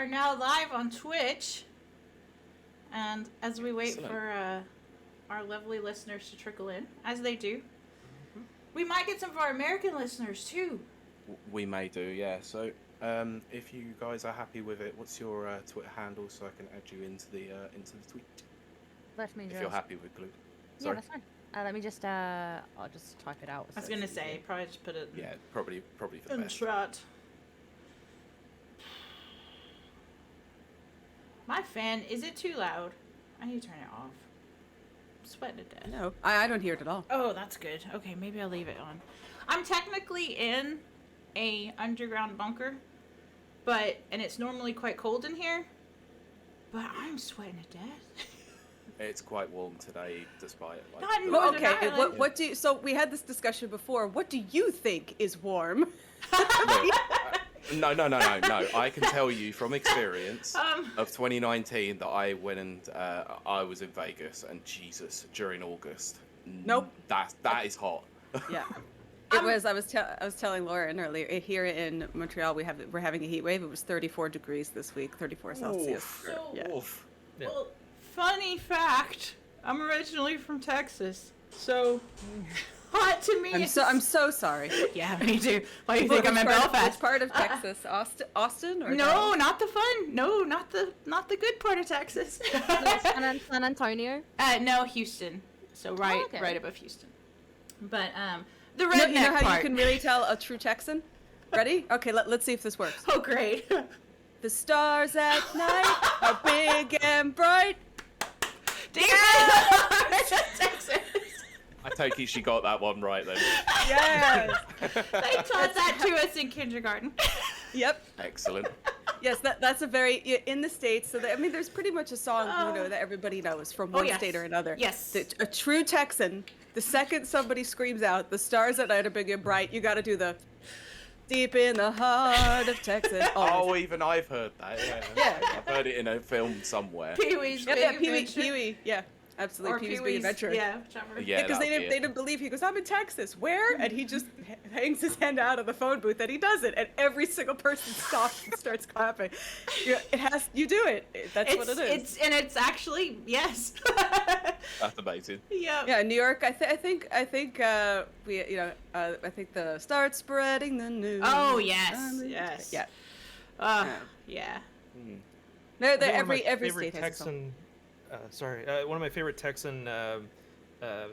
are now live on Twitch. And as we wait for our lovely listeners to trickle in, as they do, we might get some of our American listeners too. We may do, yeah. So, if you guys are happy with it, what's your Twitter handle so I can add you into the tweet? Let me if just... you're happy with Glue. Yeah, that's fine. Let me just, I'll just type it out. I was gonna say, probably just put it. Yeah, probably for the in best. chat. My fan, is it too loud? I need to turn it off. I'm sweating to death. No, I don't hear it at all. Oh, that's good. Okay, maybe I'll leave it on. I'm technically in a underground bunker, and it's normally quite cold in here, but I'm sweating to death. It's quite warm today, despite like. Not in Well, Northern okay, Ireland. what do you, so we had this discussion before. What do you think is warm? No. I can tell you from experience of 2019 that I went and I was in Vegas, and Jesus, during August. Nope. That is hot. Yeah. It was. I was telling Lauren earlier. Here in Montreal, we're having a heat wave. It was 34 degrees this week, 34 Celsius. So, Yeah. well, funny fact, I'm originally from Texas, so hot to me. I'm so sorry. Yeah, me too. Why do you think I'm in Belfast? Which part of Texas? Austin or no, not the fun. No, not the good part of Texas. San Antonio? No, Houston. So right above Houston. But the redneck you know how part. you can really tell a true Texan? Ready? Okay, let's see if this works. Oh, great. The stars at night are big and bright. Texas. I take it she got that one right then. Yes. They taught that to us in kindergarten. Yep. Excellent. Yes, that's a very in the States. So there's pretty much a song that everybody knows from one state or another. Yes. A true Texan. The second somebody screams out, "The stars at night are big and bright," you got to do the deep in the heart of Texas. Oh, even I've heard that. Yeah. I've heard it in a film somewhere. Pee-wee's Big Adventure. Pee-wee. Yeah. Absolutely, Or Pee-wee's Big Adventure. Yeah, whichever. Yeah, because they didn't believe. He goes, "I'm in Texas." Where? And he just hangs his hand out of the phone booth, and he does it, and every single person stops and starts clapping. You do it. That's what it is. It's actually yes. That's amazing. Yeah. Yeah, New York. I think we I think the start spreading the news. Oh yes, yes. Yeah. Yeah. They're One of every my favorite state has a song. Texan. One of my favorite Texan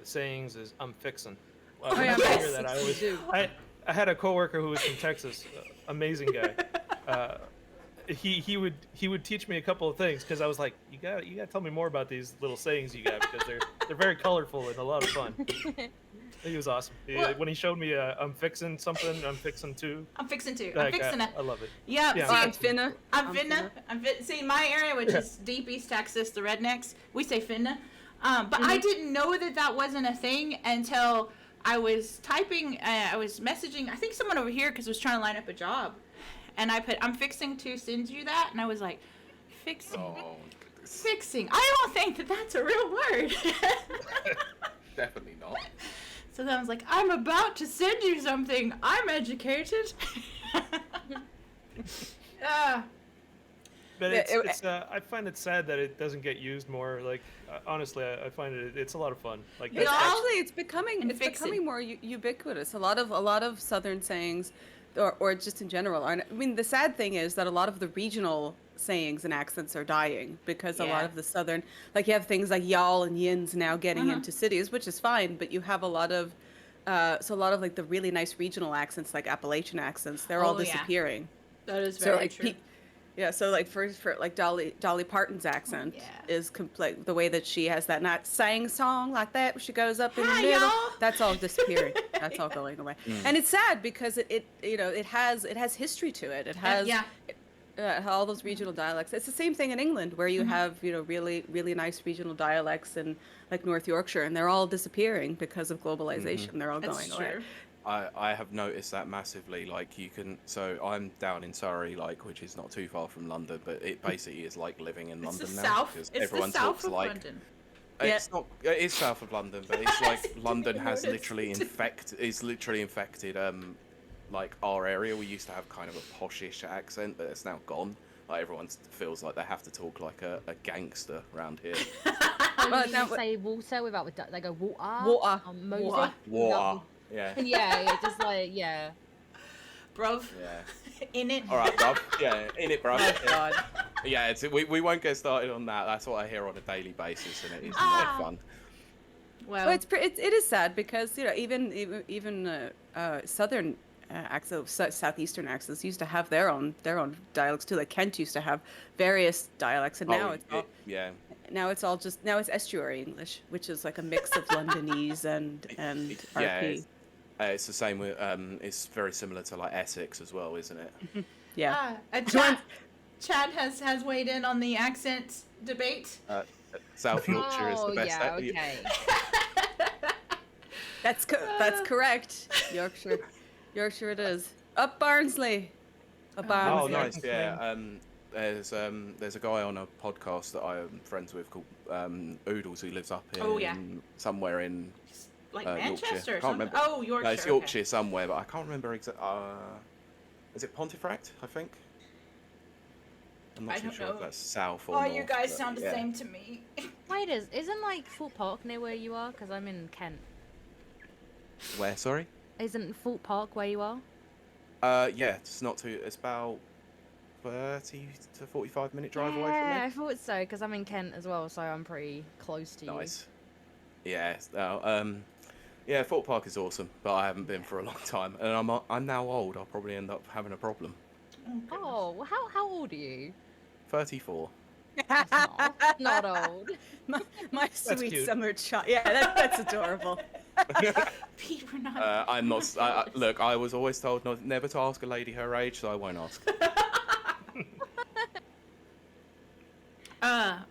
sayings is "I'm fixin'." Oh, yeah, I yes. that I always do. I had a coworker who was from Texas, amazing guy. He would teach me a couple of things because I was like, you got to tell me more about these little sayings you got because they're very colorful and a lot of fun. He was awesome. When he showed me I'm fixing something, I'm fixing two. I'm fixing to. Like, I'm fixing it. I love it. Yeah. Yeah. See, I'm finna. See, my area, which is deep East Texas, the rednecks, we say finna. But I didn't know that wasn't a thing until I was typing. I was messaging. I think someone over here because I was trying to line up a job, and I put, "I'm fixing to send you that," and I was like, "Fixing." Oh, Fixing. I don't think that's a real word. definitely not. So then I was like, I'm about to send you something. I'm educated. But I find it sad that it doesn't get used more. Like, honestly, I find it's a lot of fun. Like, It's becoming more ubiquitous. A lot of Southern sayings, or just in general, aren't. I mean, the sad thing is that a lot of the regional sayings and accents are dying because a lot of the Southern, like you have things like y'all and yins now getting into cities, which is fine, but you have a lot of like the really nice regional accents, like Appalachian accents, they're all disappearing. That is very true. So like for like Dolly Parton's accent is complete. The way that she has that not sang song like that, where she goes up in the middle, y'all. that's all disappearing. That's all going away. And it's sad because it has history to it. It has all those regional dialects. It's the same thing in England where you have really really nice regional dialects in like North Yorkshire, and they're all disappearing because of globalization. They're all going away. I have noticed that massively. Like so I'm down in Surrey, like, which is not too far from London, but it basically is like living in London now because everyone talks like. London. It's not. It is south of London, but it's like London has literally infected. Like our area, we used to have kind of a poshish accent, but it's now gone. Like everyone feels like they have to talk like a gangster around here. Well, you say water without the they go water. Water. Mosey. Water. Yeah. Yeah, just like yeah. Bruv. Yeah. In it. All right, bruv. Yeah, in it, bruv. Oh God. Yeah, we won't get started on that. That's what I hear on a daily basis, and it is not fun. Well, Well, it is sad because even southern accents, southeastern accents used to have their own dialects too. Like Kent used to have various dialects, and now it's estuary English, which is like a mix of Londonese and RP. It's the same with it's very similar to like Essex as well, isn't it? Yeah. Chad has weighed in on the accent debate. South Yorkshire is the best. Yeah, okay. That's correct. Yorkshire it is. Up Barnsley. Oh, Barnsley. nice. Yeah. There's a guy on a podcast that I'm friends with called Oodles, who lives up in somewhere in Like Manchester Yorkshire. or Can't something. remember. Oh, Yorkshire. No, it's Yorkshire somewhere, but I can't remember exactly. Is it Pontefract? I think. I'm not too sure if that's south or Oh, north. you guys but sound the yeah. same to me. Wait, isn't like Fort Park near where you are? Because I'm in Kent. Where? Sorry. Isn't Fort Park where you are? Yeah, it's not too. It's about 30 to 45-minute drive away from Yeah, I me. thought so because I'm in Kent as well, so I'm pretty close to you. Nice. Yeah. Yeah, Fort Park is awesome, but I haven't been for a long time, and I'm now old. I'll probably end up having a problem. Oh, well, how old are you? 34. That's not old. My sweet cute. summer child. Yeah, that's adorable. Pete, we're not. I'm not. Look, I was always told never to ask a lady her age, so I won't ask.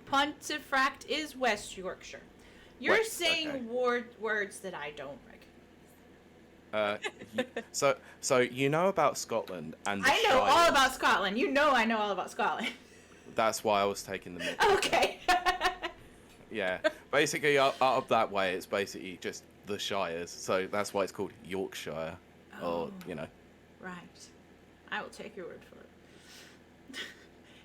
Pontefract is West Yorkshire. You're West, saying okay. words that I don't recognize. So you know about Scotland and the I know all Shires. about Scotland. You know I know all about Scotland. That's why I was taking the middle. Okay. Yeah, basically up that way, it's basically just the Shires, so that's why it's called Yorkshire, or Right. I will take your word for it.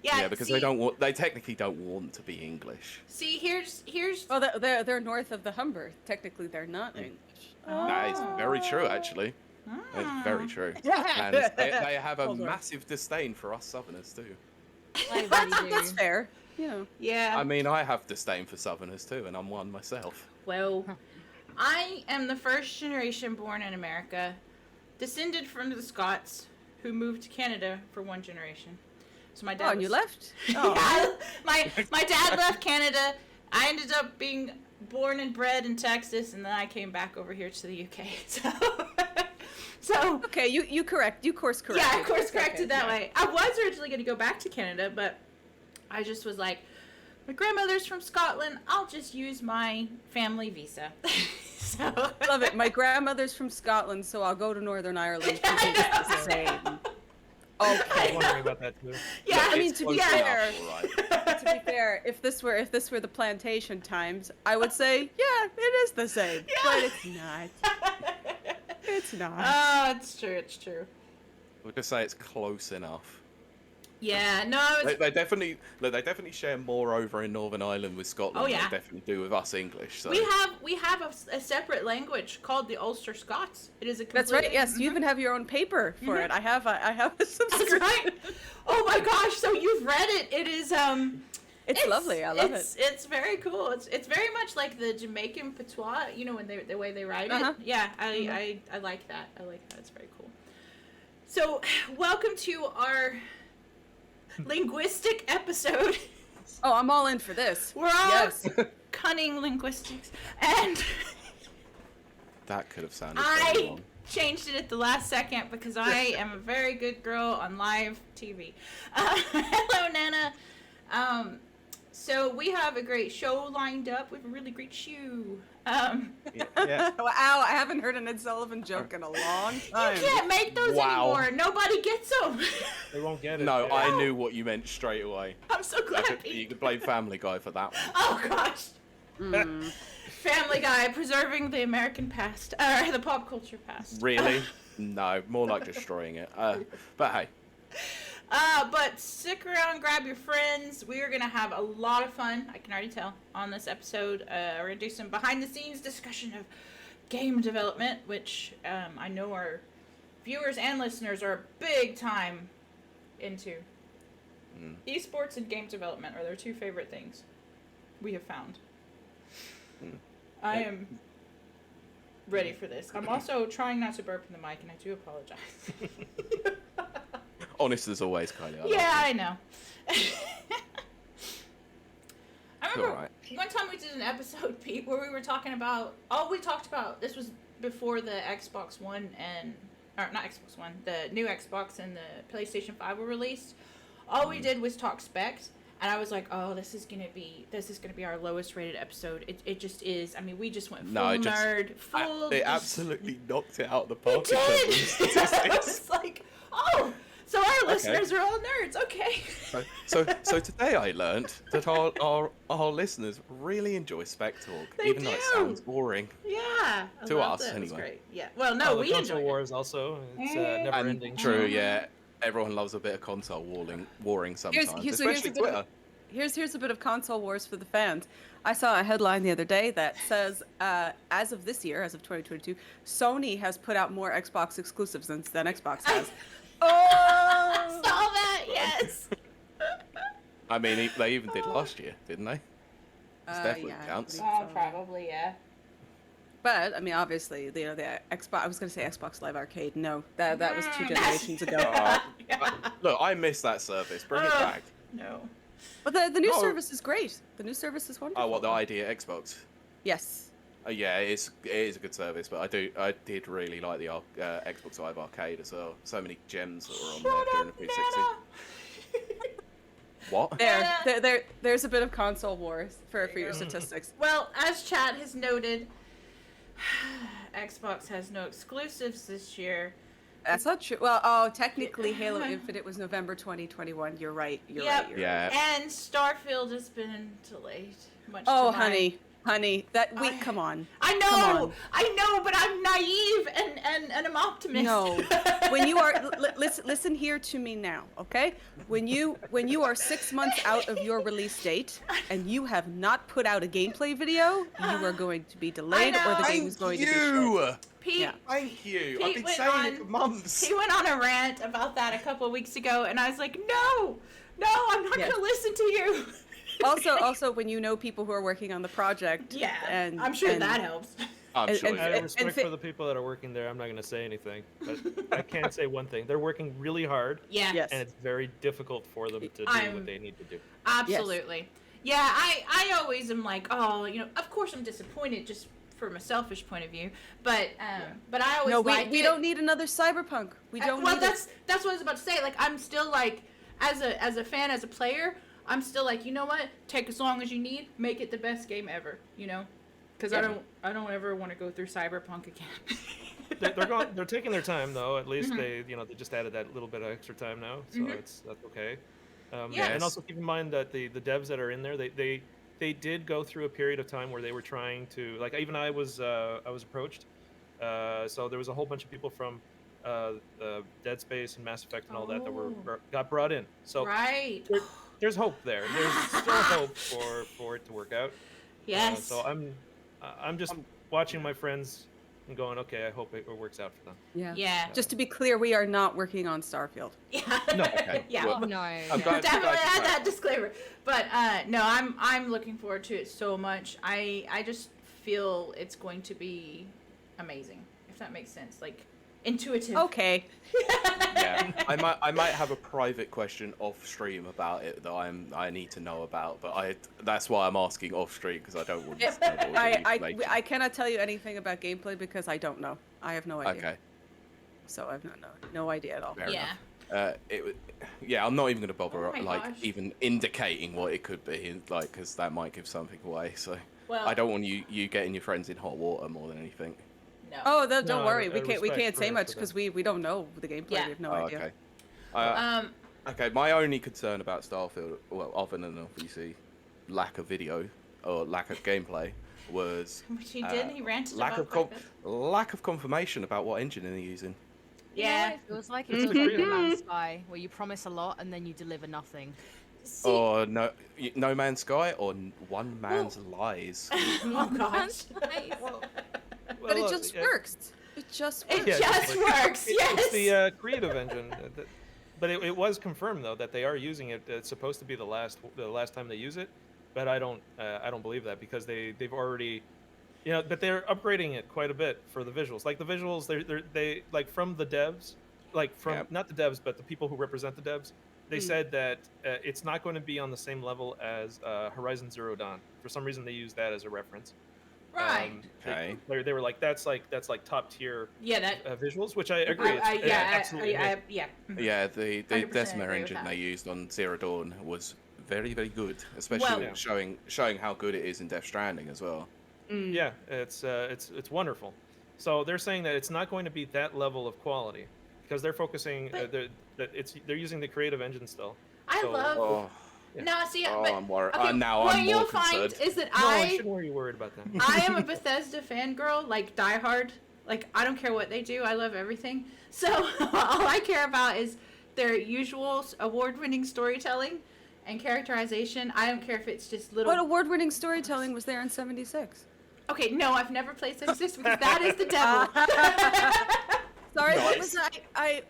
Yeah, because they technically don't want to be English. See, here's. Well, they're north of the Humber. Technically, they're not English. That is very true, actually. It's very true. And they have a massive disdain for us Southerners too. I really do. That's fair. Yeah. I mean, I have disdain for Southerners too, and I'm one myself. Well, I am the first generation born in America, descended from the Scots, who moved to Canada for one generation. So my dad. Oh, and you left? Oh. Yeah, my dad left Canada. I ended up being born and bred in Texas, and then I came back over here to the UK. So. Okay, you course corrected. Yeah, course corrected that way. I was originally going to go back to Canada, but I just was like, my grandmother's from Scotland. I'll just use my family visa. So. Love it. My grandmother's from Scotland, so I'll go to Northern Ireland because it's the same. I was Okay. wondering about that too. Yeah, Look, I mean, it's to be close fair- enough, all right. To be fair, if this were the plantation times, I would say, yeah, it is the same. Yeah. But it's not. It's not. Oh, it's true. It's true. We'll just say it's close enough. Yeah, no, it's, They definitely share more over in Northern Ireland with Scotland Oh, yeah. than they definitely do with us English. So. we have a separate language called the Ulster Scots. It is a That's right. completely- Yes, you even have your own paper for it. I have a That's subscription. right. Oh my gosh! So you've read it? It is It's lovely. I love it. It's very cool. It's very much like the Jamaican patois. You know, when the way they write Uh-huh. it. Yeah, I like that. I like that. It's very cool. So, welcome to our linguistic episode. Oh, I'm all in for this. We're all Yes. cunning linguistics, and That could have sounded very I wrong. changed it at the last second because I am a very good girl on live TV. Hello, Nana. So we have a great show lined up. We have a really great shoe. Yeah. Wow, I haven't heard an Ed Sullivan joke in a long You time. can't make those Wow. anymore. Nobody gets them. They won't get it. No, Yeah. I knew what you meant straight away. I'm so glad. You Pete. could blame Family Guy for that one. Oh gosh. Mm. Family Guy preserving the American past, the pop culture past. Really? No, more like destroying it. But hey. But stick around, grab your friends. We are going to have a lot of fun, I can already tell, on this episode. We're going to do some behind-the-scenes discussion of game development, which I know our viewers and listeners are big time into. Esports and game development are their two favorite things we have found. I am ready for this. I'm also trying not to burp in the mic, and I do apologize. Honest as always, Kylie. I know. I remember Alright. one time we did an episode, Pete, where we were talking about, we talked about, this was before the Xbox One or not Xbox One, the new Xbox and the PlayStation 5 were released. All we did was talk specs, and I was like, oh, this is gonna be our lowest rated episode. It just is. I mean, we just went nerd, full. It absolutely knocked it out of the park. It did. I was like, oh, so our listeners are all nerds. Okay. So today I learned that our listeners really enjoy spec talk, even though it sounds boring. Yeah. To us, it. anyway. It was great. Yeah. Well, no, we console enjoyed wars also. It's never ending. True. Yeah. Everyone loves a bit of console warring sometimes, especially Twitter. Here's a bit of console wars for the fans. I saw a headline the other day that says, as of this year, as of 2022, Sony has put out more Xbox exclusives than Xbox has. I saw that. Yes. I mean, they even did last year, didn't they? It definitely counts. Probably, yeah. But I mean, obviously, the Xbox. I was going to say Xbox Live Arcade. No, that was 2 generations ago. Look, I miss that service. Bring it back. No. But the new service is great. The new service is wonderful. Oh, what, the idea Xbox? Yes. Yeah, it is a good service, but I did really like the Xbox Live Arcade as well. So many gems that were on there during the 360. What? There's a bit of console wars for your statistics. Well, as chat has noted, Xbox has no exclusives this year. That's not true. Well, technically, Halo Infinite was November 2021. You're right. You're right. And Starfield has been delayed. Honey, come on. I know, but I'm naive and I'm optimist. No, when you are, listen here to me now, okay? When you are 6 months out of your release date and you have not put out a gameplay video, you are going to be delayed, or the game is going to be short. Pete, thank you. I've been saying it for months. He went on a rant about that a couple of weeks ago, and I was like, no, I'm not going to listen to you. Also, when you know people who are working on the project, and I'm sure that helps. I'm sure. Out of respect for the people that are working there, I'm not going to say anything. But I can say one thing: they're working really hard. Yeah. Yes. And it's very difficult for them to do what they need to do. Absolutely. Yes. Yeah. I always am like, of course I'm disappointed just from a selfish point of view, but I always we don't need another Cyberpunk. We don't. Well, that's what I was about to say. Like, I'm still like, as a fan, as a player, I'm still like, you know what? Take as long as you need. Make it the best game ever. Because I don't ever want to go through Cyberpunk again. They're taking their time though. At least they just added that little bit of extra time now, so that's okay. And also keep in mind that the devs that are in there, they did go through a period of time where they were trying to, like, even I was approached. So there was a whole bunch of people from Dead Space and Mass Effect and all that got brought in. So there's hope there. There's still hope for it to work out. Yes. So I'm just watching my friends and going, okay, I hope it works out for them. Yeah. Just to be clear, we are not working on Starfield. Yeah. No. Okay. No. Definitely add that disclaimer. But no, I'm looking forward to it so much. I just feel it's going to be amazing, if that makes sense. Like, intuitive. Okay. Yeah, I might have a private question off stream about it that I need to know about, but that's why I'm asking off stream, because I don't want to know. I cannot tell you anything about gameplay because I don't know. I have no idea. Okay. So I've no idea at all. Fair enough. I'm not even going to bother even indicating what it could be, like, because that might give something away. So I don't want you getting your friends in hot water more than anything. No. Oh, don't worry. We can't say much because we don't know the gameplay. We have no idea. Okay. Okay. My only concern about Starfield, well, other than obviously lack of video or lack of gameplay, was which he ranted lack about of confirmation about what engine they're using. You know what it feels like? It feels like No Man's Sky, where you promise a lot and then you deliver nothing. See, Or No Man's Sky, or One Man's Lies. oh gosh. But it just works. It just works. It just works. Yes. It's the creative engine. But it was confirmed though that they are using it. It's supposed to be the last time they use it, but I don't believe that because they've already, but they're upgrading it quite a bit for the visuals. Like the visuals, they like from the devs, not the devs, but the people who represent the devs. They said that it's not going to be on the same level as Horizon Zero Dawn. For some reason, they used that as a reference. Right. Okay. They were like, that's like top tier. Yeah, that. Visuals, which I agree. Absolutely. Yeah. Yeah, the 100% Decima agree with engine that. they used on Zero Dawn was very, very good, especially showing how good it is in Death Stranding as well. Yeah, it's wonderful. So they're saying that it's not going to be that level of quality because they're focusing they're using the creative engine still. I love. Oh, No, see, oh but I'm worried. okay, Now what I'm you'll more find concerned. is that No, I I shouldn't worry worried about that. I am a Bethesda fangirl, like diehard. Like I don't care what they do, I love everything. So all I care about is their usual award-winning storytelling and characterization. I don't care if it's just little. What award-winning storytelling was there in '76? Okay, no, I've never played 76 because that is the devil. Sorry, what Nice.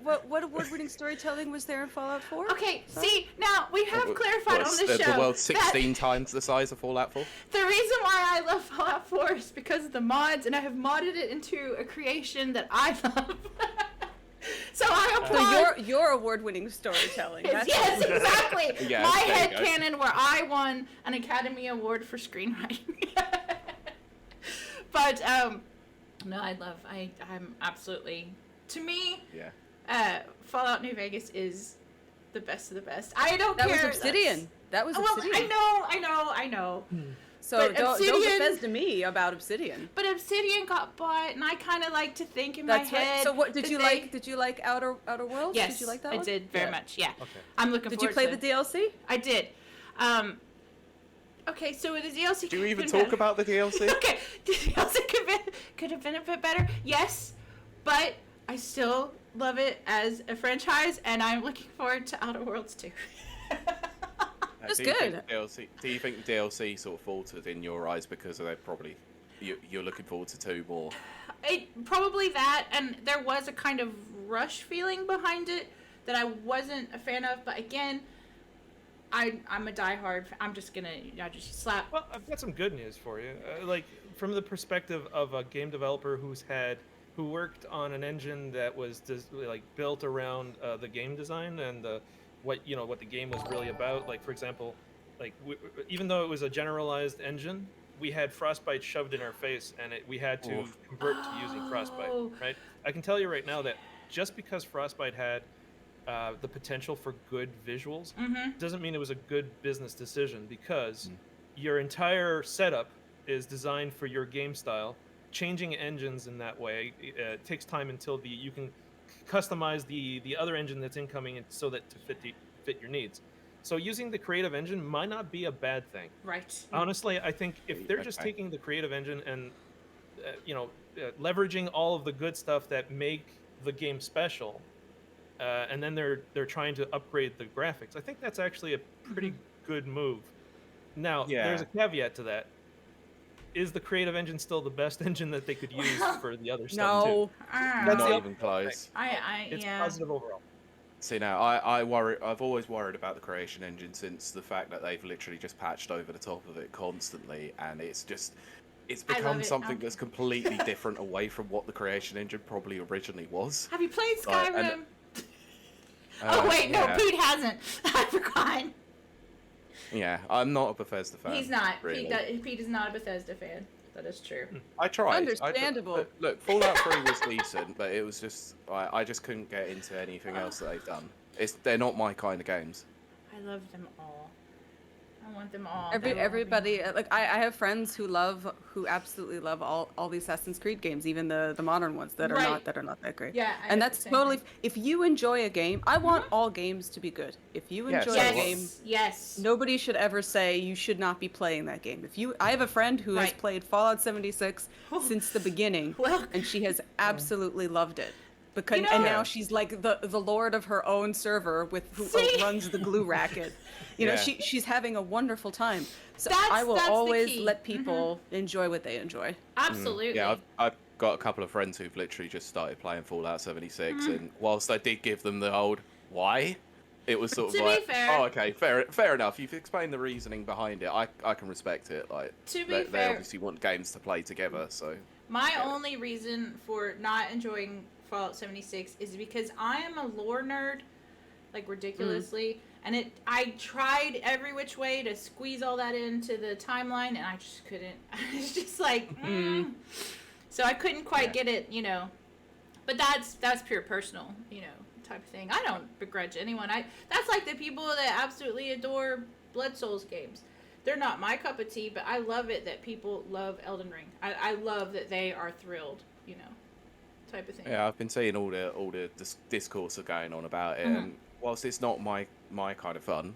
was what award-winning storytelling was there in Fallout 4? Okay, see, now we have clarified on the show The world's that 16 times the size of Fallout 4. the reason why I love Fallout 4 is because of the mods, and I have modded it into a creation that I love. So I applaud. So your award-winning storytelling. That's Yes, exactly. Yes, My there you go. headcanon where I won an Academy Award for screenwriting. But no, I'm absolutely, to me, Yeah. Fallout New Vegas is the best of the best. I don't That care. was Obsidian. That was Well, Obsidian. I know. So but don't Obsidian- Bethesda me about Obsidian. But Obsidian got bought, and I kind of like to think in my That's head. right. So what did that you they- like? Did you like Outer Worlds? Yes, Did you like that I one? did very much. Yeah, Okay. I'm looking Did you forward play to the DLC? I did. Okay, so the DLC. Do you even could have talk been about the DLC? better. Okay, the DLC could have been a bit better. Yes, but I still love it as a franchise, and I'm looking forward to Outer Worlds too. That's Do you think good. the DLC, do you think the DLC sort of faltered in your eyes because they're probably you're looking forward to 2 more? Probably that, and there was a kind of rush feeling behind it that I wasn't a fan of. But again, I'm a diehard. I'm just gonna just slap. Well, I've got some good news for you. Like from the perspective of a game developer who worked on an engine that was built around the game design and what the game was really about. Like for example, even though it was a generalized engine, we had Frostbite shoved in our face, and we had to convert to using Frostbite. Right? I can tell you right now that just because Frostbite had the potential for good visuals doesn't mean it was a good business decision, because your entire setup is designed for your game style. Changing engines in that way takes time until you can customize the other engine that's incoming so that to fit your needs. So using the creative engine might not be a bad thing. Right. Honestly, I think if they're just taking the creative engine and leveraging all of the good stuff that make the game special, and then they're trying to upgrade the graphics, I think that's actually a pretty good move. Now, there's a caveat to that. Is the creative engine still the best engine that they could use for the other stuff too? No. That's Not the even close. It's Yeah. positive overall. See, now I've always worried about the creation engine since the fact that they've literally just patched over the top of it constantly, and it's become it. something that's completely different away from what the creation engine probably originally was. Have you played Right, Skyrim? and- Oh wait, no, yeah. Pete hasn't. I forgot. Yeah, I'm not a Bethesda fan. He's not. Really. Pete is not a Bethesda fan. That is true. I tried. Understandable. Look, Fallout 3 was decent, but it was just I just couldn't get into anything else that they've done. They're not my kind of games. I love them all. I want them all. Everybody, like I have friends who absolutely love all the Assassin's Creed games, even the modern ones that are Right. not that great. Yeah, I and have that's the same totally. thing. If you enjoy a game, I want all games to be good. If you Yes. enjoy a game, Yes. nobody should ever say you should not be playing that game. I have a friend who has Right. played Fallout 76 since the beginning, Well- and she has absolutely loved it. because You know- and now she's like the lord of her own server who See? runs the glue racket. You know, Yeah. she's having a wonderful time. So That's- I will that's the always key. let people enjoy what they enjoy. Absolutely. Yeah, I've got a couple of friends who've literally just started playing Fallout 76, and whilst I did give them the old why, it was sort of To be like, fair- oh, okay, fair enough. You've explained the reasoning behind it. I can respect it. Like, To be they fair- obviously want games to play together, so. My only reason for not enjoying Fallout 76 is because I am a lore nerd, like ridiculously, and I tried every which way to squeeze all that into the timeline, and I just couldn't. It's just like, so I couldn't quite get it, you know. But that's pure personal, you know, type of thing. I don't begrudge anyone. That's like the people that absolutely adore Blood Souls games. They're not my cup of tea, but I love it that people love Elden Ring. I love that they are thrilled, you know, type of thing. Yeah, I've been seeing all the discourse going on about it, and whilst it's not my kind of fun,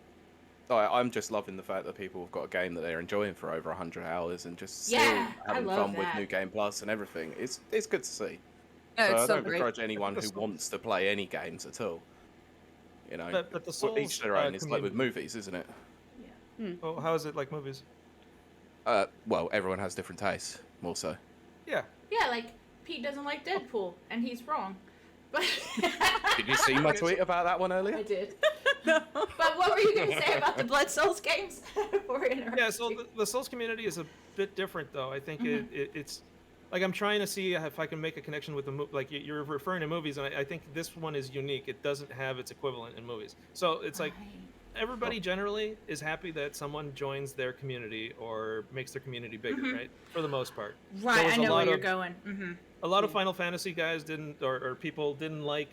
I'm just loving the fact that people have got a game that they're enjoying for over 100 hours and just still Yeah, I having love fun with that. New Game Plus and everything. It's good to see. Yeah, So it's I so don't great. begrudge anyone The who Souls- wants to play any games at all. You know, But the well, Souls each their own. It's like with community- movies, isn't it? Oh, how is it like movies? Well, everyone has different tastes, more so. Yeah. Yeah, like Pete doesn't like Deadpool, and he's wrong. But Did you see my tweet about that one I earlier? did. But what were you going to say about the Blood Souls games? Before we interrupt Yeah, so you? the Souls community is a bit different, though. I think it's like I'm trying to see if I can make a connection with the like you're referring to movies, and I think this one is unique. It doesn't have its equivalent in movies, so it's like everybody generally is happy that someone joins their community or makes their community bigger, right? For the most part. There Right, was I a know where lot you're of- going. Mm-hmm. A lot of Final Fantasy guys didn't, or people didn't like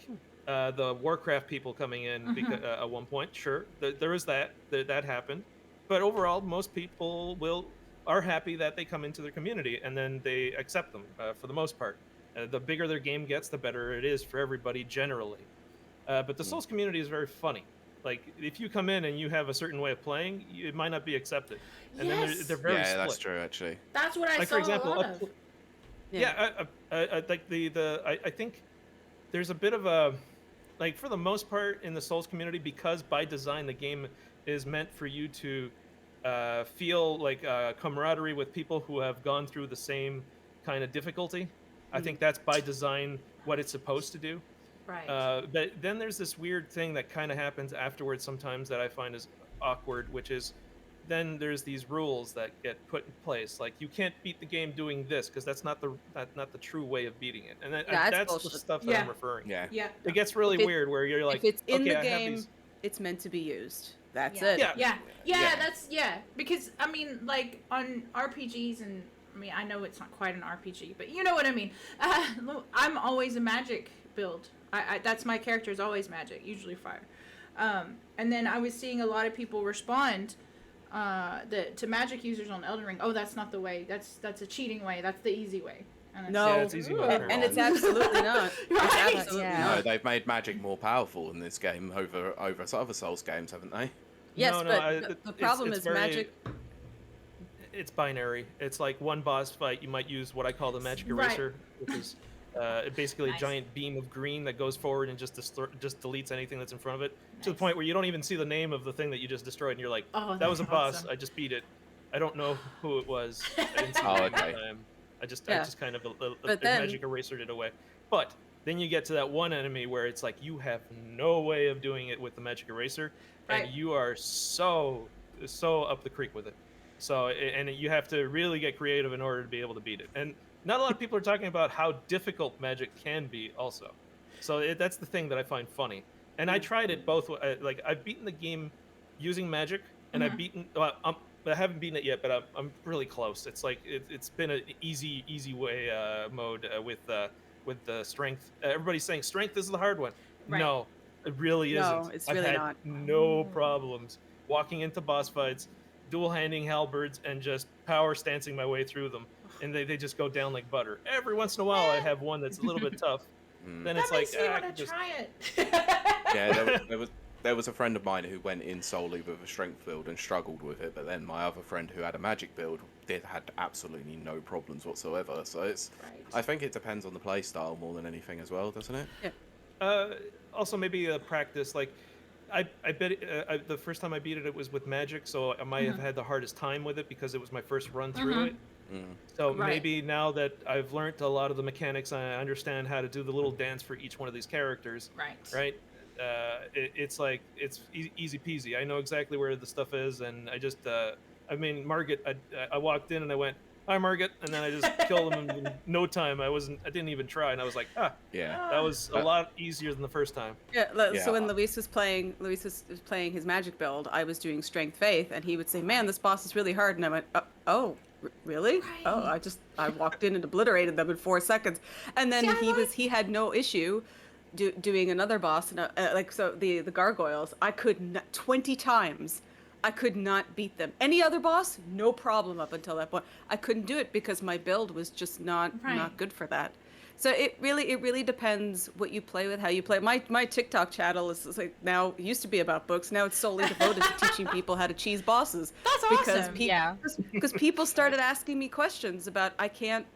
the Warcraft people coming in because, at one point. Sure, there is that happened, but overall, most people are happy that they come into their community and then they accept them for the most part. The bigger their game gets, the better it is for everybody generally. But the Souls community is very funny. Like if you come in and you have a certain way of playing, it might not be accepted, and then Yes. they're very Yeah, split. that's true, actually. That's what I Like saw for example, a lot of. like I think there's a bit of a like for the most part in the Souls community, because by design the game is meant for you to feel like camaraderie with people who have gone through the same kind of difficulty. I think that's by design what it's supposed to do. Right. But then there's this weird thing that kind of happens afterwards sometimes that I find is awkward, which is then there's these rules that get put in place, like you can't beat the game doing this because that's not the true way of beating it, and That's that's bullshit. the stuff that Yeah. I'm referring to. Yeah. Yeah. It gets really If it- weird where you're like, if it's in okay, the I have game, these- it's meant to be used. That's Yeah. it. Yeah. Yeah, Yeah. that's because I mean, like on RPGs, and I mean, I know it's not quite an RPG, but you know what I mean. I'm always a magic build. I that's my character is always magic, usually fire. And then I was seeing a lot of people respond to magic users on Elden Ring. Oh, that's not the way. That's a cheating way. That's the easy way. And it's No. Yeah, it's easy mode. And it's absolutely not. Right. It's absolutely Yeah. No, not. they've made magic more powerful in this game over other Souls games, haven't they? Yes, No, but the problem it's is very- magic. It's binary. It's like one boss fight, you might use what I call the magic Right. eraser, which is basically a Nice. giant beam of green that goes forward and just deletes anything that's in front of it, to the Nice. point where you don't even see the name of the thing that you just destroyed, and you're like, Oh, that was a that's boss. awesome. I just beat it. I don't know who it was. I didn't see Oh, the name okay. at the time. I just Yeah. kind of But then- magic erasered it away. But then you get to that one enemy where it's like you have no way of doing it with the magic eraser, Right. and you are so up the creek with it. So and you have to really get creative in order to be able to beat it. And not a lot of people are talking about how difficult magic can be also. So that's the thing that I find funny. And I tried it both. Like I've beaten the game using magic, and I've beaten. Well, I haven't beaten it yet, but I'm really close. It's like it's been an easy way mode with the strength. Everybody's saying strength is the hard one. Right. No, it really No, isn't. it's I've really had not. no problems walking into boss fights, dual-handing halberds, and just power stancing my way through them. And they just go down like butter. Every once in a while, I have one that's a little bit tough. Then That it's like, makes me I want can to just... try it. Yeah, there was a friend of mine who went in solely with a strength build and struggled with it, but then my other friend who had a magic build had absolutely no problems whatsoever. So it's, I think it depends on the play style more than anything as well, doesn't it? Yeah. Also, maybe practice. Like, I bet the first time I beat it, it was with magic, so I might have had the hardest time with it because it was my first run through it. So maybe now that I've learned a lot of the mechanics, I understand how to do the little dance for each one of these characters. Right. It's like it's easy peasy. I know exactly where the stuff is, and I just I mean, Margit. I walked in and I went, "Hi, Margit," and then I just killed him in no time. I didn't even try, and I was like, that was a lot easier than the first time. So when Luis was playing his magic build, I was doing strength faith, and he would say, "Man, this boss is really hard," and I went, "Oh, really? Oh, I walked in and obliterated them in 4 seconds," and then he had no issue doing another boss, and the gargoyles. I could 20 times. I could not beat them. Any other boss, no problem up until that point. I couldn't do it because my build was just not good for that. So it really depends what you play with, how you play. My TikTok channel is like now it used to be about books. Now it's solely devoted to teaching people how to cheese bosses. That's awesome. Because people started asking me questions about I can't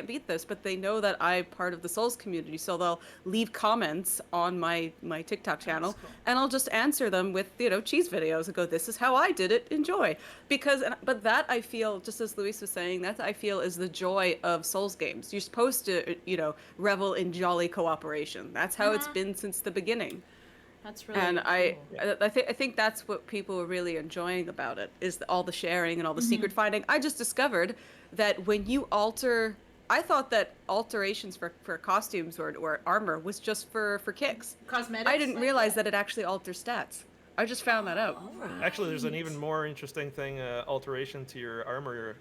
beat this, but they know that I'm part of the Souls community, so they'll leave comments on my TikTok channel, and I'll just answer them with cheese videos and go, "This is how I did it. Enjoy." But that I feel, just as Luis was saying, that I feel is the joy of Souls games. You're supposed to revel in jolly cooperation. That's how it's been since the beginning. That's really and cool. I think that's what people are really enjoying about it, is all the sharing and all the secret finding. I just discovered that when you alter, I thought that alterations for costumes or armor was just for kicks. Cosmetics. I didn't realize that it actually alters stats. I just found that out. Actually, there's an even more interesting thing, alteration to your armor.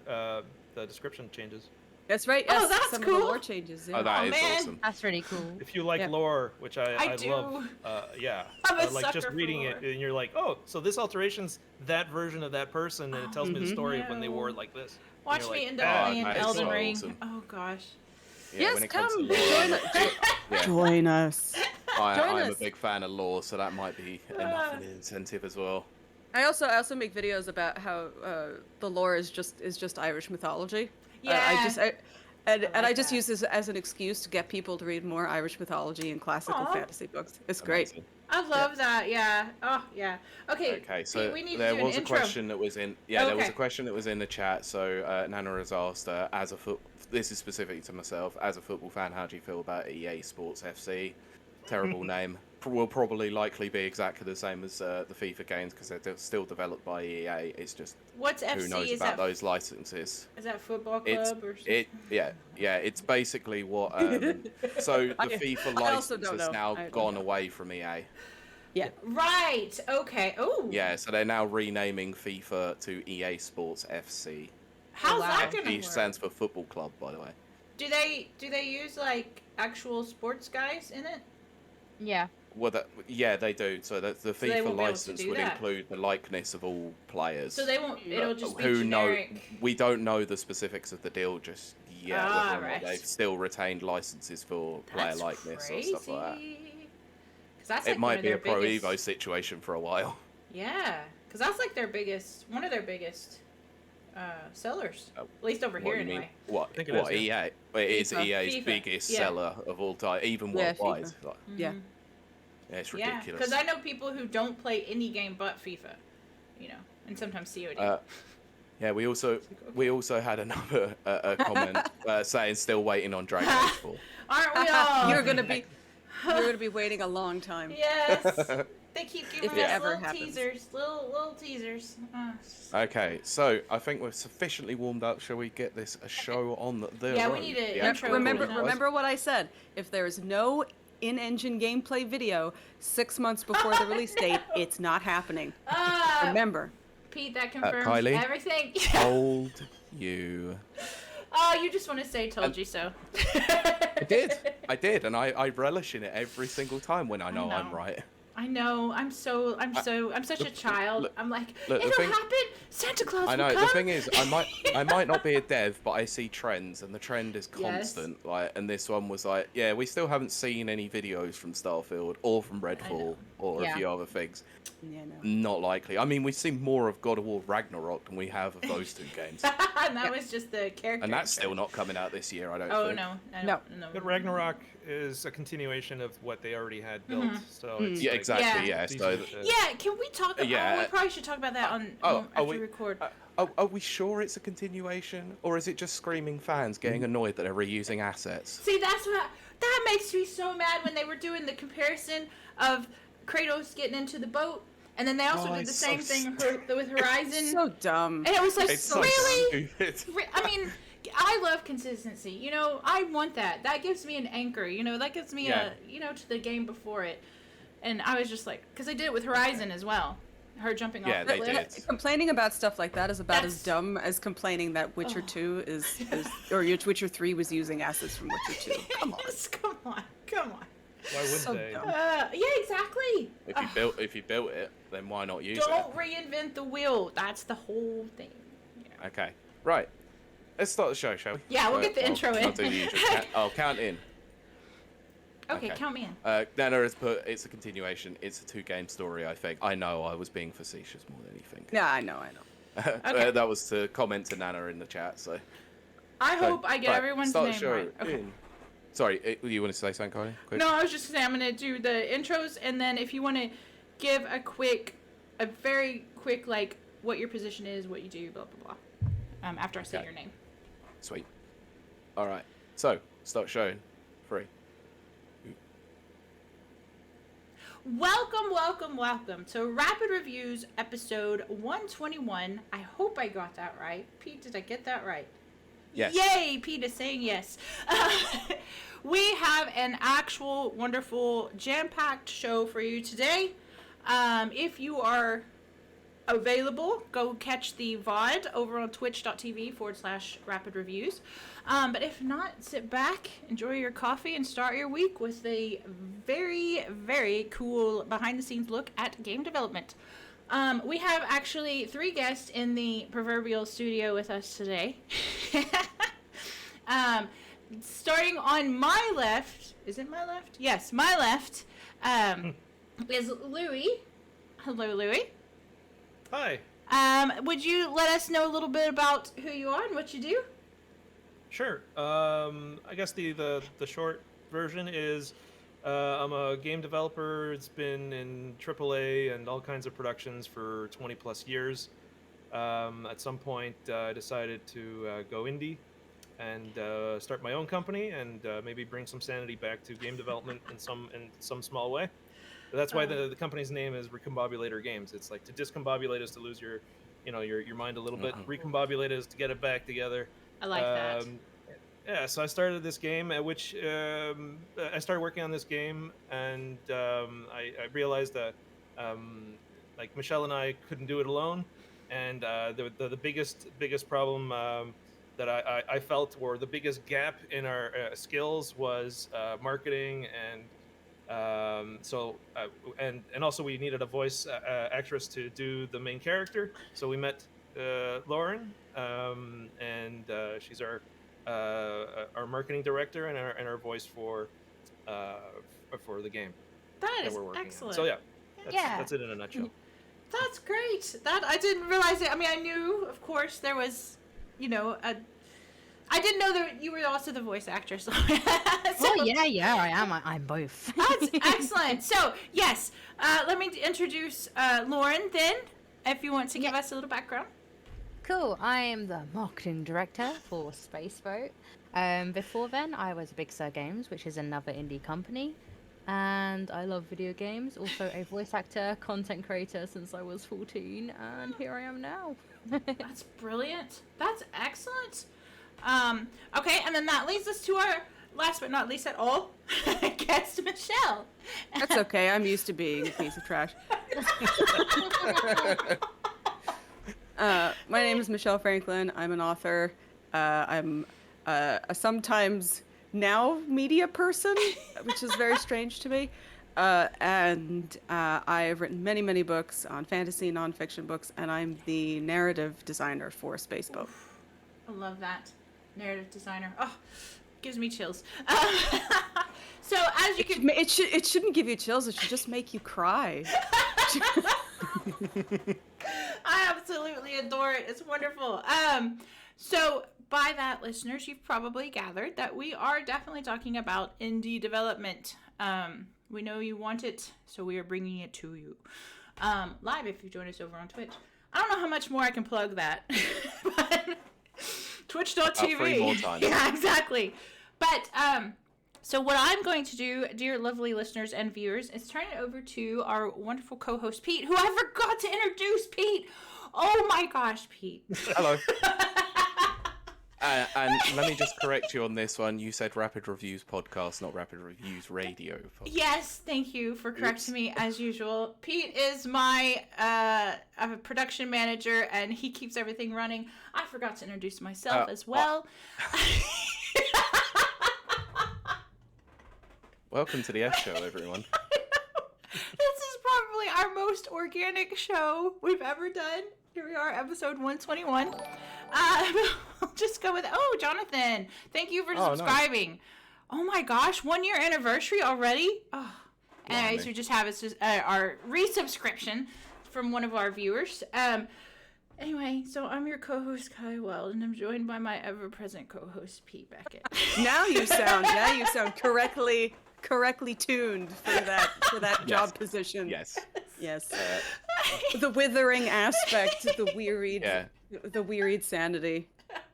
The description changes. That's right. Oh, Yes, that's some cool. of the lore changes. Yeah. Oh, that is man. awesome. That's really cool. If you like lore, which I do. love, I'm a like just sucker for reading lore. it, and you're like, oh, so this alteration's that version of that person, and it tells me the story of when they wore it like this. Watch you're me like, end up playing that is Elden so Ring. awesome. Oh gosh. Yeah, Yes, when it comes come to lore, join us. I'm a us. big fan of lore, so that might be enough of an incentive as well. I also make videos about how the lore is just Irish mythology. Yeah. I just use this as an excuse to get people to read more Irish mythology and classical fantasy books. It's great. Amazing. I love that. Yeah. Oh yeah. Okay. Okay, so we need there to do was an a intro. question that was in. Yeah, there was Okay. a question that was in the chat. So Nana has asked, this is specific to myself, as a football fan, how do you feel about EA Sports FC? Terrible name. Will probably likely be exactly the same as the FIFA games because they're still developed by EA. It's just What's who FC? knows Is about that those licenses. is that football It's club or something? it's basically what so the FIFA I also license don't has know. now I don't gone know. away from EA. Yeah. Right. Okay. Oh. Yeah, so they're now renaming FIFA to EA Sports FC. How's Wow. that gonna F work? stands for football club, by the way. Do they use like actual sports guys in it? Yeah. Well, yeah, they do. So the they FIFA won't be able to license do would that. include the likeness of all players. So they won't. It'll just be who generic. we don't know the specifics of the deal just yet. Ah, Whether or right. not they've still retained licenses for player That's likeness crazy. or stuff like that. 'Cause that's It like one might of be their a Pro biggest- Evo situation for a while. Yeah, because that's like one of their biggest sellers. Oh, At least over What here, do you mean? anyway. What? think it What? is, yeah. EA? Well, it is FIFA. EA's FIFA, biggest yeah. seller of all time, even Yeah, worldwide. FIFA. Like, Yeah. yeah, it's Yeah, ridiculous. because I know people who don't play any game but FIFA, and sometimes COD. Yeah, we also had another comment saying still waiting on Dragon Age 4. Aren't we all? You're gonna be waiting a long time. Yes. They keep giving If it us ever little happens. teasers, little teasers. Okay, so I think we're sufficiently warmed up. Shall we get this a show on the Yeah, we road? need an The actual intro Remember, for recording, guys. remember what I said. If there is no in-engine gameplay video 6 months before the release date, it's not happening. Remember. Pete, that confirms Kylie? everything. Told you. Oh, you just want to say "told you so." I did, and I relish in it every single time when I know I'm know. right. I know. I'm such a child. look, I'm like, look, the it'll thing- happen. Santa Claus I will know. come. The thing is, I might not be a dev, but I see trends, and the trend is constant. Like, and this one was like, yeah, we still haven't seen any videos from Starfield or from Redfall, or Yeah. a few other things. Yeah, no. Not likely. I mean, we've seen more of God of War Ragnarok than we have of those two games. And that was just the character. And that's still not coming out this year, I don't Oh think. no. No. But Ragnarok is a continuation of what they already had built, so it's Yeah, like, exactly, Yeah. yeah. it's So, easy to- Yeah, can we talk about Yeah. we probably should talk about that on are after we- we record. are we sure it's a continuation? Or is it just screaming fans getting annoyed that they're reusing assets? See, that makes me so mad when they were doing the comparison of Kratos getting into the boat, and then they also did the it's same so thing with Horizon. So dumb. And it was like, It's so really? stupid. I mean, I love consistency. You know, I want that. That gives me an anchor. You know, that gives me to the game before it. And I was just like, because I did it with Horizon as well. Her jumping Yeah, off the they cliff. did. Complaining about stuff like that is about That's- as dumb as complaining that Witcher 2 is or Witcher 3 was using assets from Witcher 2. Come on. Yes, come on. Why wouldn't So they? dumb. Yeah, exactly. If you built it, then why not use Don't reinvent the wheel. That's the whole thing. it? Okay. Right. Let's start the show, shall we? Yeah, we'll get the intro in. I'll do the usual. I'll count in. Okay, Okay. count me in. Nana has put, it's a continuation. It's a 2-game story, I think. I know I was being facetious more than anything. Yeah, I know. Okay. That was to comment to Nana in the chat, so. I hope I get Right, everyone's start the name show right. Okay. in. Sorry, you want to say something, Kylie? Quick? No, I was just saying I'm gonna do the intros, and then if you want to give a very quick, like what your position is, what you do, blah blah blah. After I say Okay. your name. Sweet. All right. So, start showing. 3. Welcome to Rapid Reviews episode 121. I hope I got that right. Pete, did I get that right? Yes. Yay, Pete is saying yes. We have an actual wonderful jam-packed show for you today. If you are available, go catch the VOD over on twitch.tv/Rapid Reviews. But if not, sit back, enjoy your coffee, and start your week with a very, very cool behind-the-scenes look at game development. We have actually 3 guests in the proverbial studio with us today. Starting on my left, is it my left? Yes, my left, is Louis. Hello, Louis. Hi. Would you let us know a little bit about who you are and what you do? Sure. I guess the short version is I'm a game developer. It's been in AAA and all kinds of productions for 20 plus years. At some point, I decided to go indie and start my own company and maybe bring some sanity back to game development in some small way. But that's why the company's name is Recombobulator Games. It's like to discombobulate is to lose your mind a little bit. Recombobulate is to get it back together. I like that. Yeah, so I started this game, at which I started working on this game, and I realized that like Michelle and I couldn't do it alone, and the biggest problem that I felt, or the biggest gap in our skills, was marketing, and and also we needed a voice actress to do the main character. So we met Lauren, and she's our marketing director and our voice for the game That that is we're working excellent. on. So that's it in a nutshell. That's great. That I didn't realize it. I mean, I knew, of course, there was, I didn't know that you were also the voice actress. So, Oh yeah, I am. I'm both. that's excellent. So, yes, let me introduce Lauren then, if you want to give us a little background. Cool. I am the marketing director for Spaceboat. Before then, I was at Big Sur Games, which is another indie company. And I love video games. Also a voice actor, content creator since I was 14. And here I am now. That's brilliant. That's excellent. Okay, and then that leads us to our last but not least at all, guest Michelle. That's okay. I'm used to being a piece of trash. My name is Michelle Franklin. I'm an author. I'm a sometimes now media person, which is very strange to me. And I have written many, many books on fantasy, nonfiction books, and I'm the narrative designer for Spaceboat. I love that. Narrative designer. Oh, gives me chills. So as you can, it shouldn't give you chills. It should just make you cry. I absolutely adore it. It's wonderful. So by that, listeners, you've probably gathered that we are definitely talking about indie development. We know you want it, so we are bringing it to you live. If you join us over on Twitch, I don't know how much more I can plug that, but Twitch.tv. 3 more times. Yeah, exactly. But so what I'm going to do, dear lovely listeners and viewers, is turn it over to our wonderful co-host, Pete, who I forgot to introduce. Pete! Oh my gosh, Pete. Hello. And let me just correct you on this one. You said Rapid Reviews podcast, not Rapid Reviews radio podcast. Yes, thank you for correcting me, as usual. Pete is my production manager, and he keeps everything running. I forgot to introduce myself as well. Welcome to the F show, everyone. This is probably our most organic show we've ever done. Here we are, episode 121. I'll just go with, Jonathan, thank you for subscribing. Nice. Oh my gosh, 1 year anniversary already? Oh. Anyways, we just have our resubscription from one of our viewers. Anyway, so I'm your co-host, Kai Wilde, and I'm joined by my ever-present co-host, Pete Beckett. Now you sound correctly tuned for that job position. Yes. The withering aspect, the wearied sanity.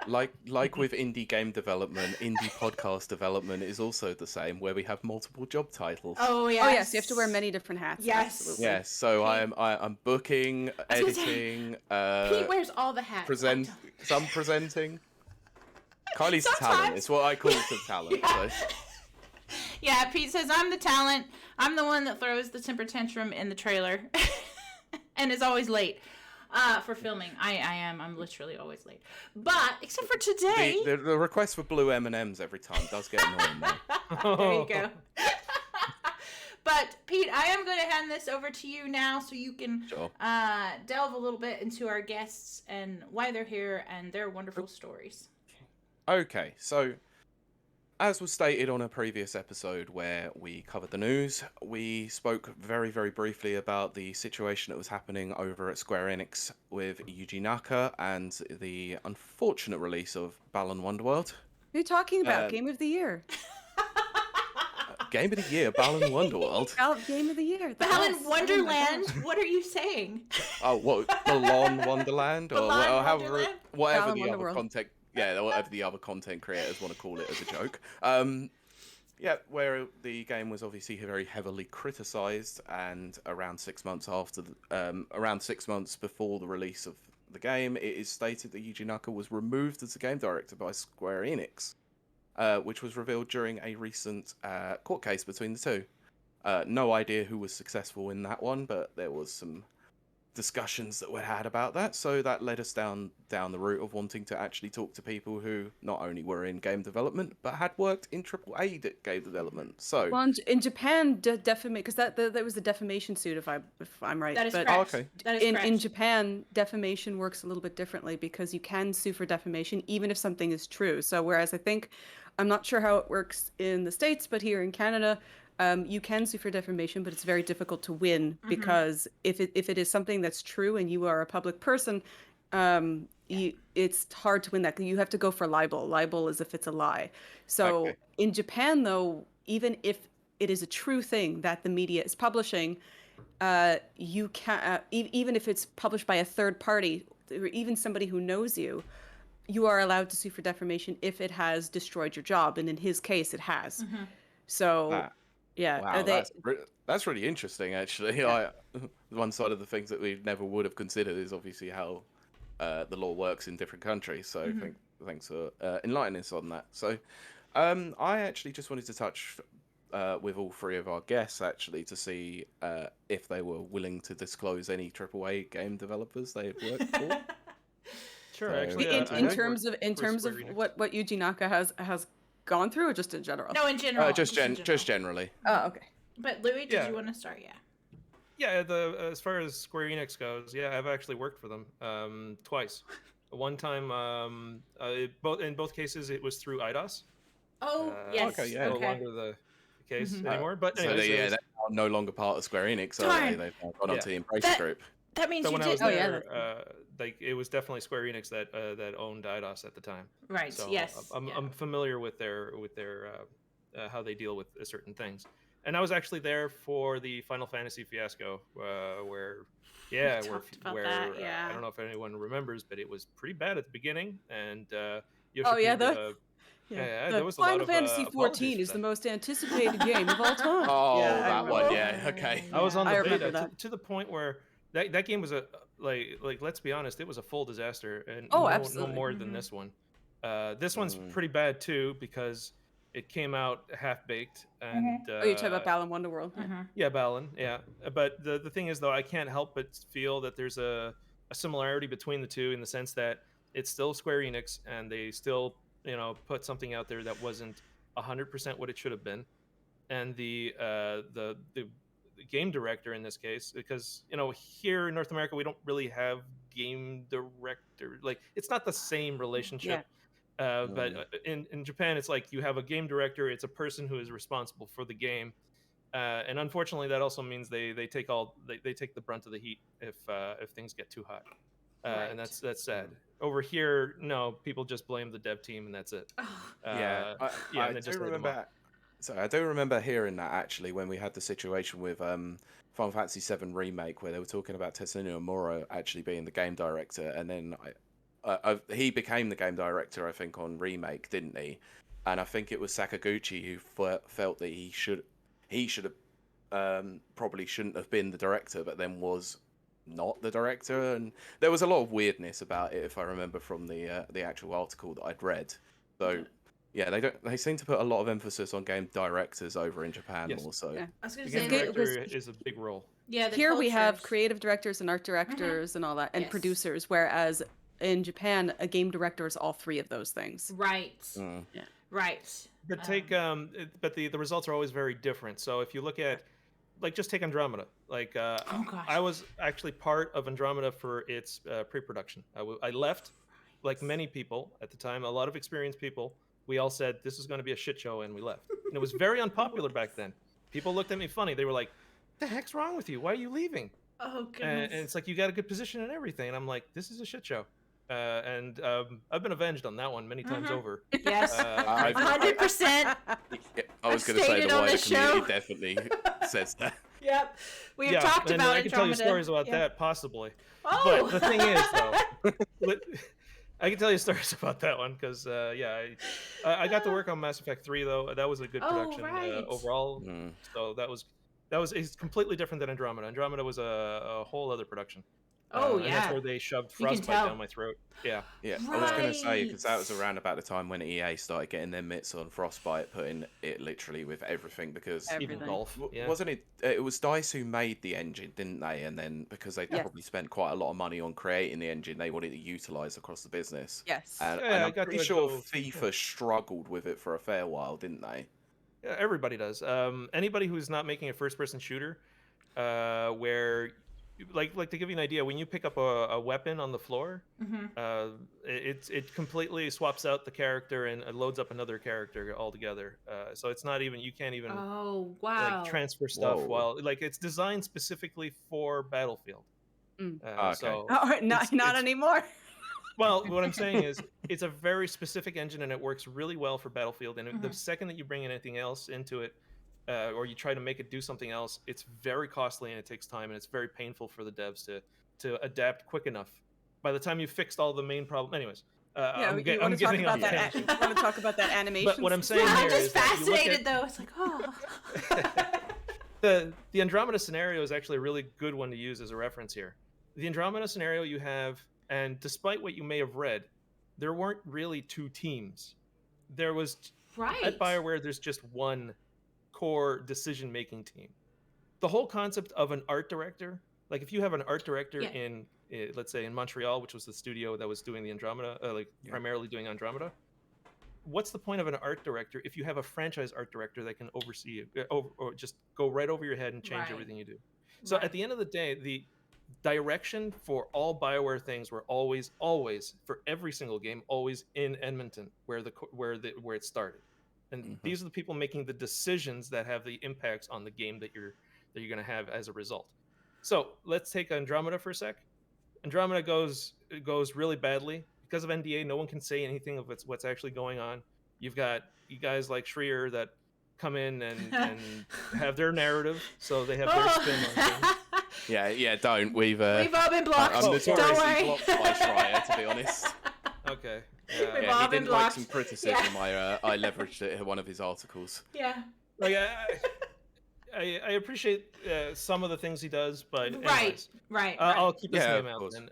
Like with indie game development, indie podcast development is also the same, where we have multiple job titles. Oh yes. Oh yes, you have to wear many different hats. Yes. Absolutely. Yes. So I'm booking, editing. Pete wears all the hats. Some presenting. Kylie's talent. It's what I call the talent. Yeah. So. Yeah, Pete says, I'm the talent. I'm the one that throws the temper tantrum in the trailer and is always late for filming. I am. I'm literally always late. But, except for today... The request for blue M&Ms every time does get annoying, though. There you go. But, Pete, I am going to hand this over to you now so you can delve a little bit into our guests and why they're here and their wonderful stories. Okay, so... As was stated on a previous episode where we covered the news, we spoke very, very briefly about the situation that was happening over at Square Enix with Yuji Naka and the unfortunate release of Balan Wonderworld. Who are you talking about? Game of the Year. Game of the Year, Balan Wonderworld. Game of the Year. Balan Wonderland? What are you saying? Oh, what? Balan Wonderland? Wonderland? Whatever Balan the other Wonderworld. content... Yeah, whatever the other content creators want to call it as a joke. Where the game was obviously very heavily criticised, and around 6 months before the release of the game, it is stated that Yuji Naka was removed as the game director by Square Enix, which was revealed during a recent court case between the two. No idea who was successful in that one, but there was some discussions that were had about that, so that led us down the route of wanting to actually talk to people who not only were in game development but had worked in AAA game development. So, well, in Japan, because that was a defamation suit, if I'm right. That is but correct. Okay. That is correct. In Japan, defamation works a little bit differently because you can sue for defamation even if something is true. So whereas I'm not sure how it works in the States, but here in Canada, you can sue for defamation, but it's very difficult to win because if it is something that's true and you are a public person, it's hard to win that. You have to go for libel. Libel is if it's a lie. So in Japan, though, even if it is a true thing that the media is publishing, you can even if it's published by a third party or even somebody who knows you, you are allowed to sue for defamation if it has destroyed your job, and in his case, it has. So. Yeah, wow, that's really interesting, actually. Yeah. One side of the things that we never would have considered is obviously how the law works in different countries. So thanks for enlightening us on that. So I actually just wanted to touch with all three of our guests, actually, to see if they were willing to disclose any AAA game developers they had worked for. Sure, So, actually. in terms of what Yuji Naka has gone through, or just in general? No, in general. Just generally. Oh, okay. But Louis, did you want to start? Yeah. Yeah, as far as Square Enix goes, yeah, I've actually worked for them twice. One time, in both cases, it was through IDOS. Oh, yes. Okay, yeah. No longer case anymore. But So anyways, they're no longer part of Square Enix, are Darn. they? They've now gone on to the Embracer Group. That means so you when I was did. there, like it was definitely Square Enix that owned Eidos at the time. Right. So Yes. I'm familiar with their how they deal with certain things. And I was actually there for the Final Fantasy fiasco, where I don't know if anyone remembers, but it was pretty bad at the beginning, and there was Final a lot Fantasy of 14 is the most anticipated game of all time. Oh, yeah, that one, yeah, okay. I was on the remember beta that. to the point where that game was like let's be honest, it was a full disaster, and absolutely. no more than this one. This one's pretty bad too because it came out half baked, and you're talking about Balan Wonderworld. yeah, Balan, yeah. But the thing is, though, I can't help but feel that there's a similarity between the two in the sense that it's still Square Enix, and they still put something out there that wasn't 100% what it should have been, and the game director in this case, because here in North America we don't really have game director, like it's not the same relationship. But in Japan, it's like you have a game director. It's a person who is responsible for the game, and unfortunately, that also means they take the brunt of the heat if things get too hot, and that's sad. Over here, no, people just blame the dev team, and that's it. I do remember hearing that actually when we had the situation with Final Fantasy VII Remake, where they were talking about Tetsuya Nomura actually being the game director, and then he became the game director, I think, on Remake, didn't he? And I think it was Sakaguchi who felt that he should have probably shouldn't have been the director, but then was not the director, and there was a lot of weirdness about it, if I remember from the actual article that I'd read. So yeah, they seem to put a lot of emphasis on game directors over in Japan also. Yeah. I was going The to game say director is a big role. Yeah. Here we have cultures. creative directors and art directors and all that, and Yes. producers, whereas in Japan, a game director is all three of those things. Right. Yeah. Right. But but the results are always very different. So if you look at, like, just take Andromeda. Like, gosh. I was actually part of Andromeda for its pre-production. I left, like many people at the time, a lot of experienced people. We all said this is going to be a shit show, and we left. And it was very unpopular back then. People looked at me funny. They were like, "The heck's wrong with you? Why are you leaving?" Oh goodness. And it's like, you got a good position and everything. And I'm like, this is a shit show. And I've been avenged on that one many times over. Yes. I've- 100%. I was going to say stated the on wider this community show. definitely says that. Yep. We've talked and about I can tell you Andromeda. stories about Yeah. that, possibly. Oh. But the thing is, though, I can tell you stories about that one because, I got to work on Mass Effect 3, though. That was a good production right. overall. So it's completely different than Andromeda. Andromeda was a whole other production. Oh, And that's where they shoved You can Frostbite tell. down my throat. Yeah. Yeah, I was going to say, because that was Right. around about the time when EA started getting their mitts on Frostbite, putting it literally with everything, because Even golf. Yeah. wasn't it? It was DICE who made the engine, didn't they? And then because they Yes. probably spent quite a lot of money on creating the engine, they wanted to utilize across the business. Yes. And, Yeah, and I I'm got pretty to sure go- FIFA struggled with it for a fair while, didn't they? Yeah, everybody does. Anybody who's not making a first-person shooter, where, like to give you an idea, when you pick up a weapon on the floor, it completely swaps out the character and loads up another character altogether. So it's not even, you can't even Oh wow. like transfer stuff Whoa. while, like, it's designed specifically for Battlefield. Okay. So Not anymore. well, what I'm saying is, it's a very specific engine, and it works really well for Battlefield. And the second that you bring anything else into it, or you try to make it do something else, it's very costly and it takes time, and it's very painful for the devs to adapt quick enough. By the time you fixed all the main problem, anyways. I'm want getting to talk off about that. tangent. You want to talk about that animation? But what I'm saying I'm here just is that you look fascinated at though. It's like, the Andromeda scenario is actually a really good one to use as a reference here. The Andromeda scenario you have, and despite what you may have read, there weren't really two teams. There was right. at BioWare, there's just one core decision-making team. The whole concept of an art director, like if you have an art director in, let's say in Montreal, which was the studio that was doing the Andromeda, primarily doing Andromeda, what's the point of an art director if you have a franchise art director that can oversee you, or just go right over your head and change Right. everything you do? So at the end of the day, the direction for all BioWare things were always, for every single game, always in Edmonton, where it started. and these are the people making the decisions that have the impacts on the game that you're going to have as a result. So let's take Andromeda for a sec. Andromeda goes really badly because of NDA. No one can say anything of what's actually going on. You've got you guys like Schreier that come in and have their narrative, so they have their spin on things. Yeah, don't. We've all been blocked. I'm Don't notoriously worry. blocked by Schreier, to be honest. Okay. We've Yeah, all he been didn't like blocked. some criticism. I leveraged it in one of his articles. Yeah. Like I appreciate some of the things he does, but anyways, Right. I'll keep this Yeah, name of out course. then.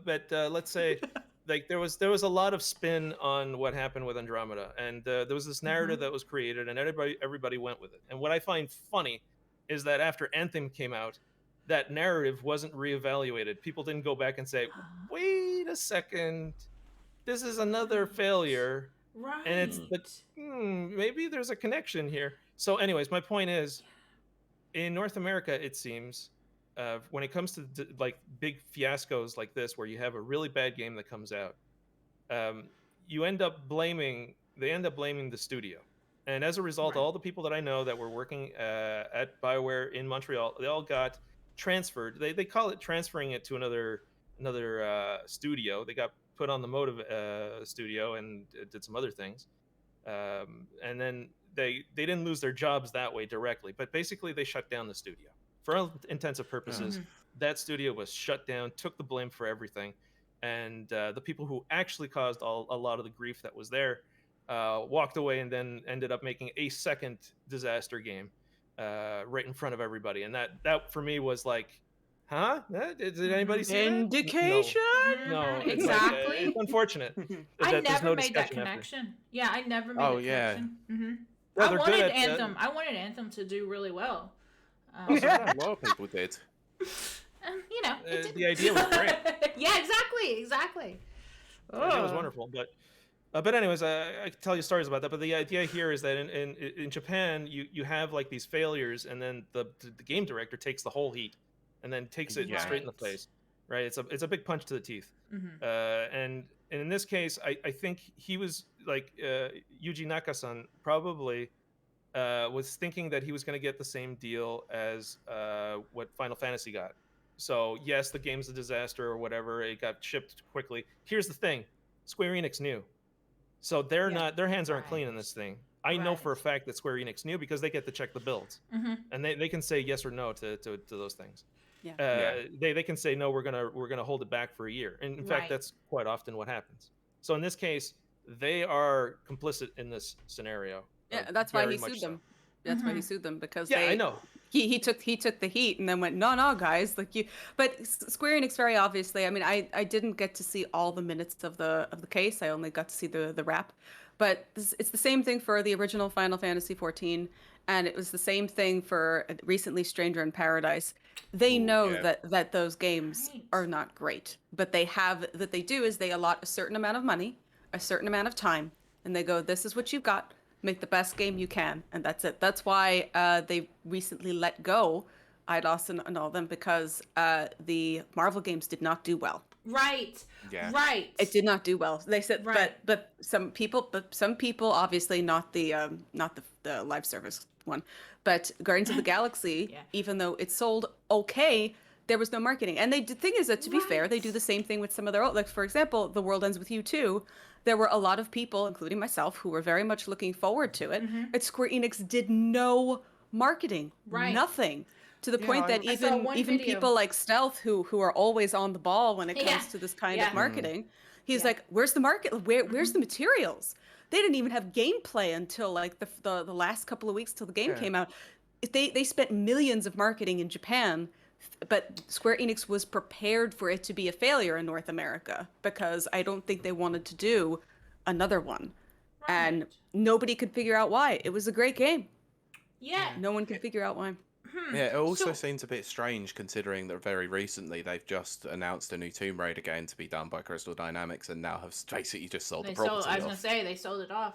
But let's say, like there was a lot of spin on what happened with Andromeda, and there was this narrative that was created, and everybody went with it. And what I find funny is that after Anthem came out, that narrative wasn't reevaluated. People didn't go back and say, "Wait a second, this is another failure." Right. And it's like, maybe there's a connection here. So anyways, my point is, in North America, it seems, when it comes to like big fiascos like this, where you have a really bad game that comes out, they end up blaming the studio. And as a result, all the people that I know that were working at BioWare in Montreal, they all got transferred. They call it transferring it to another studio. They got put on the Motive studio and did some other things, and then they didn't lose their jobs that way directly, but basically they shut down the studio for all intensive purposes. That studio was shut down, took the blame for everything, and the people who actually caused a lot of the grief that was there walked away and then ended up making a second disaster game right in front of everybody. And that for me was like, huh? Did anybody see Indication? that? No, it's Exactly. It's unfortunate. I there's never no made that discussion after. connection. Yeah, I never made Oh, that yeah. connection. Well, I they're wanted good at Anthem. I wanted Anthem to do really well. A lot of people did. You know, it didn't. The idea was great. Yeah, exactly. The idea was wonderful, but anyways, I can tell you stories about that. But the idea here is that in Japan, you have like these failures, and then the game director takes the whole heat, and then takes it straight in the face. Right? It's a big punch to the teeth. And in this case, I think he was like Yuji Naka-san probably was thinking that he was going to get the same deal as what Final Fantasy got. So yes, the game's a disaster or whatever. It got shipped quickly. Here's the thing: Square Enix knew, so their hands aren't clean in this thing. I know for a fact that Square Enix knew because they get to check the builds, and they can say yes or no to those things. They can say no, we're gonna hold it back for a year. And in fact, that's quite often what happens. So in this case, they are complicit in this scenario. Yeah, that's why he sued them. That's why he sued them, because I know. He took the heat and then went, no guys, like you. But Square Enix very obviously, I mean, I didn't get to see all the minutes of the case. I only got to see the wrap. But it's the same thing for the original Final Fantasy 14, and it was the same thing for recently Stranger in Paradise. They know that those games are not great, but they do is they allot a certain amount of money, a certain amount of time, and they go, this is what you've got. Make the best game you can, and that's it. That's why they recently let go Eidos and all them, because the Marvel games did not do well. Right. Yeah. Right. It did not do well. They said, but some people, obviously not the live service one, but Guardians of the Galaxy, even though it sold okay, there was no marketing. And the thing is that, to be fair, they do the same thing with some of their old, like for example, The World Ends With You 2. There were a lot of people, including myself, who were very much looking forward to it. But Square Enix did no marketing, nothing. To the point that even people like Stealth, who are always on the ball when it comes to this kind of marketing, he's like, "Where's the market? Where's the materials?" They didn't even have gameplay until like the last couple of weeks till the game came out. They spent millions of marketing in Japan, but Square Enix was prepared for it to be a failure in North America, because I don't think they wanted to do another one, and nobody could figure out why. It was a great game. Yeah. No one could figure out why. Yeah, it also seems a bit strange considering that very recently they've just announced a new Tomb Raider game to be done by Crystal Dynamics, and now have basically just sold the property off. I was going to say, they sold it off.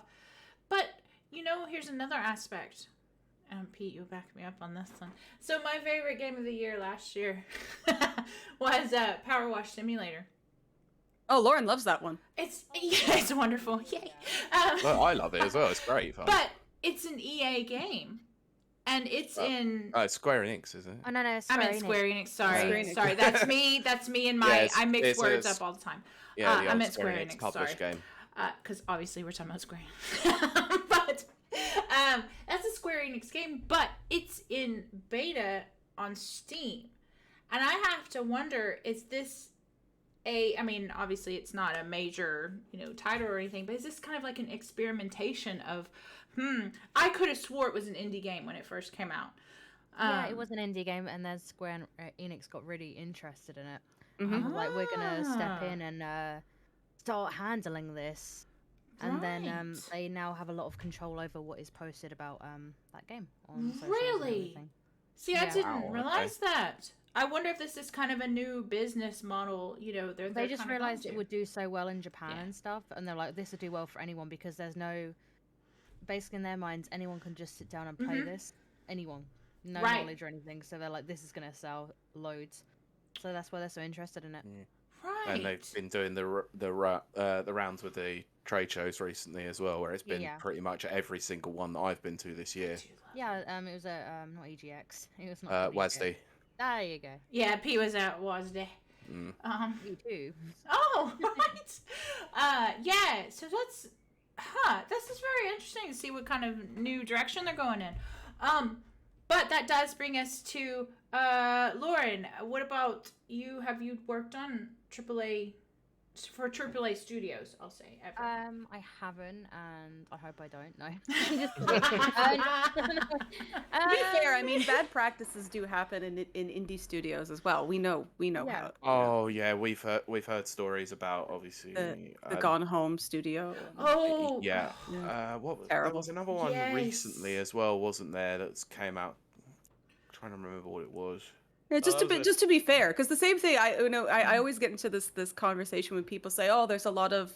But, here's another aspect. Pete, you'll back me up on this one. So my favorite game of the year last year was Power Wash Simulator. Oh, Lauren loves that one. It's wonderful. Yay. Well, I love it as well. It's great fun. But it's an EA game, and it's in. Oh, it's Square Enix, isn't it? Oh no, no, I meant Square Enix. Sorry, Square Enix. sorry. That's me. That's me and my. I mix words up all the time. Yeah, the I old meant Square Square Enix Enix. published Sorry. game. Because obviously we're talking about Square Enix. But that's a Square Enix game, but it's in beta on Steam. And I have to wonder, is this I mean, obviously it's not a major, title or anything, but is this kind of like an experimentation of, I could have swore it was an indie game when it first came out. Yeah, it was an indie game, and then Square Enix got really interested in it. Mhm. Like, we're gonna step in and start handling this, and then Right. they now have a lot of control over what is posted about that game on socials and Really? everything. See, I Yeah. didn't Wow, realize that. I wonder if this is kind of a new business model. They just realized it would do so well in Japan Yeah. and stuff, and they're like, this would do well for anyone because there's no, basically in their minds, anyone can just sit down and play this. Anyone, no Right. knowledge or anything. So they're like, this is gonna sell loads. So that's why they're so interested in it. Right. And they've been doing the rounds with the trade shows recently as well, where it's been Yeah. pretty much every single one that I've been to this year. Yeah, it was a not EGX. It was not WASD. There you go. Yeah, P was at WASD. You too. Oh, right. Yeah, so this is very interesting to see what kind of new direction they're going in. But that does bring us to Lauren. What about you? Have you worked on AAA studios? I'll say ever. I haven't, and I hope I don't. No. Just kidding. To be fair, I mean, bad practices do happen in indie studios as well. We know Yeah. how. Oh yeah, we've heard stories about obviously The Gone Home studio. Oh, yeah. Yeah. What was, there Terrible. was another one Yes. recently as well, wasn't there? That's came out. I'm trying to remember what it was. Yeah, just Oh, just to be fair, because the same thing I always get into this conversation when people say, "Oh, there's a lot of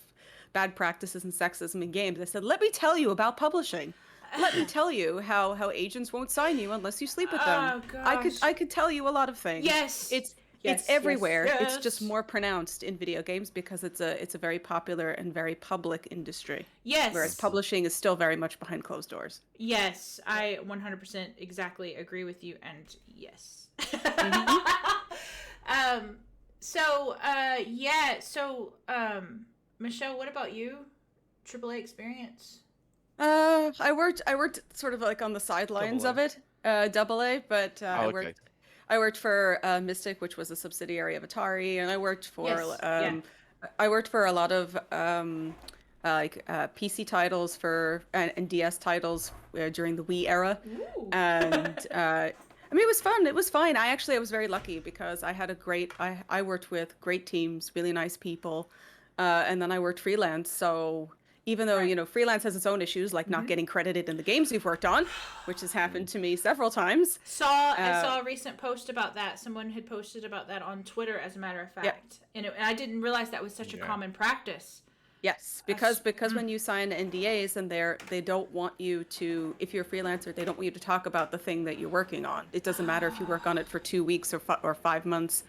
bad practices and sexism in games." I said, "Let me tell you about publishing. Let me tell you how agents won't sign you unless you sleep with them. Oh, I could tell you a lot of things. Yes. It's Yes, everywhere. yes, It's just yes. more pronounced in video games because it's a very popular and very public industry. Yes. Whereas publishing is still very much behind closed doors. Yes, I 100% exactly agree with you, and yes. Michelle, what about you? AAA experience? I worked sort of like on the sidelines of it, double A, but okay. I worked for Mystic, which was a subsidiary of Atari, and I worked for Yes, yeah. I worked for a lot of PC titles and DS titles during the Wii era, Ooh. and I mean it was fun. It was fine. I was very lucky because I had I worked with great teams, really nice people, and then I worked freelance, so. Even though, freelance has its own issues, like not getting credited in the games you've worked on, which has happened to me several times. I saw a recent post about that. Someone had posted about that on Twitter, as a matter of fact. And I didn't realize that was such a common practice. Yes, because when you sign NDAs and they don't want you to, if you're a freelancer, they don't want you to talk about the thing that you're working on. It doesn't matter if you work on it for 2 weeks or 5 months.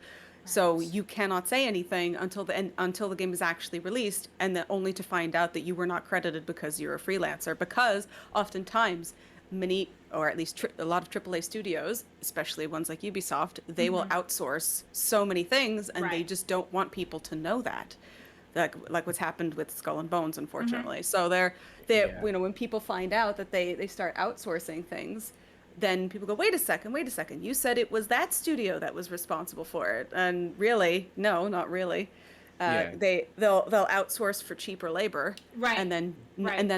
So you cannot say anything until the game is actually released, and then only to find out that you were not credited because you're a freelancer. Because oftentimes, many, or at least a lot of AAA studios, especially ones like Ubisoft, they will outsource so many things, and they just don't want people to know that. Like what's happened with Skull and Bones, unfortunately. So when people find out that they start outsourcing things, then people go, wait a second, you said it was that studio that was responsible for it. And really, no, not really. They'll outsource for cheaper labor, Right. and then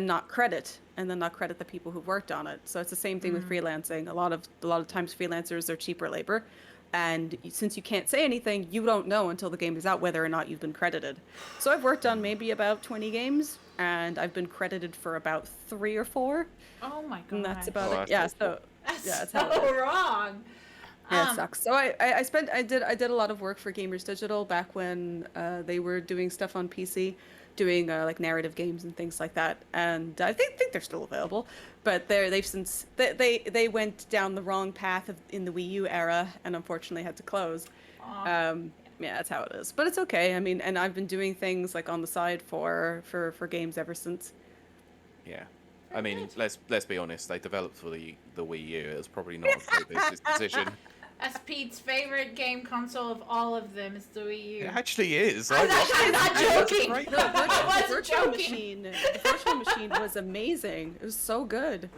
not credit the people who worked on it. So it's the same thing with freelancing. A lot of times freelancers are cheaper labor, and since you can't say anything, you don't know until the game is out whether or not you've been credited. So I've worked on maybe about 20 games, and I've been credited for about 3 or 4. Oh my god. And that's about Oh, it. that's Yeah. awful. That's how it so is. wrong. Yeah, it sucks. So I did a lot of work for Gamers Digital back when they were doing stuff on PC, doing like narrative games and things like that. And I think they're still available, but they've since they went down the wrong path in the Wii U era, and unfortunately had to close. Yeah, that's how it is. But it's okay. I mean, and I've been doing things like on the side for games ever since. Yeah. I mean, let's be honest. They developed for the Wii U. It was probably not a great business decision. That's Pete's favorite game console of all of them. Is the Wii U. It actually is. I'm not joking. The virtual machine was amazing. It was so good. It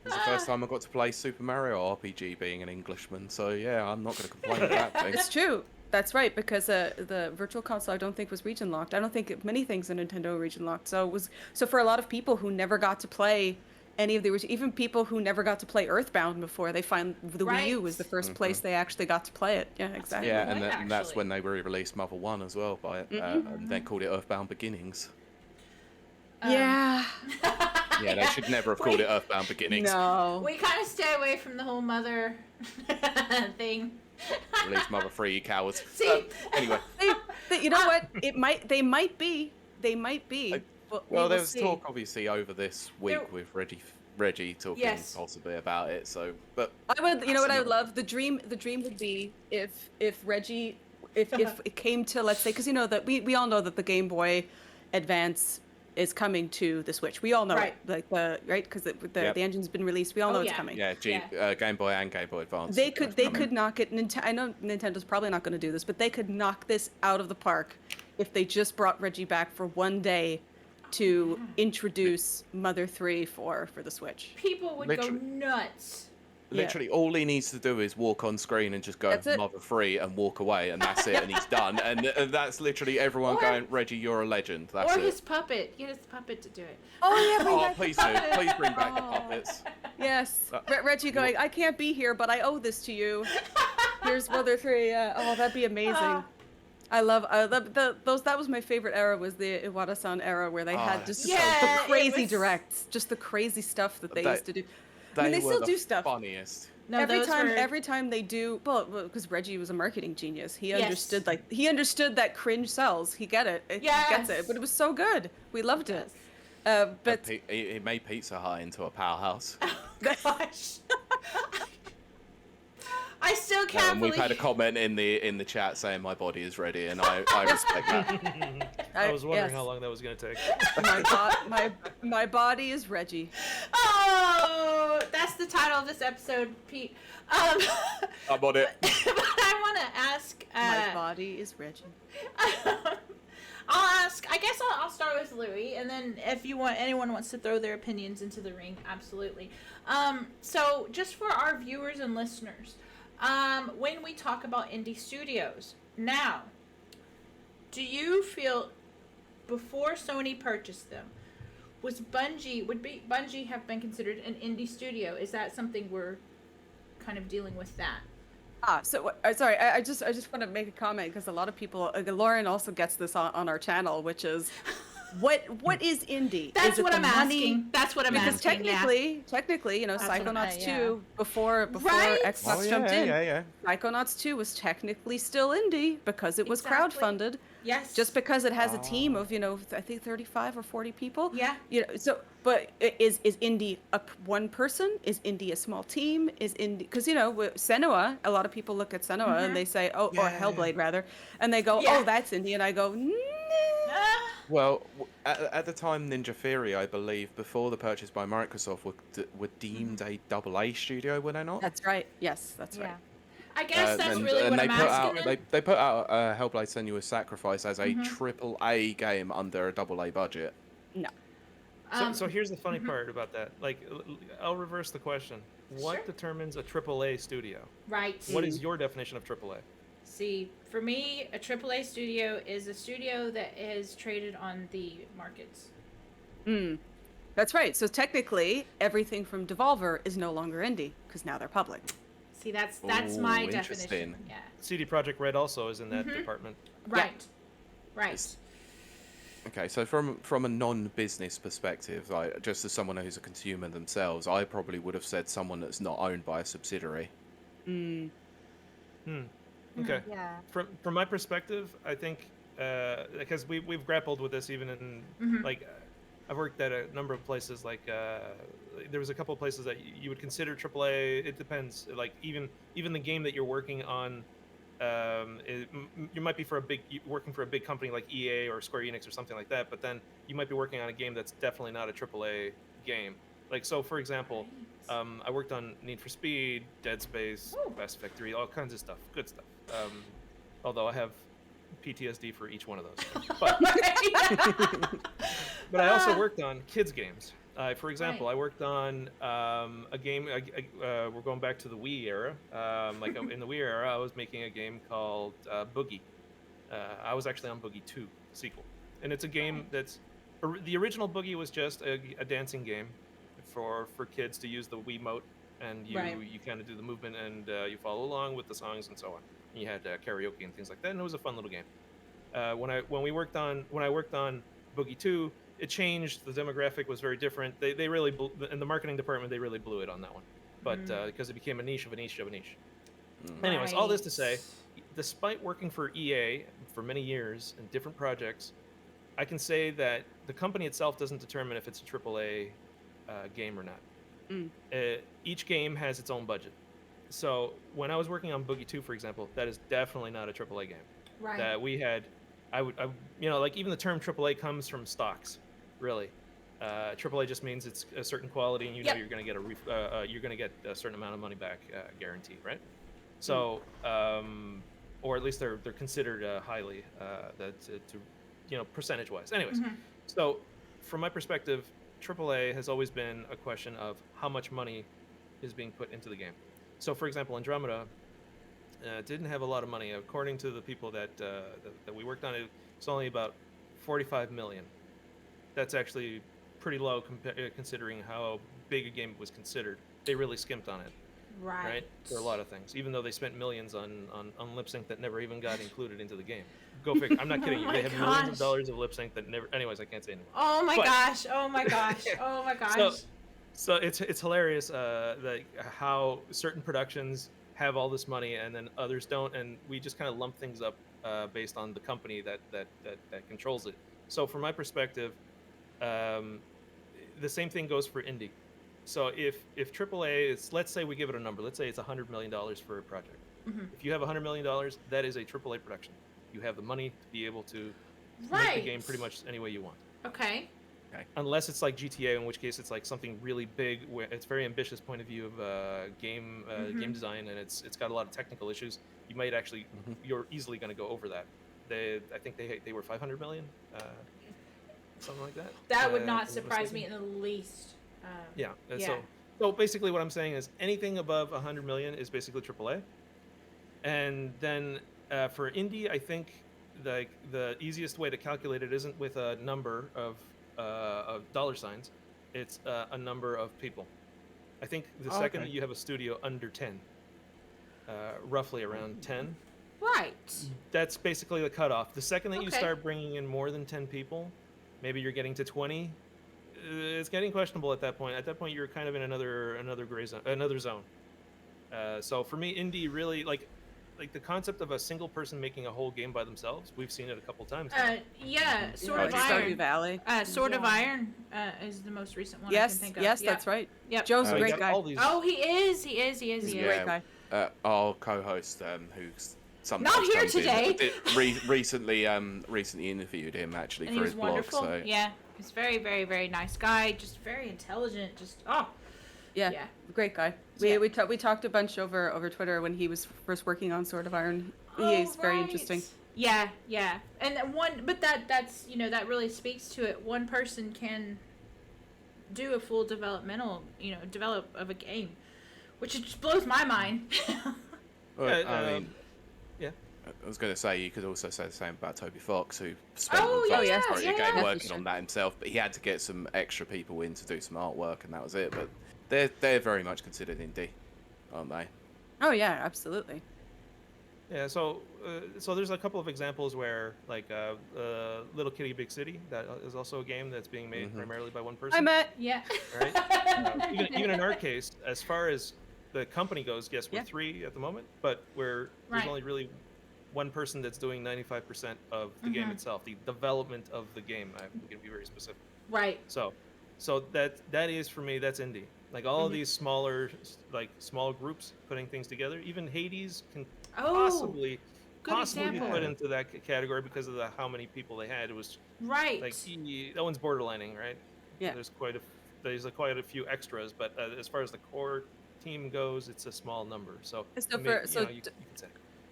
was the first time I got to play Super Mario RPG, being an Englishman. So yeah, I'm not going to complain about that thing. It's true. That's right, because the virtual console I don't think was region locked. I don't think many things in Nintendo are region locked. So for a lot of people who never got to play any of the even people who never got to play Earthbound before, they find the Wii U was the first place they actually got to play it. Yeah, exactly. Yeah, and that's when they re-released Mother 1 as well, and then called it Earthbound Beginnings. Yeah. Yeah, they should never have called it Earthbound Beginnings. No. We kind of stay away from the whole mother thing. Release Mother 3, you cowards. See? Anyway. You know what? They might be. Well, there was talk obviously over this week with Reggie talking possibly about it. So, but I would, what I would love. The dream would be if Reggie, if it came to, let's say, because that we all know that the Game Boy Advance is coming to the Switch. We all know it, like because the engine's been released. We all know it's coming. Yeah, Game Boy and Game Boy Advance. They could knock it. I know Nintendo's probably not going to do this, but they could knock this out of the park if they just brought Reggie back for one day to introduce Mother 3 for the Switch. People would go nuts. Literally, all he needs to do is walk on screen and just go Mother 3 and walk away, and that's it, and he's done. And that's literally everyone going, Reggie, you're a legend. That's or it. his puppet. Get his puppet to do it. Oh, yeah. Oh, please do. Please bring back the puppets. Yes. Reggie going, I can't be here, but I owe this to you. Here's Mother 3. Oh, that'd be amazing. I love those. That was my favorite era, was the Iwata-san era, where they had just the crazy directs, just the crazy stuff that they used to do. They still do stuff. Funniest. No, every time they do, well, because Reggie was a marketing genius. He understood that cringe sells. He gets it. But it was so good. We loved it. But he made Pizza Hut into a powerhouse. Gosh. I still can't believe. We've had a comment in the chat saying my body is ready, and I respect that. I was wondering how long that was going to take. My body is Reggie. Oh, that's the title of this episode, Pete. I'm on it. But I want to ask. My body is Reggie. I'll ask. I guess I'll start with Louis, and then if anyone wants to throw their opinions into the ring, absolutely. So just for our viewers and listeners. When we talk about indie studios, now, do you feel, before Sony purchased them, would Bungie have been considered an indie studio? Is that something we're kind of dealing with that? Sorry, I just want to make a comment, because a lot of people, Lauren also gets this on our channel, which is, what is indie? That's what I'm asking. That's what I'm asking. Because technically, Psychonauts 2 before Xbox jumped in. Psychonauts 2 was technically still indie because it was crowdfunded. Yes. Just because it has a team of, I think 35 or 40 people. Yeah. But is indie one person? Is indie a small team? Is indie, because Senua, a lot of people look at Senua and they say, or Hellblade rather, and they go, that's indie, and I go, nah. Well, at the time, Ninja Theory, I believe, before the purchase by Microsoft, were deemed a AA studio, were they not? That's right. Yes, that's right. I guess that's really what I'm asking. They put out Hellblade: Senua's Sacrifice as a AAA game under a AA budget. No. So here's the funny part about that. Like, I'll reverse the question. What determines a AAA studio? Right. What is your definition of AAA? See, for me, a AAA studio is a studio that is traded on the markets. That's right. So technically, everything from Devolver is no longer indie, because now they're public. See, that's my definition. Yeah. CD Projekt Red also is in that department. Right. Yeah. Right. Okay, so from a non-business perspective, like just as someone who's a consumer themselves, I probably would have said someone that's not owned by a subsidiary. Okay. Yeah. From my perspective, I think because we've grappled with this even in like I've worked at a number of places. Like there was a couple of places that you would consider AAA. It depends. Like even the game that you're working on, you might be working for a big company like EA or Square Enix or something like that. But then you might be working on a game that's definitely not a AAA game. Like, so for example, I worked on Need for Speed, Dead Space, Mass Effect 3, all kinds of stuff, good stuff. Although I have PTSD for each one of those. But, but I also worked on kids games. For example, I worked on a game. We're going back to the Wii era. Like in the Wii era, I was making a game called Boogie. I was actually on Boogie 2 sequel, and it's a game that's the original Boogie was just a dancing game for kids to use the Wiimote, and you kind of do the movement and you follow along with the songs and so on. And you had karaoke and things like that, and it was a fun little game. When I worked on Boogie 2, it changed. The demographic was very different. They really in the marketing department they really blew it on that one, but because it became a niche of a niche of a niche. Anyways, all this to say, despite working for EA for many years in different projects, I can say that the company itself doesn't determine if it's a AAA game or not. Each game has its own budget. So when I was working on Boogie 2, for example, that is definitely not a AAA game. Right. That we had, like even the term AAA comes from stocks, really. AAA just means it's a certain quality, and you're going to get you're going to get a certain amount of money back, guaranteed, right? So, or at least they're considered highly, percentage-wise. Anyways, so from my perspective, AAA has always been a question of how much money is being put into the game. So, for example, Andromeda didn't have a lot of money. According to the people that we worked on, it's only about 45 million. That's actually pretty low considering how big a game it was considered. They really skimped on it. Right? For a lot of things, even though they spent millions on lip sync that never even got included into the game. Go figure. I'm not kidding you. They have millions of dollars of lip sync that never. Anyways, I can't say anymore. Oh my gosh! Oh my gosh! Oh my gosh! So it's hilarious how certain productions have all this money and then others don't, and we just kind of lump things up based on the company that controls it. So from my perspective, the same thing goes for indie. So if AAA is, let's say we give it a number, let's say it's $100 million for a project. If you have $100 million, that is a AAA production. You have the money to be able to make the game pretty much any way you want. Okay. Unless it's like GTA, in which case it's like something really big, where it's very ambitious point of view of game design, and it's got a lot of technical issues. You might actually, you're easily going to go over that. I think they were 500 million, something like that. That would not surprise me in the least. So basically what I'm saying is anything above 100 million is basically AAA. And then for indie, I think the easiest way to calculate it isn't with a number of dollar signs. It's a number of people. I think the second that you have a studio under 10, roughly around 10. Right. That's basically the cutoff. The second that you start bringing in more than 10 people, maybe you're getting to 20. It's getting questionable at that point. At that point, you're kind of in another gray zone, another zone. So for me, indie really like the concept of a single person making a whole game by themselves. We've seen it a couple times now. Sword of Iron. Stardew Valley. Sword of Iron is the most recent one I Yes, can think of. yes, that's right. Yep. Joe's a great guy. Oh, he is. He is. He's a great guy. Our co-host, who's not here today. Recently interviewed him actually and for his wonderful. blog. So. Yeah, he's very, very, very nice guy. Just very intelligent. Yeah, great guy. We talked a bunch over Twitter when he was first working on Sword of Iron. He's very interesting. Yeah, and that's that really speaks to it. One person can do a full develop of a game, which just blows my mind. Well, I was going to say you could also say the same about Toby Fox, who spent the vast part of the game working on that himself, but he had to get some extra people in to do some artwork, and that was it. But they're very much considered indie, aren't they? Oh yeah, absolutely. Yeah, so there's a couple of examples where like Little Kitty Big City, that is also a game that's being made primarily by one person. I met. Yeah. Right. Even in our case, as far as the company goes, yes, we're 3 at the moment, but there's only really one person that's doing 95% of the game itself, the development of the game. I'm going to be very specific. Right. So that is for me, that's indie. Like all of these smaller, like small groups putting things together. Even Hades can possibly be put into that category because of how many people they had. It was like that one's borderlining, right? Yeah. There's quite a there's quite a few extras, but as far as the core team goes, it's a small number. So, So you could say.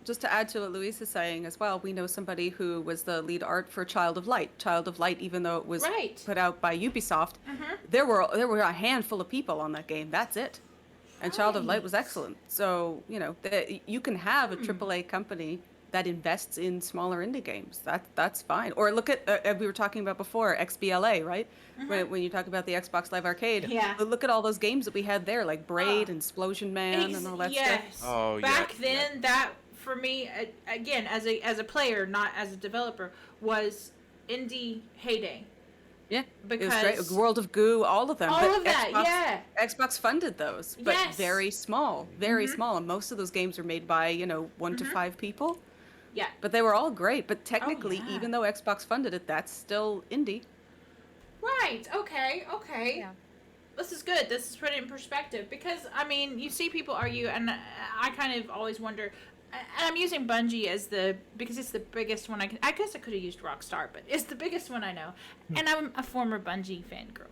just to add to what Luis is saying as well, we know somebody who was the lead art for Child of Light. Child of Light, even though it was Right. put out by Ubisoft, there were a handful of people on that game. That's it. And Child of Light was excellent. So, you can have a AAA company that invests in smaller indie games. That's fine. Or look at, we were talking about before, XBLA, right? When you talk about the Xbox Live Arcade. Yeah. Look at all those games that we had there, like Braid and Explosion Man and all that yes. stuff. Oh, yeah, Back then, that for me, again, as a player, not as a developer, was indie heyday. Yeah, Because it was great. World of Goo, all of them. all But of that, Xbox funded those, but Yes. very small, small. And most of those games were made by, 1 to 5 people. yeah. But they were all great. But technically, yeah. even though Xbox funded it, that's still indie. Right. Okay. Yeah. This is good. This is put it in perspective because you see people argue, and I kind of always wonder. And I'm using Bungie because it's the biggest one I can. I guess I could have used Rockstar, but it's the biggest one I know, and I'm a former Bungie fangirl.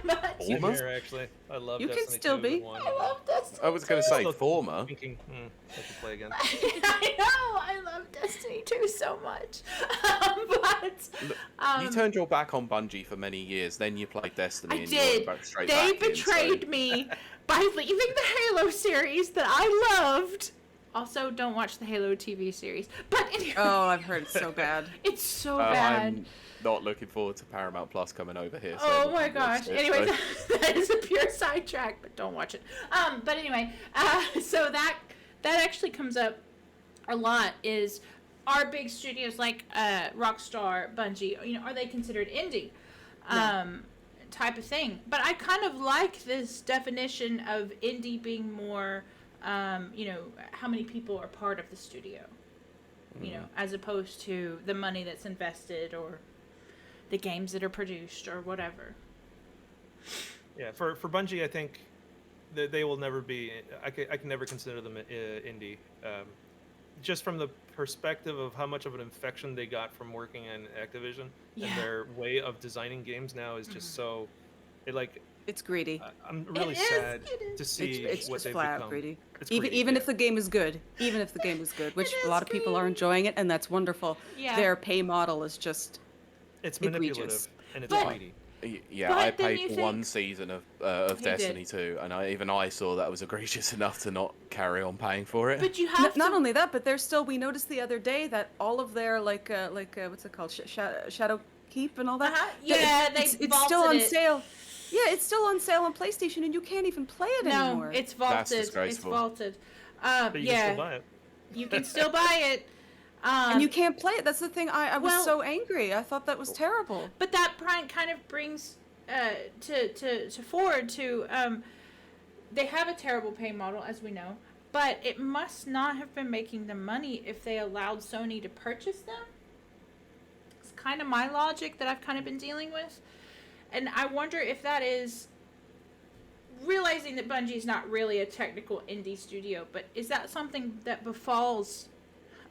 But Same here, actually. I love You can Destiny still 2 be. and 1. I love Destiny. I was going to say Still former. Thinking, I should play again. I know. I love Destiny 2 so much, but You turned your back on Bungie for many years, then you played Destiny I and you went did. back straight They back in, betrayed me by leaving the Halo series that I loved. Also, don't watch the Halo TV series. But anyway, Oh, I've heard it's so bad. it's so bad. I'm not looking forward to Paramount Plus coming over here. So Oh everyone my can gosh. watch it, Anyway, so- that is a pure sidetrack, but don't watch it. But anyway, so that actually comes up a lot is are big studios like Rockstar, Bungie, are they considered indie? Type of thing. But I kind of like this definition of indie being more how many people are part of the studio, as opposed to the money that's invested or the games that are produced or whatever. Yeah, for Bungie, I think they will never be. I can never consider them indie, just from the perspective of how much of an infection they got from working in Activision, Yeah. and their way of designing games now is just so. It's greedy. I'm really It is, sad it is. to see It's what just they've flat out become. greedy. It's Even greedy, even yeah. if the game is good, which It a lot is of people are greedy. enjoying it, and that's wonderful. Yeah. Their pay model is just It's egregious. manipulative and it's But- greedy. Yeah, But I then paid you for think- one season of He Destiny did. 2, and I saw that was egregious enough to not carry on paying for it. But you have not to. only that, but there's still. We noticed the other day that all of their what's it called, Shadow Keep and all that. Uh-huh. Yeah, they it's still vaulted on it. sale. Yeah, it's still on sale on PlayStation, and you can't even play it No, anymore. it's vaulted. It's disgraceful. vaulted. But you yeah, can still buy it. you can still buy it. and you can't play it. That's the thing. I was well- so angry. I thought that was terrible. But that kind of brings to forward to they have a terrible pay model, as we know, but it must not have been making them money if they allowed Sony to purchase them. It's kind of my logic that I've kind of been dealing with, and I wonder if that is realizing that Bungie is not really a technical indie studio, but is that something that befalls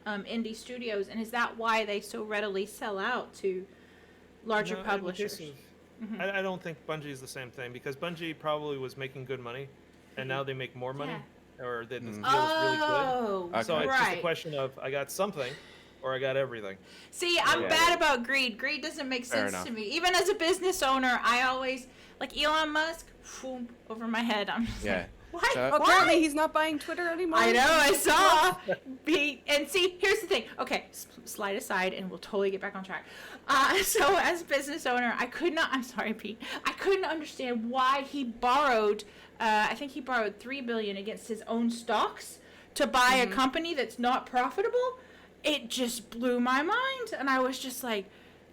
indie studios, and is that why they so readily sell out to larger No, in the publishers? case of- I don't think Bungie is the same thing because Bungie probably was making good money, and now they make more money, or that the deal is really good. Oh, Okay. So it's just a right. question of I got something, or I got everything. See, I'm Yeah. bad about greed. Greed doesn't make Fair sense enough. to me. Even as a business owner, I always like Elon Musk. Whoom, over my head. I'm just Yeah. like, why? So- Oh, Why? apparently, he's not buying Twitter anymore. I know. I saw. And see, here's the thing. Okay, slide aside, and we'll totally get back on track. So, as a business owner, I could not. I'm sorry, Pete. I couldn't understand why he borrowed. I think he borrowed $3 billion against his own stocks to buy a company that's not profitable. It just blew my mind, and I was just like,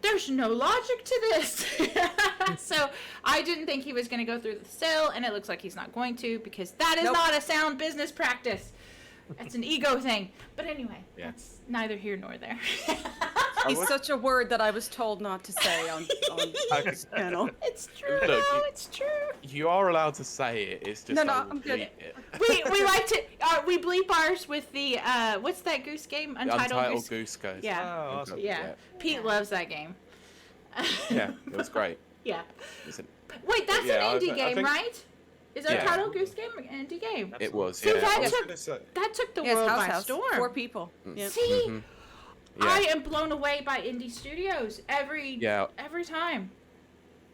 "There's no logic to this." So I didn't think he was going to go through the sale, and it looks like he's not going to because that is Nope. not a sound business practice. That's an ego thing. But anyway, Yeah. that's neither here nor there. He's would- such a word that I was told not to say on this panel. It's true. Look, though, you- it's true. You are allowed to say it. It's just No, no, I will I'm good. bleep it. We like to we bleep ours with the what's that goose game? Untitled Goose Goose. Yeah. Oh, awesome. Yeah. Pete loves that game. Yeah, it was great. Yeah. Listen, Wait, that's yeah, an indie I game, think- right? Is Yeah. Untitled Goose Game an indie game? It was. See, Yeah. that I was took gonna say. that took the Yeah, it's world House by House. storm. 4 people. Yeah. See, Yeah. I am blown away by indie studios every Yeah. time.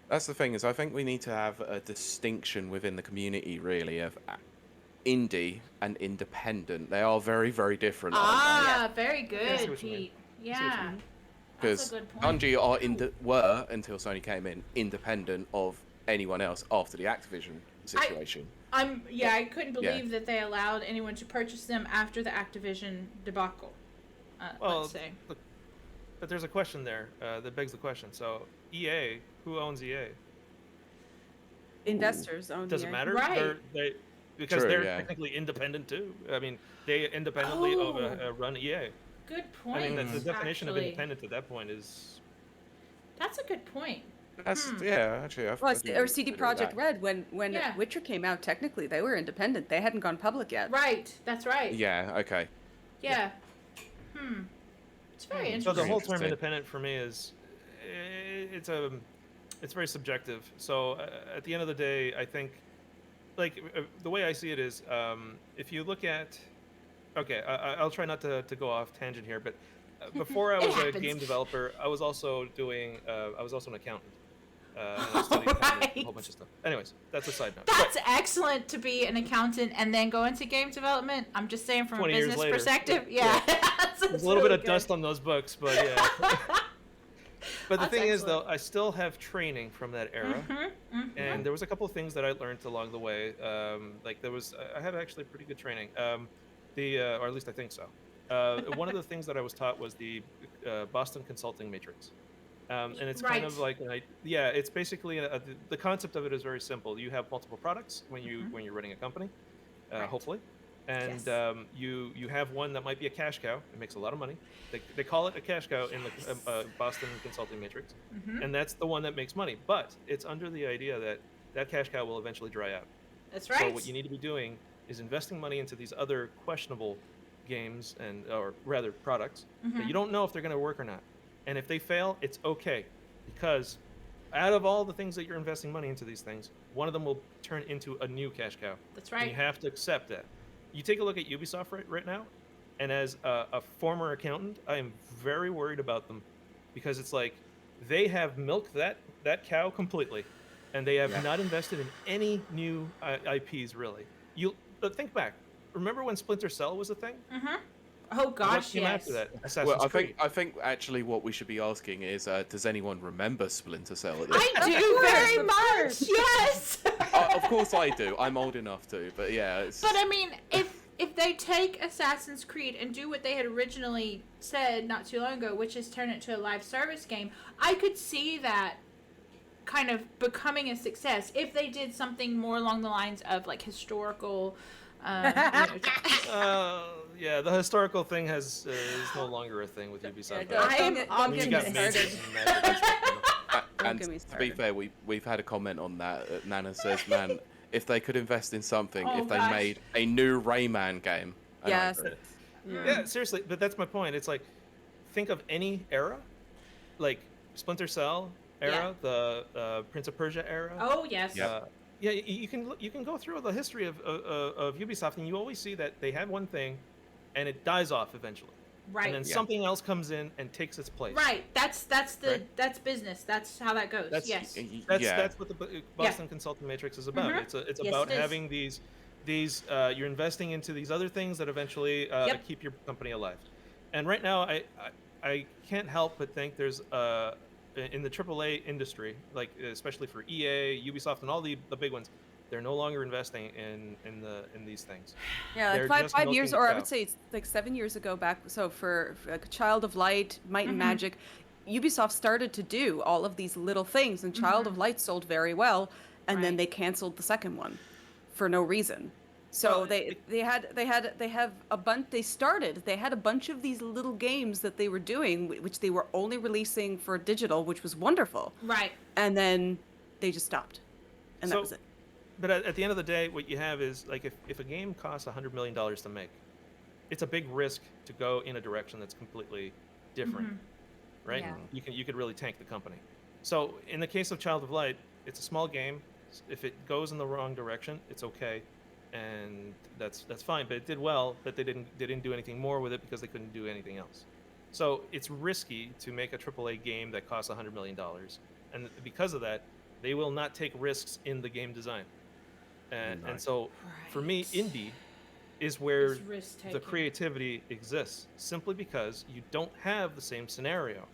That's the thing is, I think we need to have a distinction within the community, really, of indie and independent. They are very, very different. Ah, very I see good, what you mean. Pete. Yeah. Because That's a good point. Bungie were, until Sony came in, independent of anyone else after the Activision situation. I couldn't Yeah. believe that they allowed anyone to purchase them after the Activision debacle. Well, Let's say. look, but there's a question there that begs the question. So EA, who owns EA? Investors own Does it EA. matter? Right. Because True, they're yeah. technically independent too. I mean, they independently run EA. Good point. I mean, the definition of actually. independent at that point is. That's a good point. That's yeah, actually. Well, or CD Projekt Red, when Yeah. Witcher came out, technically they were independent. They hadn't gone public yet. Right. That's right. Yeah. Okay. Yeah. It's very So interesting. the whole term Interesting. independent for me is, it's very subjective. So at the end of the day, I think, like the way I see it is, if you look at, okay, I'll try not to go off tangent here, but before I It was a happens. game developer, I was also an accountant. And I studied accounting, a whole bunch of stuff. Anyways, that's a side note. That's excellent to be an accountant and then go into game development. I'm just saying from a 20 years business later. perspective. Yeah. There's a little bit of dust on those books, but yeah. But the That's thing is, though, excellent. I still have training from that era, and there was a couple of things that I learned along the way. Like I had actually pretty good training, or at least I think so. One of the things that I was taught was the Boston Consulting Matrix, and it's kind of like it's basically the concept of it is very simple. You have multiple products when you're running a company, hopefully. And Yes. you have one that might be a cash cow. It makes a lot of money. They call it a cash cow in the Boston Consulting Matrix, and that's the one that makes money. But it's under the idea that that cash cow will eventually dry out. That's right. So what you need to be doing is investing money into these other questionable games or rather products that you don't know if they're going to work or not. And if they fail, it's okay, because out of all the things that you're investing money into these things, one of them will turn into a new cash cow. That's And right. you have to accept that. You take a look at Ubisoft right now, and as a former accountant, I am very worried about them, because it's like they have milked that cow completely, and they have not invested in any new IPs really. Think back. Remember when Splinter Cell was a thing? Oh What gosh, came yes. after that? Assassin's Well, Creed. I think actually what we should be asking is, does anyone remember Splinter Cell at this? I do very much. Yes. Of course I do. I'm old enough to, but yeah. It's... But I mean, if they take Assassin's Creed and do what they had originally said not too long ago, which is turn it to a live service game, I could see that kind of becoming a success if they did something more along the lines of like historical. Yeah, the historical thing is no longer a thing with Ubisoft. don't- I am don't You get got me Matrix started. and Matrix, you know. And get me to be started. fair, we've had a comment on that. Nana says, "Man, if they could invest in something, Oh, if they gosh. made a new Rayman game." And I Yes. agree. Yeah, seriously, but that's my point. It's like, think of any era, like Splinter Cell era, the Prince of Persia era. Oh yes. Yep. Yeah, you can go through the history of Ubisoft, and you always see that they have one thing, and it dies off eventually, Right. and then something else comes in and takes its place. Right. That's Right? that's business. That's how that goes. That's- yes. That's what the Boston Consulting Matrix is about. It's Yes, about it is. having these you're investing into these other things that eventually keep your company alive. And right now, I can't help but think there's in the AAA industry, like especially for EA, Ubisoft, and all the big ones, they're no longer investing in these things. Yeah, They're like just five years, milking or the I would cow. say it's like 7 years ago back. So for like Child of Light, Might Mm-hmm. and Magic, Ubisoft started to do all of these little things, and Child of Light sold very well, and then Right. they canceled the second one for no reason. So Well, they have a bunch. They had a bunch of these little games that they were doing, which they were only releasing for digital, which was wonderful. Right. And then they just stopped, and that So- was it. But at the end of the day, what you have is like if a game costs $100 million to make, it's a big risk to go in a direction that's completely different, right? Yeah. You could really tank the company. So in the case of Child of Light, it's a small game. If it goes in the wrong direction, it's okay, and that's fine. But it did well. But they didn't do anything more with it because they couldn't do anything else. So it's risky to make a AAA game that costs $100 million, and because of that, they will not take risks in the game design. And so, for me, indie is where the creativity exists, simply because you don't have the same scenario.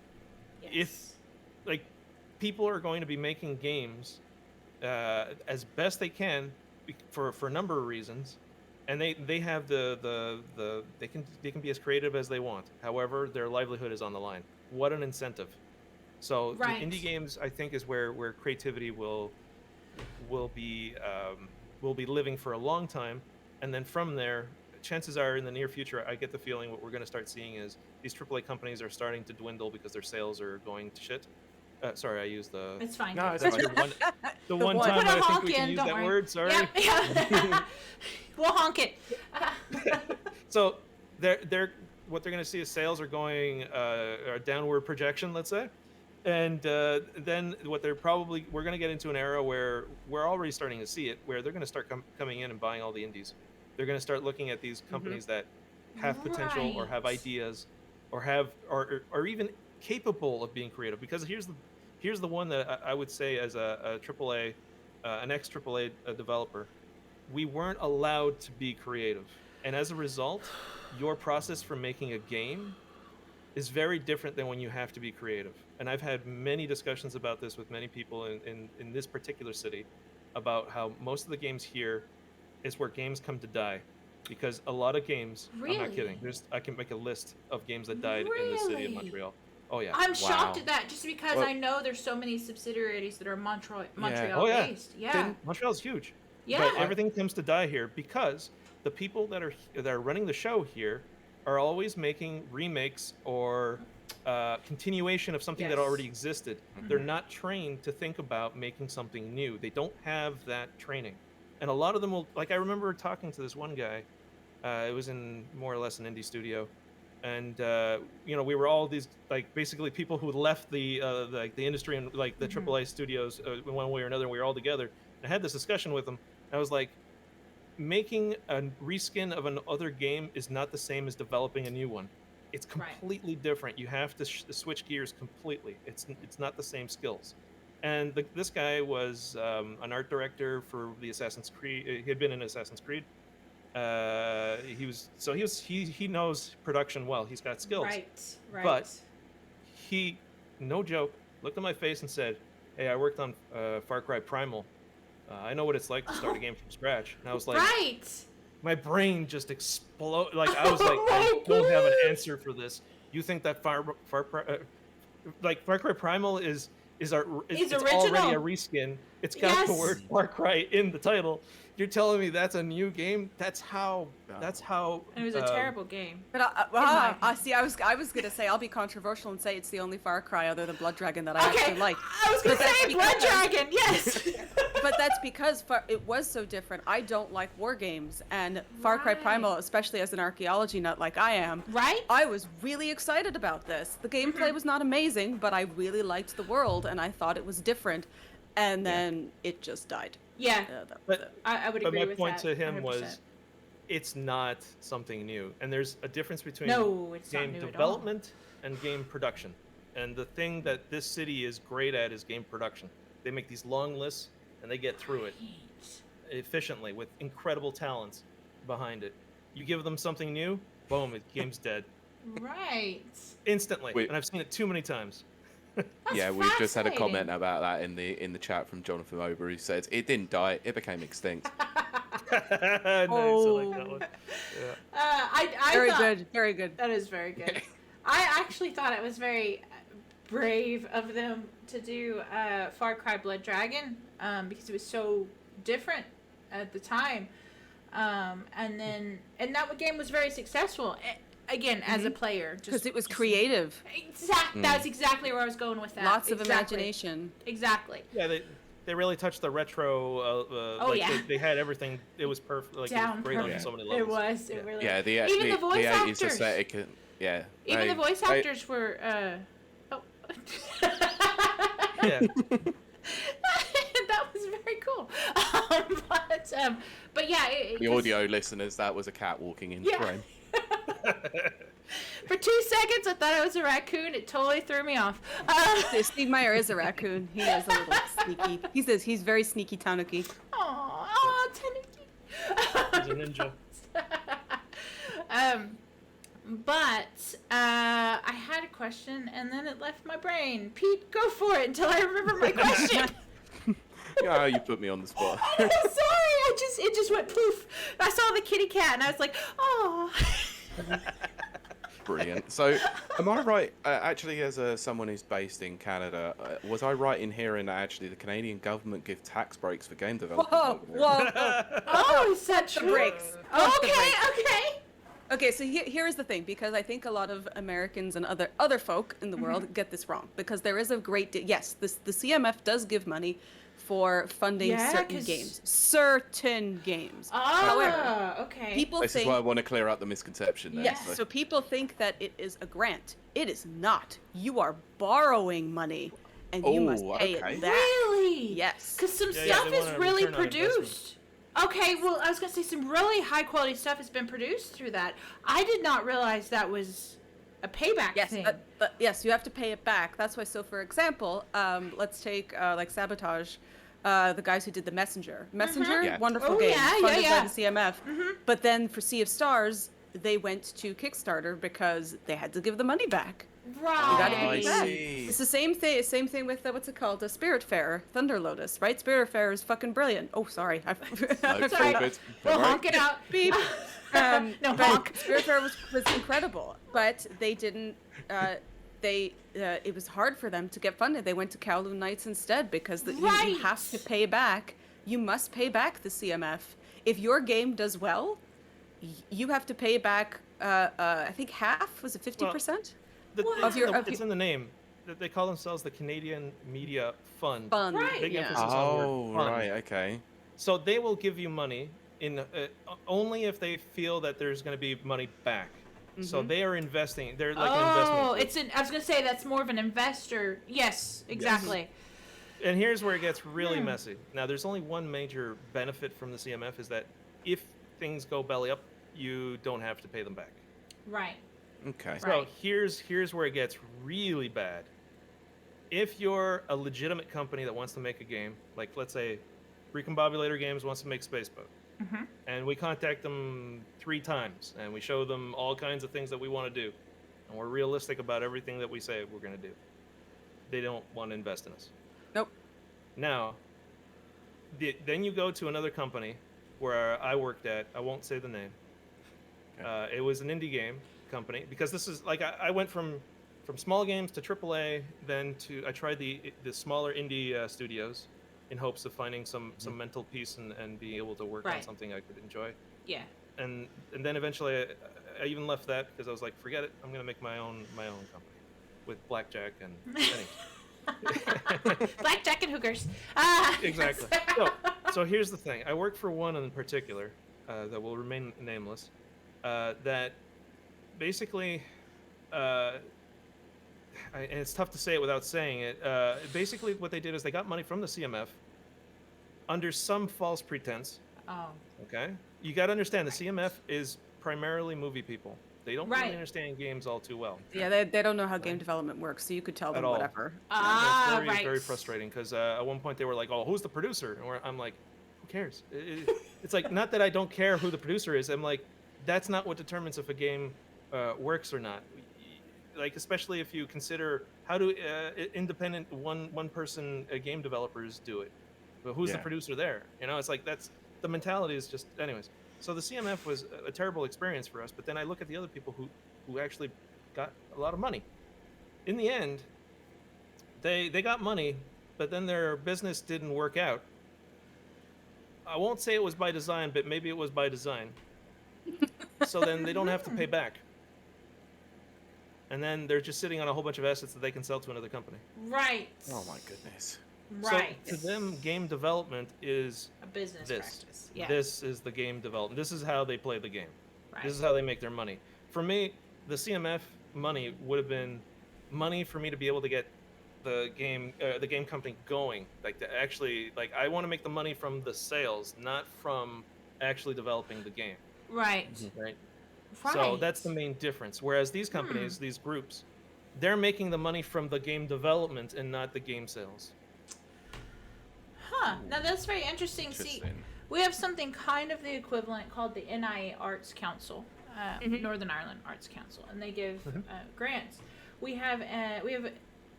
Yes. If, like, people are going to be making games as best they can for a number of reasons, and they have they can be as creative as they want. However, their livelihood is on the line. What an incentive! So the indie games, I think, is where creativity will be living for a long time, and then from there, chances are in the near future, I get the feeling what we're going to start seeing is these AAA companies are starting to dwindle because their sales are going to shit. Sorry, I used the. It's fine. No, That's the one time I think we can use that word. Sorry. Yep, yeah. We'll honk it. So they're what they're going to see is sales are going a downward projection, let's say, and then what we're going to get into an era where we're already starting to see it, where they're going to start coming in and buying all the indies. They're going to start looking at these companies that have potential or have ideas or even capable of being creative. Because here's the one that I would say as a AAA, an ex-AAA developer, we weren't allowed to be creative. And as a result, your process for making a game is very different than when you have to be creative. And I've had many discussions about this with many people in this particular city about how most of the games here is where games come to die. Because a lot of games, Really? I'm not kidding, I can make a list of games that died in the city of Really? Montreal. Oh yeah. I'm shocked at that, just because Well- I know there's so many subsidiaries that are Montreal Oh, yeah. based. Yeah. Montreal's huge. Yeah. But everything comes to die here because the people that are running the show here are always making remakes or continuation of something that Yes. already existed. They're not trained to think about making something new. They don't have that training. And a lot of them will, like, I remember talking to this one guy. It was in more or less an indie studio. And we were all these, like, basically people who left the industry and like the AAA studios in one way or another. And we were all together. And I had this discussion with them. I was like, making a reskin of another game is not the same as developing a new one. It's completely different. You have to switch gears completely. It's not the same skills. And this guy was an art director for the Assassin's Creed. He had been in Assassin's Creed. He knows production well. He's got skills. Right. But he, no joke, looked at my face and said, "Hey, I worked on Far Cry Primal. I know what it's like to start a game from scratch." And I was like, my brain just exploded. Like, I was like, I don't have an answer for this. You think that Far Cry Primal is it's already a reskin. It's got the word Far Cry in the title. You're telling me that's a new game? That's how. It was a terrible game. But I was gonna say, I'll be controversial and say it's the only Far Cry other than Blood Dragon that I actually like. I was gonna say Blood Dragon, yes. But that's because it was so different. I don't like war games, and Far Cry Primal, especially as an archaeology nut like I am, I was really excited about this. The gameplay was not amazing, but I really liked the world, and I thought it was different. And then it just died. Yeah, but I would agree with that. But my point to him 100%. was, it's not something new, and there's a difference between game development and game production. And the thing that this city is great at is game production. They make these long lists, and they get through it efficiently with incredible talents behind it. You give them something new, boom, the game's dead. Right. Instantly, and I've seen it too many times. Yeah, we've just had a comment about that in the chat from Jonathan Ober, who says it didn't die, it became extinct. Nice, I like that one. Yeah. Very good. That is very good. I actually thought it was very brave of them to do Far Cry Blood Dragon because it was so different at the time, and that game was very successful. Again, as a player, because it was creative. That's exactly where I was going with that. Lots of imagination. Exactly. Yeah, they really touched the retro. They had everything. It was perfect. Like, down, it was great on so many levels. It was. It really. Yeah, even the voice actors. Aesthetic, yeah. Even the voice actors were. Yeah. That was very cool. But yeah. The audio listeners, that was a cat walking in frame. For 2 seconds, I thought it was a raccoon. It totally threw me off. Steve Meyer is a raccoon. He is a little sneaky. He's very sneaky tanuki. Aww, tanuki. He's a ninja. But I had a question and then it left my brain. Pete, go for it until I remember my question. Yeah, you put me on the spot. I'm sorry. It just went poof. I saw the kitty cat and I was like, oh. Brilliant. So, am I right? Actually, as someone who's based in Canada, was I right in hearing that actually the Canadian government give tax breaks for game development? Whoa. Oh, is that true? Breaks. Okay. Okay, so here is the thing, because I think a lot of Americans and other folk in the world get this wrong, because there is a great yes, the CMF does give money for funding certain games. Certain games. However, okay. People this think, is why I want to clear up the misconception there. Yes, so people think that it is a grant. It is not. You are borrowing money, and you must pay it back. Really? Yes. Because some Yeah, stuff they is want a really return on produced. Okay, well, I was going to say some really high-quality stuff has been produced through that. I did not realize that was a payback thing. But yes, you have to pay it back. That's why, so for example, let's take like Sabotage, the guys who did The Messenger. Yeah. Wonderful game, funded by the CMF. But then for Sea of Stars, they went to Kickstarter because they had to give the money back. Right. You gotta give it back. see. It's the same thing with what's it called? Spiritfarer, Thunder Lotus, right? Spiritfarer is fucking brilliant. Oh, sorry. No, Sorry. all good. We'll Don't worry. honk it out. Beep. No, but honk. Spiritfarer was incredible, but they didn't. It was hard for them to get funded. They went to Kowloon Knights instead because you have to pay back. You must pay back the CMF. If your game does well, you have to pay back. I think half. Was it 50%? It's in the name. They call themselves the Canadian Media Fund. Right. Big Yeah. emphasis on the Oh, word fund. right, okay. So they will give you money in only if they feel that there's going to be money back. So they are investing. They're like an investment. I was going to say that's more of an investor. Yes, exactly. And here's where it gets really messy. Now, there's only one major benefit from the CMF is that if things go belly up, you don't have to pay them back. Right. Okay. So Right. here's where it gets really bad. If you're a legitimate company that wants to make a game, like let's say Recombobulator Games wants to make Spaceboat, and we contact them 3 times, and we show them all kinds of things that we want to do, and we're realistic about everything that we say we're going to do, they don't want to invest in us. Nope. Now, then you go to another company where I worked at. I won't say the name. It was an indie game company, because this is like I went from small games to AAA, then I tried the smaller indie studios in hopes of finding some mental peace and being able to work on something I could enjoy. Yeah. And then eventually I even left that because I was like, forget it, I'm gonna make my own company with blackjack and Blackjack and hookers. Exactly. So here's the thing. I work for one in particular that will remain nameless. That basically, and it's tough to say it without saying it. Basically, what they did is they got money from the CMF under some false pretense. Oh. Okay? You got to understand, the CMF is primarily movie people. They don't really understand games all too well. Yeah, they don't know how game development works, so you could tell them At all. whatever. And it's very frustrating, because at one point they were like, oh, who's the producer? And I'm like, who cares? It's like, not that I don't care who the producer is. I'm like, that's not what determines if a game works or not. Like, especially if you consider how do independent one person game developers do it. But who's the producer there? You know, it's like, that's the mentality is just, anyways. So the CMF was a terrible experience for us, but then I look at the other people who actually got a lot of money. In the end, they got money, but then their business didn't work out. I won't say it was by design, but maybe it was by design. So then they don't have to pay back. And then they're just sitting on a whole bunch of assets that they can sell to another company. Right. Oh my goodness. Right. So to them, game development is a business practice. Yeah. This is the game development. This is how they play the game. Right. This is how they make their money. For me, the CMF money would have been money for me to be able to get the game company going. Like actually, like I want to make the money from the sales, not from actually developing the game. Right. Right. Right. So that's the main difference. Whereas these companies, these groups, they're making the money from the game development and not the game sales. Huh. Now that's very interesting. See, we have something kind of the equivalent called the NI Arts Council, Northern Ireland Arts Council, and they give grants. We have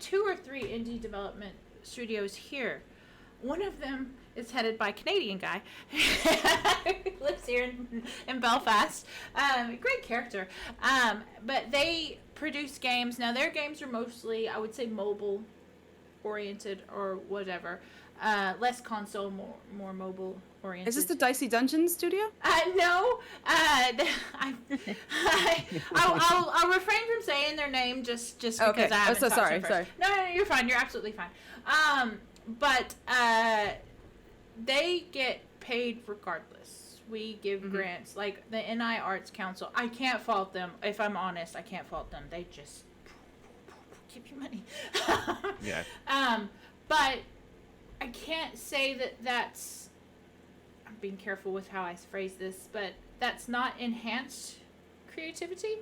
2 or 3 indie development studios here. One of them is headed by a Canadian guy who lives here in Belfast. Great character. But they produce games. Now, their games are mostly, I would say, mobile-oriented or whatever. Less console, more mobile-oriented. Is this the Dicey Dungeons studio? No. I'll refrain from saying their name just because I haven't talked to them first. No, you're fine. You're absolutely fine. But they get paid regardless. We give grants. Like the NI Arts Council, I can't fault them. If I'm honest, I can't fault them. They just give you money. Yeah. But I can't say that's... I'm being careful with how I phrase this, but that's not enhanced creativity.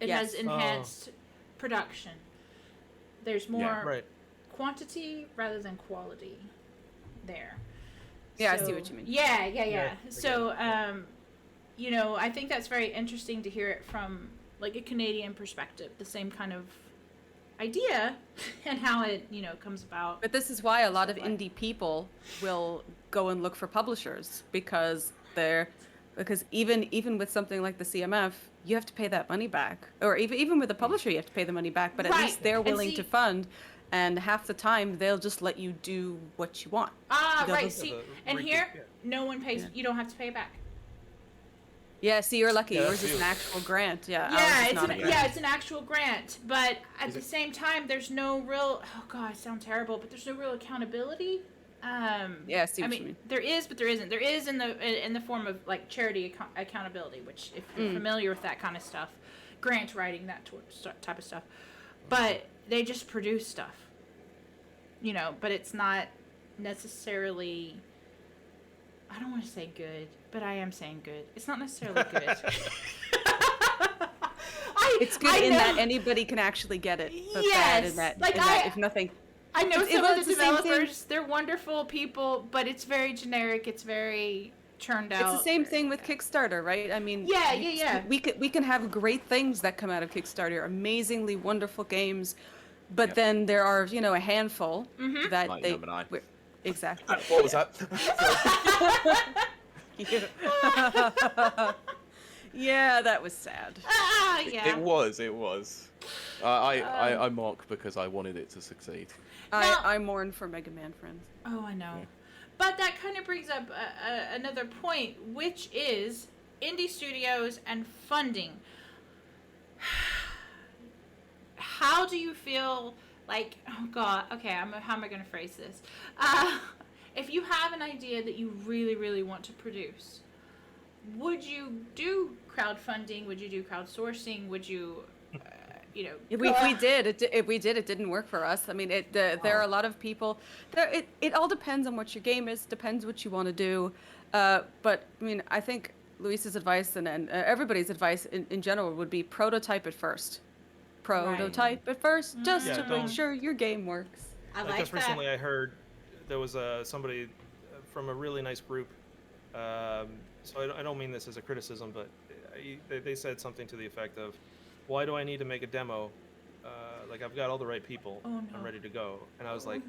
It has enhanced production. There's more quantity rather than quality there. Yeah, I see what you mean. Yeah. So, I think that's very interesting to hear it from like a Canadian perspective, the same kind of idea and how it, comes about. But this is why a lot of indie people will go and look for publishers because even with something like the CMF, you have to pay that money back. Or even with a publisher, you have to pay the money back, but at least they're willing to fund. And half the time, they'll just let you do what you want. Right. See, and here, no one pays. You don't have to pay it back. Yeah, see, you're lucky. Yours is an actual grant. It's an actual grant. But at the same time, there's no real... Oh, God, I sound terrible. But there's no real accountability. I see what you mean. There is, but there isn't. There is in the form of, like, charity accountability, which, if you're familiar with that kind of stuff, grant writing, that type of stuff. But they just produce stuff. But it's not necessarily... I don't want to say good, but I am saying good. It's not necessarily good. It's good in that anybody can actually get it. But bad in that, if nothing. I know some of the developers, they're wonderful people, but it's very generic. It's very churned out. It's the same thing with Kickstarter, right? I mean, we can have great things that come out of Kickstarter, amazingly wonderful games, but then there are, a handful that exactly. What was that? Yeah, that was sad. It was. I mock because I wanted it to succeed. I mourn for Mega Man friends. Oh, I know. Yeah. But that kind of brings up another point, which is indie studios and funding. How do you feel like, oh God, okay, how am I going to phrase this? If you have an idea that you really, really want to produce, would you do crowdfunding? Would you do crowdsourcing? Would you, If we did, it didn't work for us. I mean, there are a lot of people. It all depends on what your game is. Depends what you want to do. But I mean, I think Luis's advice and everybody's advice in general would be prototype it first. Prototype at first, just to make sure your game works. I like just that. Recently I heard there was somebody from a really nice group. So I don't mean this as a criticism, but they said something to the effect of, "Why do I need to make a demo? Like I've got all the right people. Oh, no. I'm ready to go." And I was like,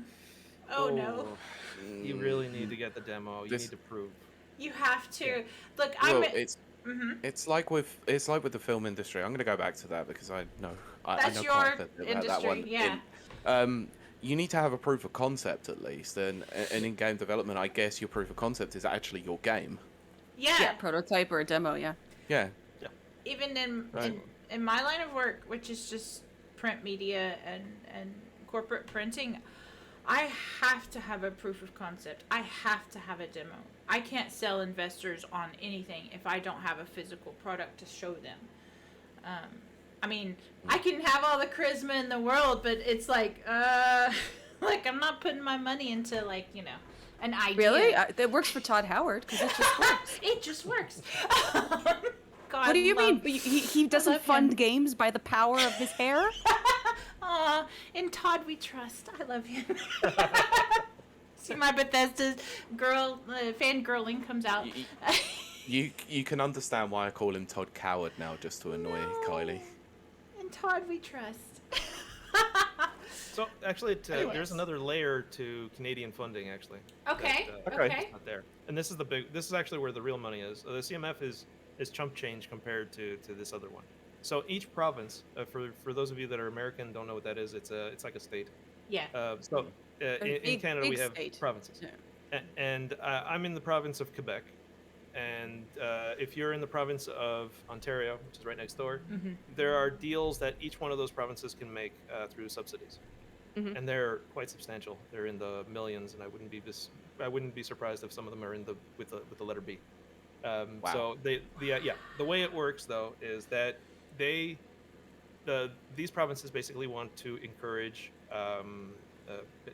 "Oh no! You really need to get the demo. You need to prove. You have to look. It's like with the film industry. I'm going to go back to that because I know that's your industry. That one. Yeah. You need to have a proof of concept at least, and in game development, I guess your proof of concept is actually your game. Yeah. Prototype or a demo. Yeah. Yeah. Even in my line of work, which is just print media and corporate printing, I have to have a proof of concept. I have to have a demo. I can't sell investors on anything if I don't have a physical product to show them. I mean, I can have all the charisma in the world, but it's like, like I'm not putting my money into like, you know, an idea. Really? It works for Todd Howard because it just works. It just works. God, What do you mean? He doesn't fund games by the power of his hair? Aw, in Todd we trust. I love him. See my Bethesda fangirling comes out. You can understand why I call him Todd Coward now, just to annoy Kylie. In Todd we trust. So actually, there's another layer to Canadian funding actually. Okay. Okay. Not there, and this is actually where the real money is. The CMF is chump change compared to this other one. So each province, for those of you that are American, don't know what that is. It's like a state. Yeah. In Canada we have state. provinces, Yeah. and I'm in the province of Quebec, and if you're in the province of Ontario, which is right next door, there are deals that each one of those provinces can make through subsidies, and they're quite substantial. They're in the millions, and I wouldn't be surprised if some of them are in with the letter B. Wow. So the way it works though is that these provinces basically want to encourage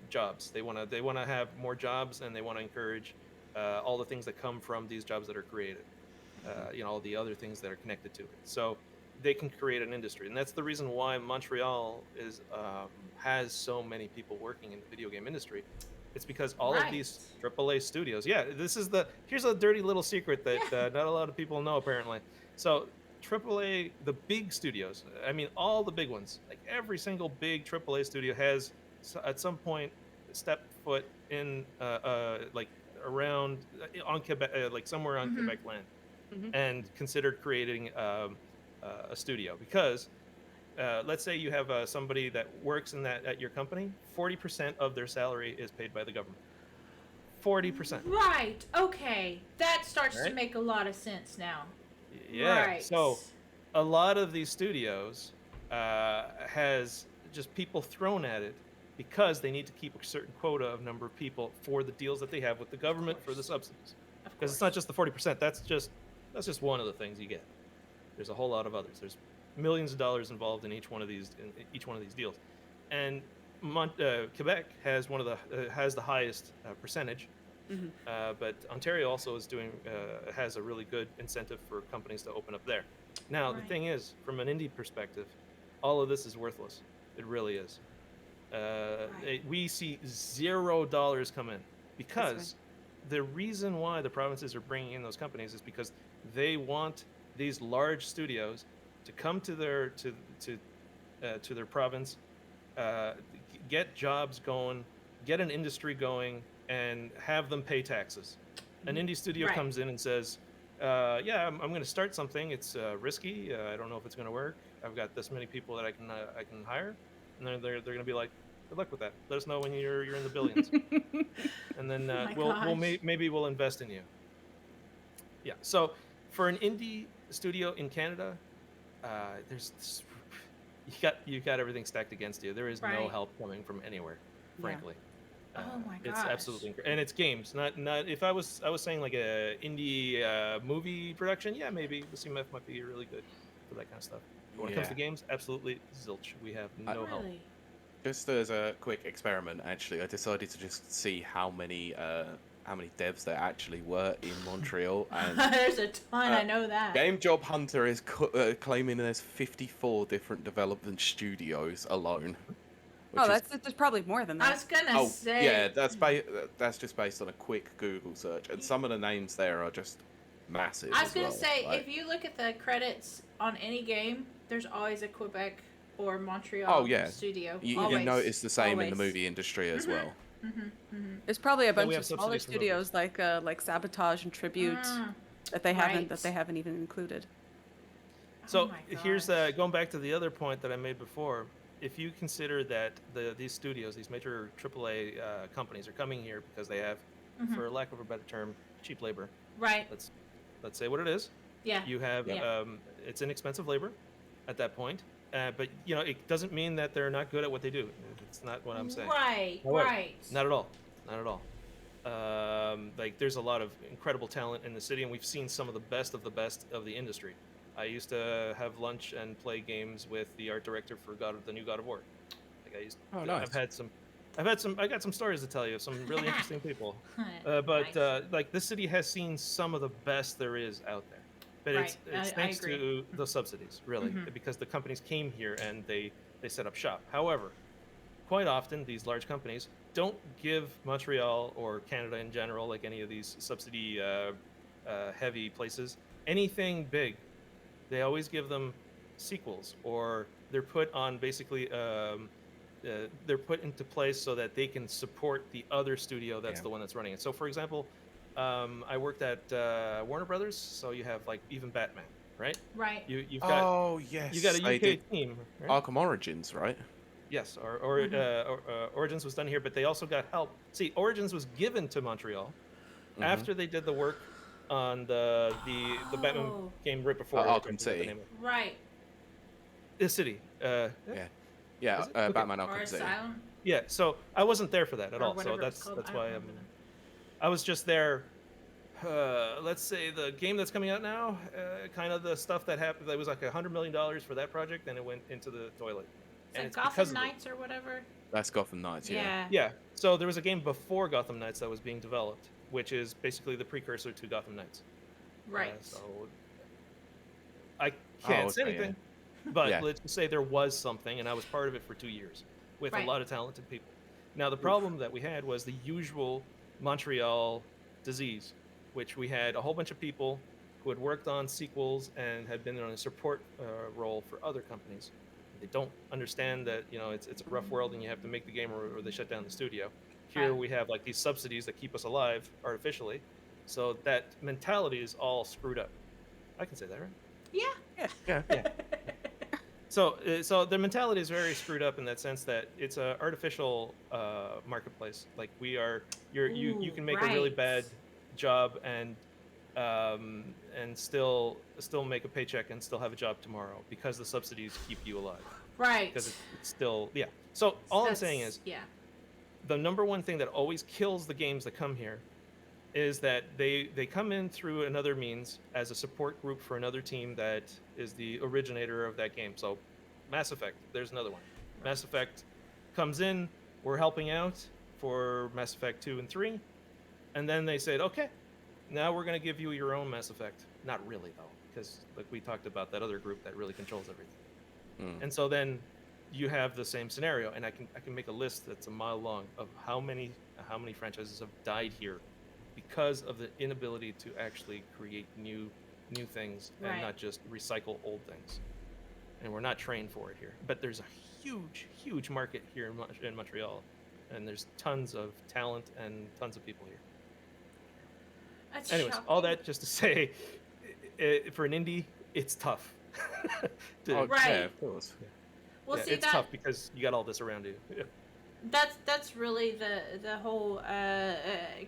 jobs. They want to have more jobs, and they want to encourage all the things that come from these jobs that are created. All the other things that are connected to it. So they can create an industry, and that's the reason why Montreal has so many people working in the video game industry. It's because all of these AAA studios. Yeah, here's a dirty little secret that not a lot of people know apparently. So AAA, the big studios, I mean all the big ones, like every single big AAA studio has at some point stepped foot in like around on Quebec, like somewhere on Quebec land, and considered creating a studio because let's say you have somebody that works at your company, 40% of their salary is paid by the government. 40%. Right. Okay. That starts to make a lot of sense now. Yeah. Right. So a lot of these studios has just people thrown at it because they need to keep a certain quota of number of people for the deals that they have with the government for the subsidies. Because it's not just the 40%. That's just one of the things you get. There's a whole lot of others. There's millions of dollars involved in each one of these deals, and Quebec has has the highest percentage, but Ontario also has a really good incentive for companies to open up there. Now the thing is, from an indie perspective, all of this is worthless. It really is. We see $0 come in because the reason why the provinces are bringing in those companies is because they want these large studios to come to their province, get jobs going, get an industry going, and have them pay taxes. An indie studio comes in and says, I'm going to start something. It's risky. I don't know if it's going to work. I've got this many people that I can hire, and they're going to be like, good luck with that. Let us know when you're in the billions, and then maybe we'll invest in you. Yeah. So for an indie studio in Canada, you got everything stacked against you. There is no help coming from anywhere, frankly. Oh my gosh. It's absolutely and it's games, not if I was saying like a indie movie production, yeah, maybe the CMF might be really good for that kind of stuff. But when it comes to games, absolutely zilch. We have no help. Just as a quick experiment, actually, I decided to just see how many devs there actually were in Montreal. And there's a ton, I know that. Game Job Hunter is claiming there's 54 different development studios alone. There's probably more than that. I was gonna say. Yeah, that's just based on a quick Google search, and some of the names there are just massive. I was gonna say, if you look at the credits on any game, there's always a Quebec or Montreal studio. You notice the same in the movie industry as well. There's probably a bunch of smaller studios like Sabotage and Tribute that they haven't even included. So here's going back to the other point that I made before. If you consider that these studios, these major AAA companies, are coming here because they have, for lack of a better term, cheap labor. Right. Let's say what it is. Yeah. You have it's inexpensive labor at that point. But it doesn't mean that they're not good at what they do. It's not what I'm saying. Right. Not at all. Like there's a lot of incredible talent in the city, and we've seen some of the best of the industry. I used to have lunch and play games with the art director for the new God of War. Like Nice. I got some stories to tell you of some really interesting people. But Nice. like this city has seen some of the best there is out there. But Right. it's I thanks agree. to the subsidies, really, because the companies came here and they set up shop. However, quite often these large companies don't give Montreal or Canada in general, like any of these subsidy heavy places, anything big. They always give them sequels, or they're put on basically they're put into place so that they can support the other studio that's the one that's running it. So, for example, I worked at Warner Brothers, so you have like even Batman, right? Right. You've got yes. you got a They UK did team, right? Arkham Origins, right? Yes, Origins was done here, but they also got help. See, Origins was given to Montreal after they did the work on the Batman Oh. game right before Arkham I forget the City. name of it. Right. The city. Yeah, Is it? Okay. Batman Or Arkham City. Asylum. Yeah, so I wasn't there for that at Or all. So whatever it's called. that's I why don't remember now. I was just there. Let's say the game that's coming out now, kind of the stuff that happened. That was like $100 million for that project, and it went into the toilet. Is And it it's because Gotham of it. Knights or whatever? That's Gotham Knights. Yeah. Yeah. So there was a game before Gotham Knights that was being developed, which is basically the precursor to Gotham Knights. Right. So I can't say okay, anything, but Yeah. let's just say there was something, and I was part of it for 2 years with Right. a lot of talented people. Now the problem that we had was the usual Montreal disease, which we had a whole bunch of people who had worked on sequels and had been on a support role for other companies. They don't understand that it's a rough world and you have to make the game or they shut down the studio. Here Right. we have like these subsidies that keep us alive artificially, so that mentality is all screwed up. I can say that, right? Yeah. Yeah. So the mentality is very screwed up in that sense that it's a artificial marketplace. Like you can make a really right. bad job and still make a paycheck and still have a job tomorrow because the subsidies keep you alive. Right. Because it's still So all I'm saying is the number one thing that always kills the games that come here is that they come in through another means as a support group for another team that is the originator of that game. So Mass Effect, there's another one. Mass Effect comes in, we're helping out for Mass Effect 2 and 3, and then they said, okay, now we're going to give you your own Mass Effect. Not really, though, because like we talked about that other group that really controls everything. And so then you have the same scenario, and I can make a list that's a mile long of how many franchises have died here because of the inability to actually create new things and Right. not just recycle old things. And we're not trained for it here. But there's a huge market here in Montreal, and there's tons of talent and tons of people here. That's Anyways, shocking. all that just to say, for an indie, it's tough. Right. Yeah, of course. Well, Yeah, see it's that tough because you got all this around you. Yeah. that's really the whole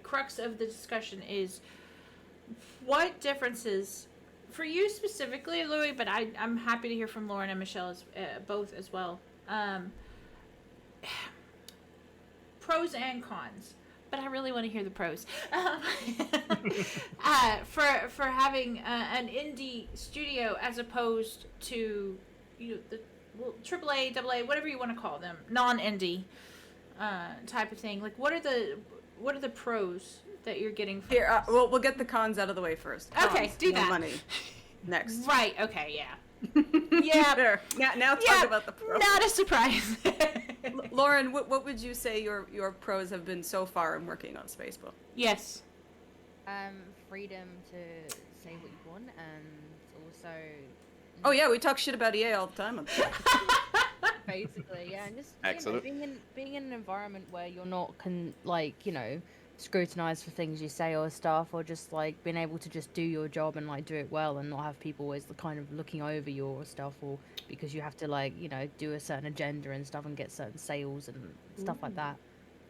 crux of the discussion is what differences for you specifically, Louis, but I'm happy to hear from Lauren and Michelle both as well. Pros and cons, but I really want to hear the pros. For having an indie studio as opposed to the AAA, AA, whatever you want to call them, non-indie type of thing. Like, what are the pros that you're getting from Here, this? we'll get the cons out of the way first. Okay, Cons, do no that. Money. Next. Right. Okay. Yeah. Yeah. There. Now talk Yeah, about the pros. not a surprise. Lauren, what would you say your pros have been so far in working on Spacebook? Yes. Freedom to say what you want, and also Oh yeah, we talk shit about EA all the time on the show. basically, yeah, and just Excellent. being in an environment where you're not scrutinized for things you say or stuff, or just like being able to just do your job and like do it well and not have people always kind of looking over your stuff, or because you have to do a certain agenda and stuff and get certain sales and stuff like that.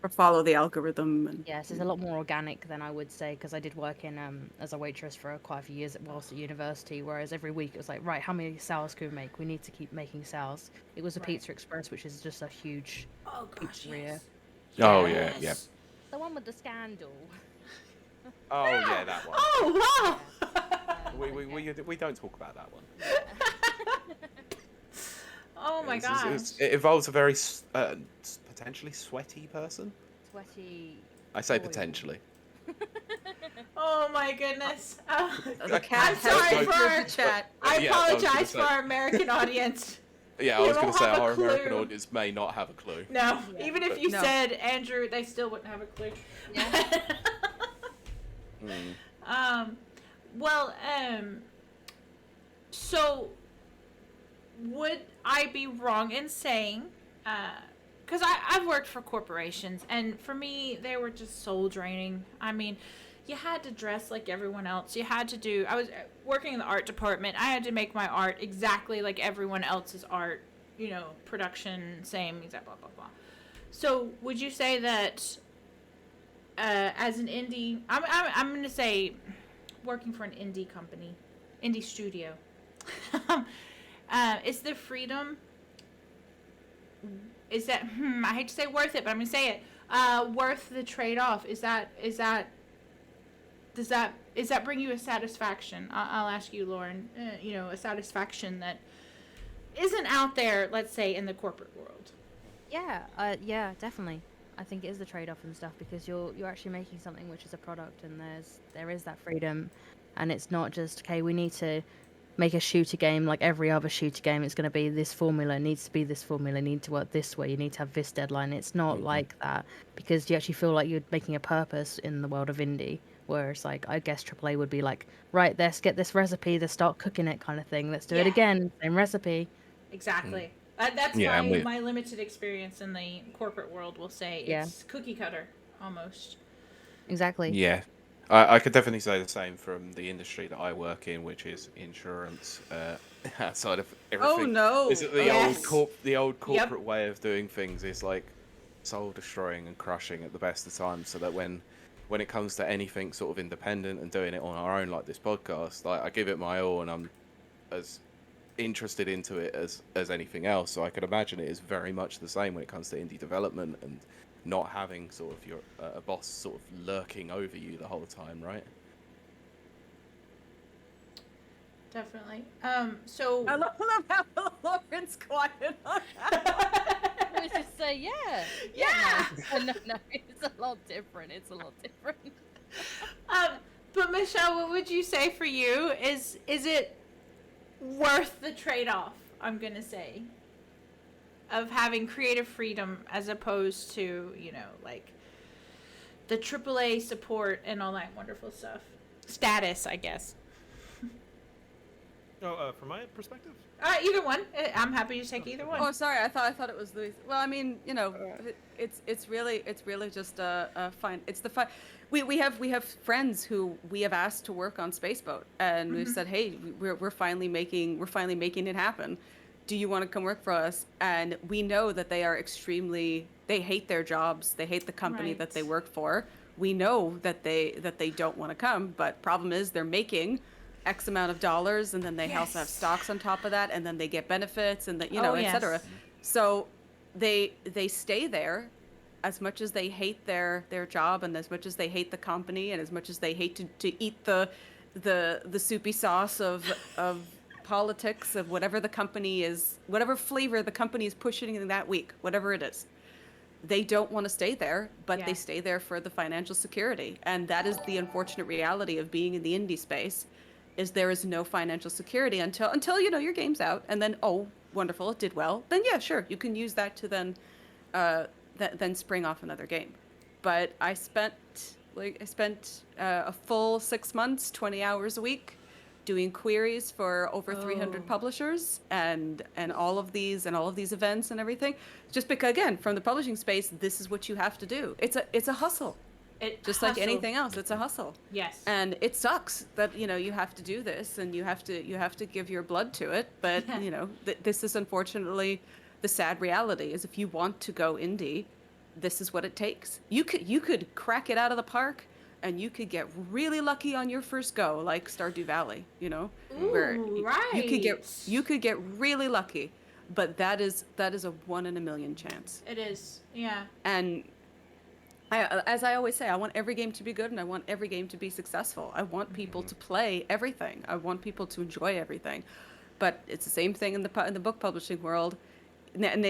Or follow the algorithm. And Yes, it's a lot more organic than I would say, because I did work in as a waitress for quite a few years whilst at university, whereas every week it was like, right, how many sales can we make? We need to keep making sales. It was a Right. Pizza Express, which is just a huge Oh gosh. pizzeria. Yes. Oh, yeah, yeah. The one with the scandal. Oh yeah, that one. Oh wow. we don't talk about that one. Oh my gosh. It involves a very potentially sweaty person. Sweaty. I say oil. potentially. Oh my goodness. The cat I'm sorry has for the chat. I Yeah, I was gonna apologize say. for our American audience. Yeah, I You was going don't to say have a our American clue. audience may not have a clue. No, Yeah. even if you No. said Andrew, they still wouldn't have a clue. Yeah. Well, so would I be wrong in saying, because I've worked for corporations, and for me, they were just soul draining. I mean, you had to dress like everyone else. You had to do, I was working in the art department. I had to make my art exactly like everyone else's art, you know, production, same, exact, blah, blah, blah. So would you say that as an indie, I'm going to say working for an indie company, indie studio, is the freedom, is that, I hate to say worth it, but I'm going to say it, worth the trade-off? Does that bring you a satisfaction? I'll ask you, Lauren, you know, a satisfaction that isn't out there, let's say, in the corporate world. Yeah, yeah, definitely. I think it is the trade-off and stuff, because you're actually making something which is a product, and there is that freedom, and it's not just, okay, we need to make a shooter game like every other shooter game. It's going to be this formula, it needs to be this formula, you need to work this way, you need to have this deadline. It's not like that, because you actually feel like you're making a purpose in the world of indie, where it's like, I guess AAA would be like, right, let's get this recipe, let's start cooking it kind of thing, let's do it again, same recipe. Exactly. That's Yeah, my limited experience in the corporate world will say it's cookie cutter, almost. Exactly. Yeah. I could definitely say the same from the industry that I work in, which is insurance. Outside of everything. Oh no! Is it the Yes. old corporate way of doing things is like soul destroying and crushing at the best of times, so that when it comes to anything sort of independent and doing it on our own, like this podcast, like I give it my all, and I'm as interested into it as anything else. So I could imagine it is very much the same when it comes to indie development and not having sort of your a boss sort of lurking over you the whole time, right? Definitely. So I love how Lauren's quiet on that. I was just say, yeah. Yeah. No, it's a lot different. It's a lot different. But Michelle, what would you say for you? Is it worth the trade-off? I'm gonna say, of having creative freedom as opposed to, you know, like the AAA support and all that wonderful stuff. Status, I guess. Oh, from my perspective? Either one. I'm happy to take either one. Oh, sorry. I thought it was Luis. Well, I mean, you know, it's really just a fine. It's the fun. We have friends who we have asked to work on Spaceboat, and we've said, hey, we're finally making it happen. Do you want to come work for us? And we know that they are they hate their jobs. They hate the company that they work for. We know that they don't want to come, but problem is they're making X amount of dollars, and then they also have stocks on top of that, and then they get benefits, and the, et cetera. So they stay there as much as they hate their job, and as much as they hate the company, and as much as they hate to eat the soupy sauce of politics of whatever the company is, whatever flavor the company is pushing in that week, whatever it is. They don't want to stay there, but they stay there for the financial security. And that is the unfortunate reality of being in the indie space, is there is no financial security until you know your game's out, and then, oh, wonderful, it did well. Then yeah, sure, you can use that to then spring off another game. But I spent a full 6 months, 20 hours a week, doing queries for over 300 publishers and all of these events and everything. Just because, again, from the publishing space, this is what you have to do. It's a hustle. Just like anything else, it's a hustle. Yes. And it sucks that, you know, you have to do this, and you have to give your blood to it. But you know, this is unfortunately the sad reality. Is if you want to go indie, this is what it takes. You could crack it out of the park, and you could get really lucky on your first go, like Stardew Valley, you know, where you could get really lucky, but that is a 1 in a million chance. It is, yeah. And as I always say, I want every game to be good and I want every game to be successful. I want people to play everything. I want people to enjoy everything. But it's the same thing in the book publishing world. And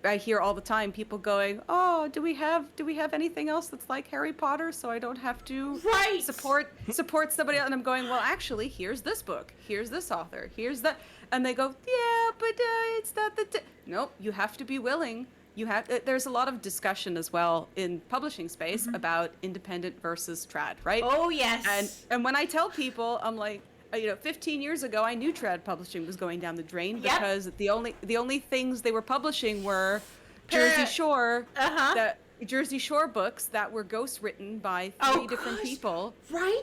I hear all the time people going, "Oh, do we have anything else that's like Harry Potter, so I don't have to support somebody else?" And I'm going, "Well, actually, here's this book, here's this author, here's that," and they go, "Yeah, but it's not the." Nope, you have to be willing. There's a lot of discussion as well in publishing space about independent versus trad, right? Oh yes. And when I tell people, I'm like, 15 years ago, I knew trad publishing was going down the drain because the only things they were publishing were Jersey Shore, the Jersey Shore books that were ghost written by three different people, right?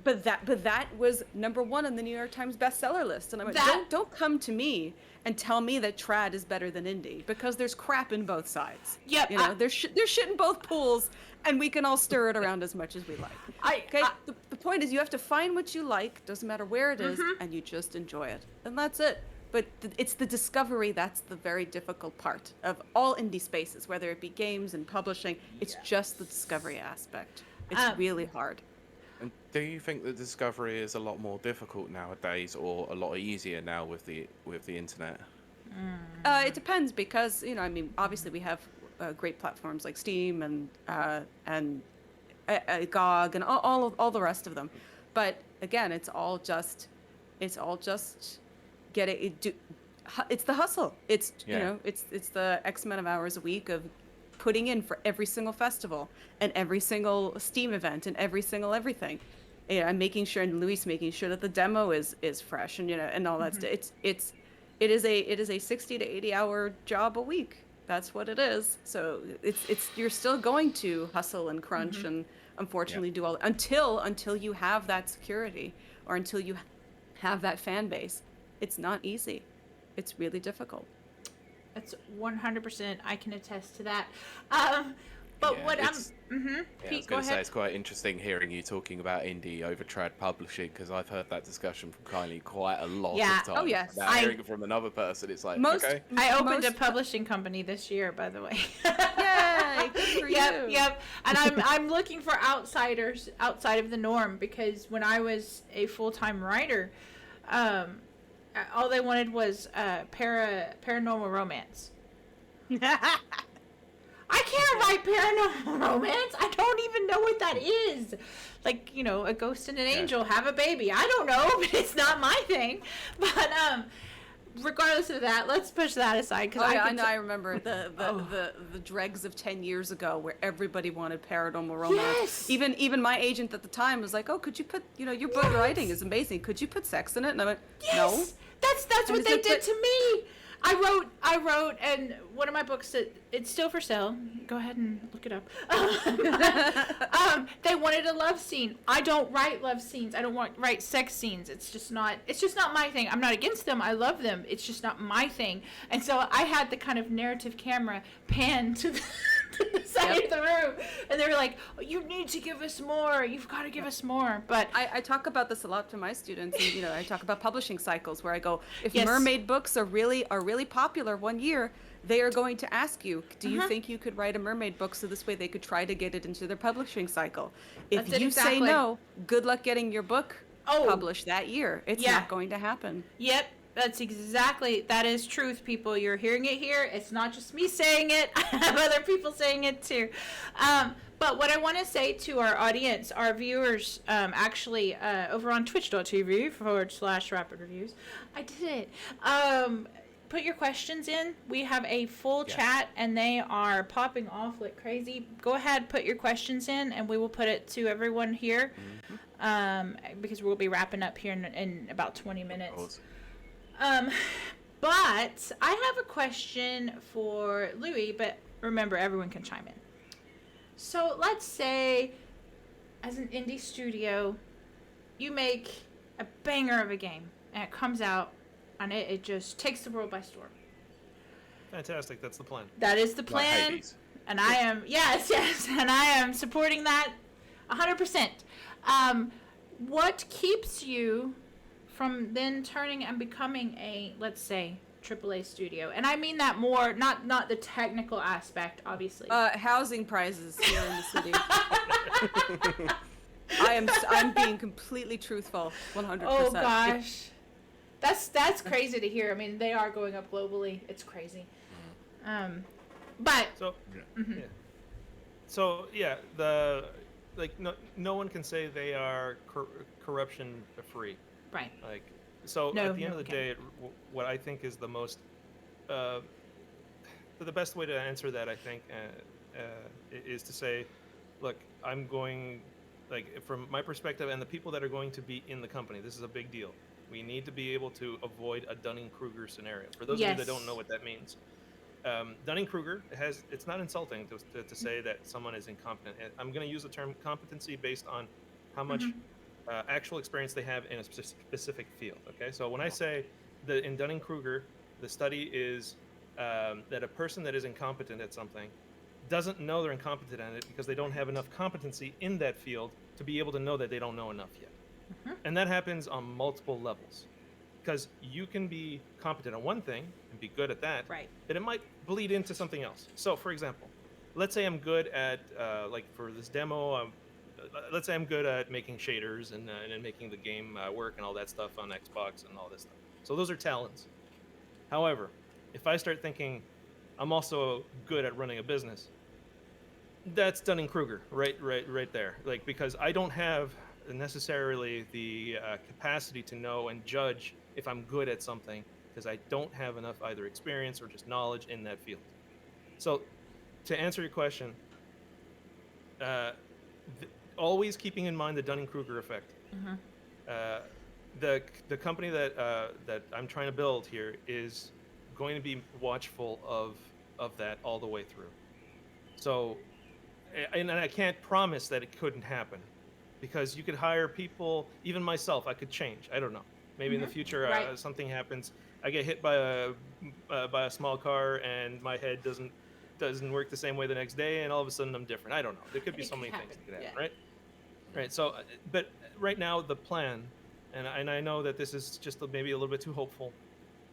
But that was #1 on the New York Times bestseller list, and I'm like, don't come to me and tell me that trad is better than indie, because there's crap in both sides. Yep. There's shit in both pools, and we can all stir it around as much as we like. The point is, you have to find what you like, doesn't matter where it is, and you just enjoy it, and that's it. But it's the discovery that's the very difficult part of all indie spaces, whether it be games and publishing. It's just the discovery aspect. It's really hard. And do you think the discovery is a lot more difficult nowadays, or a lot easier now with the internet? It depends, because obviously we have great platforms like Steam and GOG and all the rest of them, but again, it's all just get it. It's the hustle. It's it's the X amount of hours a week of putting in for every single festival and every single Steam event and every single everything. I'm making sure, and Luis making sure that the demo is fresh, and and all that stuff. It is a 60 to 80 hour job a week. That's what it is. So it's you're still going to hustle and crunch and unfortunately do all until you have that security, or until you have that fan base. It's not easy. It's really difficult. That's 100%. I can attest to that. But Yeah, what I I'm... was Pete, going go to say, ahead. it's quite interesting hearing you talking about indie over trad publishing, because I've heard that discussion from Kiley quite a lot of times. Oh, yes. Now hearing it from another person, it's like, okay. I opened a publishing company this year, by the way. Yay! Good for you. Yep. And I'm looking for outsiders outside of the norm, because when I was a full-time writer, all they wanted was paranormal romance. I can't write paranormal romance. I don't even know what that is. Like, a ghost and an angel have a baby. I don't know, but it's not my thing. But regardless of that, let's push that aside. Cause I remember the dregs of 10 years ago where everybody wanted paranormal romance. Yes. Even my agent at the time was like, "Oh, could you put, your book writing is amazing. Could you put sex in it?" And I went, yes. "No." That's what they did to me. I wrote, and one of my books, it's still for sale. Go ahead and look it up. They wanted a love scene. I don't write love scenes. I don't write sex scenes. It's just not my thing. I'm not against them. I love them. It's just not my thing. And so I had the kind of narrative camera pan to the side of the room, and they were like, "You need to give us more. You've got to give us more." But I talk about this a lot to my students, and I talk about publishing cycles where I go, if Yes. mermaid books are really popular one year, they are going to ask you, do you think you could write a mermaid book so this way they could try to get it into their publishing cycle? If That's it, you exactly. say no, good luck getting your book published that year. It's Yeah. not going to happen. Yep, that is truth, people. You're hearing it here. It's not just me saying it. I have other people saying it too. But what I want to say to our audience, our viewers, actually, over on twitch.tv/rapid reviews, I did it. Put your questions in. We have a full chat, and they are popping off like crazy. Go ahead, put your questions in, and we will put it to everyone here. Because we'll be wrapping up here in about 20 minutes. But I have a question for Louis, but remember, everyone can chime in. So let's say, as an indie studio, you make a banger of a game, and it comes out, and it just takes the world by storm. Fantastic. That's the plan. That is the plan. Hades. And I am, yes, and I am supporting that 100%. What keeps you from then turning and becoming a, let's say, AAA studio, and I mean that more not the technical aspect, obviously. Housing prices here in the city. I'm being completely truthful, 100%. Oh gosh, that's crazy to hear. I mean, they are going up globally. It's crazy. But So mhm. yeah. So yeah, no one can say they are corruption free. Right. Like, so No, at the end no of the one day, what I think is the most, the best way to answer that, I think, is to say, look, I'm going, like, from my perspective and the people that are going to be in the company, this is a big deal. We need to be able to avoid a Dunning-Kruger scenario. For those of you that don't know what that means, Dunning-Kruger it's not insulting to say that someone is incompetent. I'm going to use the term competency based on how much actual experience they have in a specific field. Okay, so when I say that in Dunning-Kruger, the study is that a person that is incompetent at something doesn't know they're incompetent at it because they don't have enough competency in that field to be able to know that they don't know enough yet. And that happens on multiple levels. Because you can be competent at one thing and be good at that, Right. but it might bleed into something else. So, for example, let's say I'm good at, like for this demo, let's say I'm good at making shaders and making the game work and all that stuff on Xbox and all this stuff. So those are talents. However, if I start thinking I'm also good at running a business, that's Dunning-Kruger, right there. Like, because I don't have necessarily the capacity to know and judge if I'm good at something because I don't have enough either experience or just knowledge in that field. So, to answer your question, always keeping in mind the Dunning-Kruger effect. The company that I'm trying to build here is going to be watchful of that all the way through. So, and I can't promise that it couldn't happen, because you could hire people. Even myself, I could change. I don't know. Maybe in the future, Right. something happens. I get hit by a small car, and my head doesn't work the same way the next day, and all of a sudden I'm different. I don't know. There could be It so could many things happen, that could happen, yeah. right? Right. So, but right now the plan, and I know that this is just maybe a little bit too hopeful,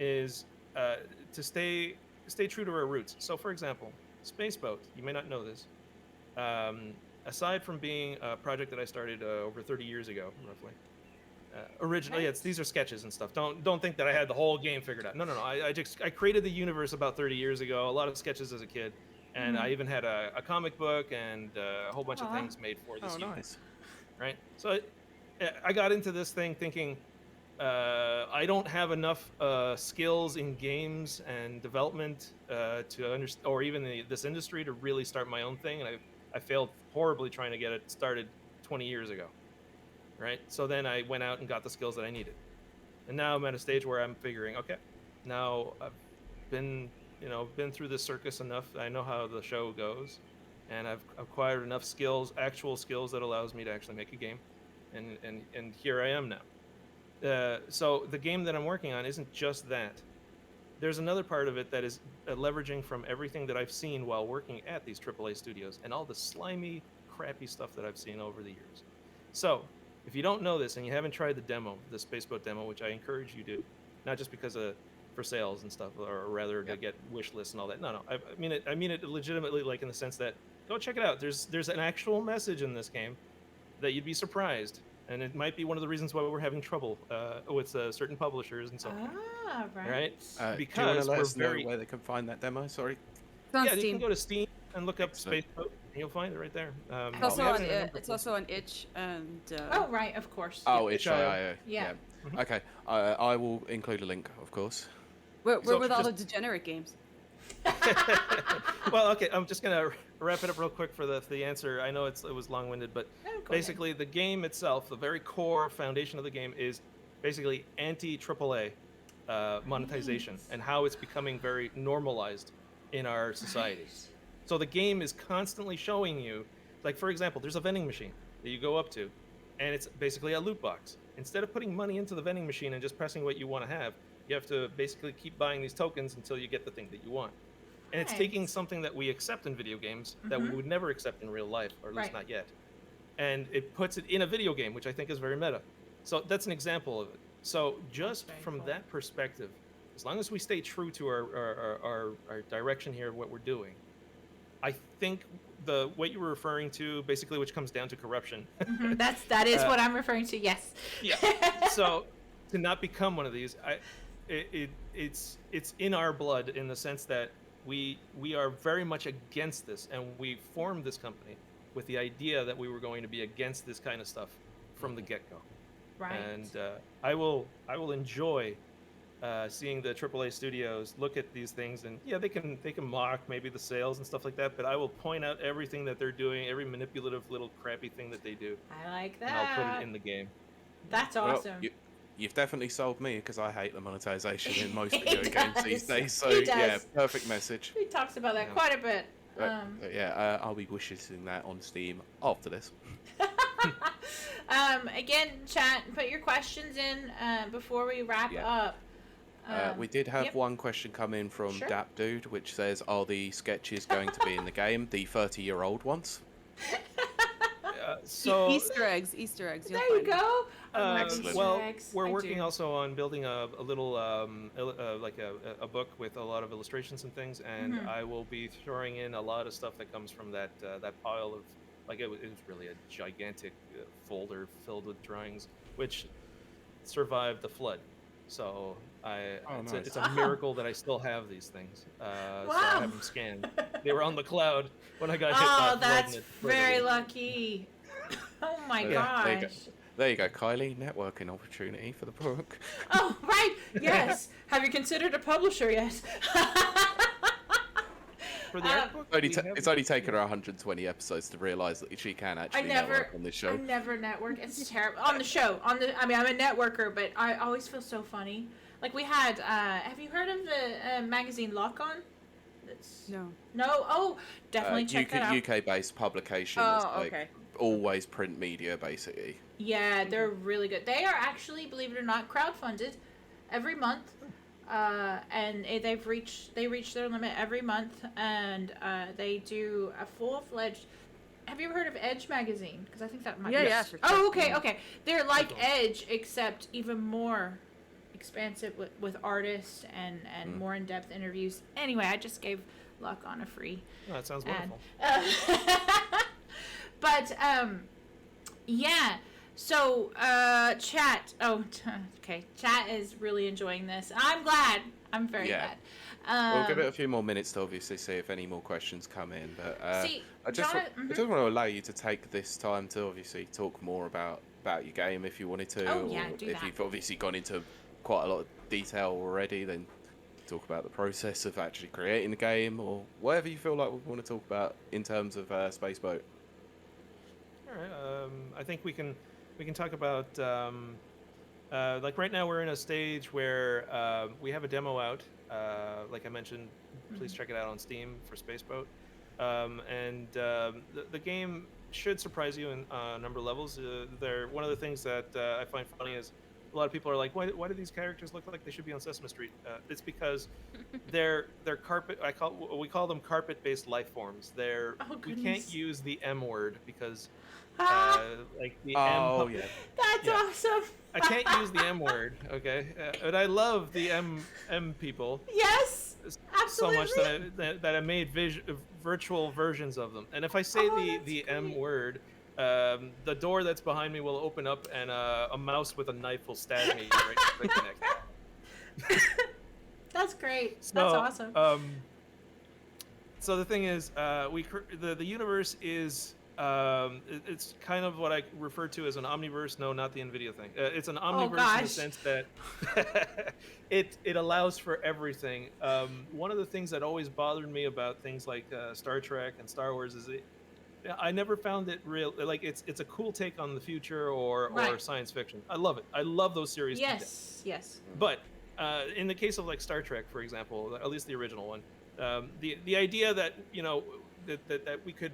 is to stay true to our roots. So, for example, Spaceboat. You may not know this. Aside from being a project that I started over 30 years ago, roughly. Originally, these are sketches and stuff. Don't think that I had the whole game figured out. No. I created the universe about 30 years ago. A lot of sketches as a kid, and I even had a comic book and a whole bunch of things made for this. Oh, universe, nice. right? So I got into this thing thinking I don't have enough skills in games and development to understand, or even this industry, to really start my own thing, and I failed horribly trying to get it started 20 years ago. Right? So then I went out and got the skills that I needed. And now I'm at a stage where I'm figuring, okay, now I've been through this circus enough. I know how the show goes, and I've acquired enough skills, actual skills, that allows me to actually make a game. And here I am now. So the game that I'm working on isn't just that. There's another part of it that is leveraging from everything that I've seen while working at these AAA studios and all the slimy, crappy stuff that I've seen over the years. So, if you don't know this and you haven't tried the demo, the Spaceboat demo, which I encourage you to, not just because for sales and stuff, or rather to get wish lists and all that. No. I mean it legitimately, like in the sense that go check it out. There's an actual message in this game that you'd be surprised, and it might be one of the reasons why we're having trouble with certain publishers and so on. Ah, right. Right? Do you want Because to let we're us know very where they can find that demo? Sorry. It's on yeah. You Steam. can go to Steam and look up Excellent. Spaceboat, and you'll find it right there. It's also we have on it in a number of it's also on itch and Oh, right, of course. Oh, Yeah, itch.io. Yeah. Okay. I will include a link, of course. we're So with all the just- degenerate games. Well, okay. I'm just gonna wrap it up real quick for the answer. I know it was long-winded, but No, go ahead. basically the game itself, the very core foundation of the game, is basically anti-AAA monetization and how it's becoming very normalized in our society. So the game is constantly showing you, like, for example, there's a vending machine that you go up to, and it's basically a loot box. Instead of putting money into the vending machine and just pressing what you want to have, you have to basically keep buying these tokens until you get the thing that you want. And it's taking Nice. something that we accept in video games that we would never accept in real life, or at least Right. not yet. And it puts it in a video game, which I think is very meta. So that's an example of it. So just Very from cool. that perspective, as long as we stay true to our direction here, what we're doing, I think what you were referring to, basically, which comes down to corruption. That is what I'm referring to. Yes. Yeah. So to not become one of these, it's in our blood, in the sense that we are very much against this, and we formed this company with the idea that we were going to be against this kind of stuff from the get-go. Right. And I will enjoy seeing the AAA studios look at these things, and yeah, they can mock maybe the sales and stuff like that, but I will point out everything that they're doing, every manipulative little crappy thing that they do. I like that. And I'll put it in the game. That's awesome. Well, you've definitely sold me, because I hate the monetization in most video He games does. these days. So He does. yeah, perfect message. He talks about that quite a bit. But yeah, I'll be wishing that on Steam after this. Again, chat, put your questions in before we wrap up. We did have yep. one question come in from Sure. Dap Dude, which says, "Are the sketches going to be in the game? The 30-year-old ones?" So Easter eggs. You'll There you find 'em. go. Excellent. well, Eggs. we're I working do. also on building a little like a book with a lot of illustrations and things, and Mhm. I will be throwing in a lot of stuff that comes from that pile of, like, it was really a gigantic folder filled with drawings, which survived the flood. So nice. it's a miracle that I still have these things. So I Wow. have them scanned. They were on the cloud when I got hit by a Oh, flood, and that's it very flooded. lucky. Oh my Yeah, there you go. gosh. There you go, Kylie. Networking opportunity for the book. Oh, right. Yes. Have you considered a publisher yet? For the art book, we have- It's only taken her 120 episodes to realise that she can actually network on this show. I never network. It's terrible. On the show. I mean, I'm a networker, but I always feel so funny. Like we had, have you heard of the magazine Lock On? No. No? Oh, definitely check that out. UK-based publication. Oh, that's like okay. always print media, basically. Yeah, they're really good. They are actually, believe it or not, crowdfunded every month. And they reach their limit every month, and they do a full-fledged. Have you ever heard of Edge magazine? Because I think that might. Yeah, be yeah, for Oh, sure. okay, okay. They're like Edge, except even more expansive with artists and more in-depth interviews. Anyway, I just gave Luck on a free. Oh, that sounds ad. wonderful. But yeah. So, chat. Oh, okay. Chat is really enjoying this. I'm glad. I'm very glad. We'll give it a few more minutes to obviously see if any more questions come in. But See, I just John- I just want to allow you to take this time to obviously talk more about your game if you wanted to. Oh, yeah, or do if that. you've obviously gone into quite a lot of detail already, then talk about the process of actually creating the game, or whatever you feel like we want to talk about in terms of Spaceboat. All right. I think we can talk about like right now we're in a stage where we have a demo out. Like I mentioned, please check it out on Steam for Spaceboat. And the game should surprise you in a number of levels. One of the things that I find funny is a lot of people are like, why do these characters look like they should be on Sesame Street? It's because they're carpet. We call them carpet-based life forms. We can't use the M word because like the M. Yeah. That's awesome. I can't use the M word, okay? But I love the M people Yes, so much absolutely. that I made virtual versions of them. And if I say that's the M great. word, the door that's behind me will open up, and a mouse with a knife will stab me right to the neck. That's great. So, That's awesome. So the thing is, the universe is. It's kind of what I refer to as an omniverse. No, not the NVIDIA thing. It's an omniverse in the gosh. sense that it allows for everything. One of the things that always bothered me about things like Star Trek and Star Wars is I never found it real. Like it's a cool take on the future or Right. science fiction. I love it. I love those series. to death. Yes. But in the case of like Star Trek, for example, at least the original one, the idea that that we could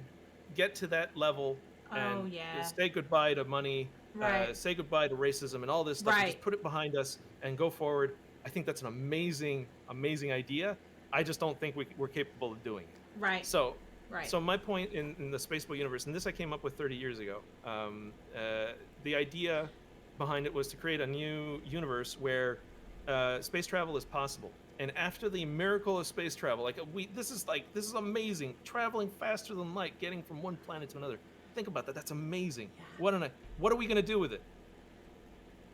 get to that level and say goodbye to money, Right. say goodbye to racism and all this stuff, and just Right. put it behind us and go forward. I think that's an amazing idea. I just don't think we're capable of doing it. Right. So Right. my point in the Spaceboat universe, and this I came up with 30 years ago, the idea behind it was to create a new universe where space travel is possible. And after the miracle of space travel, this is amazing. Traveling faster than light, getting from one planet to another. Think about that. That's amazing. Yeah. What are we gonna do with it?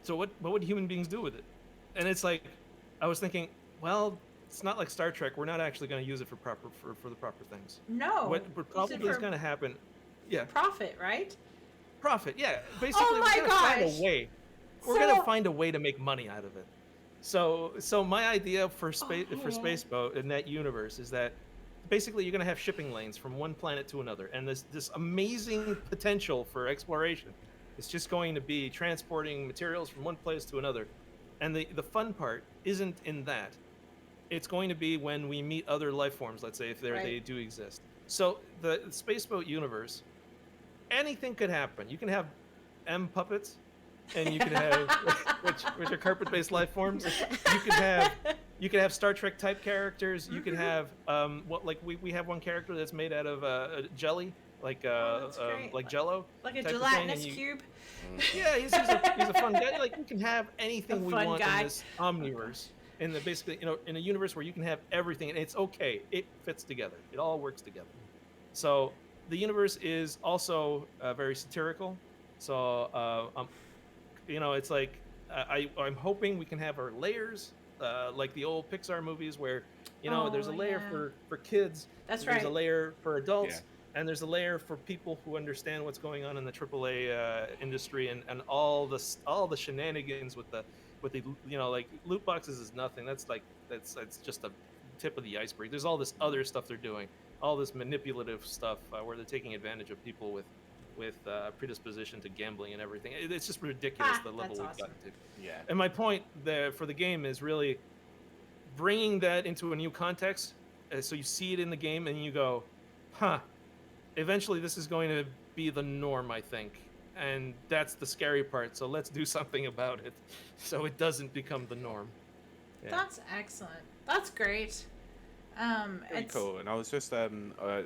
So what would human beings do with it? And it's like, I was thinking, well, it's not like Star Trek. We're not actually going to use it for the proper things. No. What probably is going to happen? Yeah. Profit, right? Profit. Yeah. Basically, Oh my we're going to find gosh. a way. We're going to find a way to make money out of it. So my idea for Space Boat in that universe is that basically you're going to have shipping lanes from one planet to another, and this amazing potential for exploration. It's just going to be transporting materials from one place to another. And the fun part isn't in that. It's going to be when we meet other life forms, let's say, if they do exist. So the Spaceboat universe, anything could happen. You can have M puppets, and you can have which are carpet-based life forms. You can have Star Trek type characters. You can have we have one character that's made out of jelly, like Jello, like a gelatinous cube. Yeah, he's a fun guy. Like, you can have anything we want in this omniverse, basically in a universe where you can have everything, and it's okay. It fits together. It all works together. So the universe is also very satirical. So it's like I'm hoping we can have our layers, like the old Pixar movies, where there's a layer for kids. That's right. There's a layer for adults. Yeah. And there's a layer for people who understand what's going on in the AAA industry, and all the shenanigans with the like loot boxes is nothing. That's just a tip of the iceberg. There's all this other stuff they're doing, all this manipulative stuff where they're taking advantage of people with predisposition to gambling and everything. It's just ridiculous the level we've gotten to. Yeah. And my point there for the game is really bringing that into a new context, so you see it in the game and you go, huh. Eventually, this is going to be the norm, I think, and that's the scary part. So let's do something about it, so it doesn't become the norm. Yeah. That's excellent. That's great. Very cool. And I was just I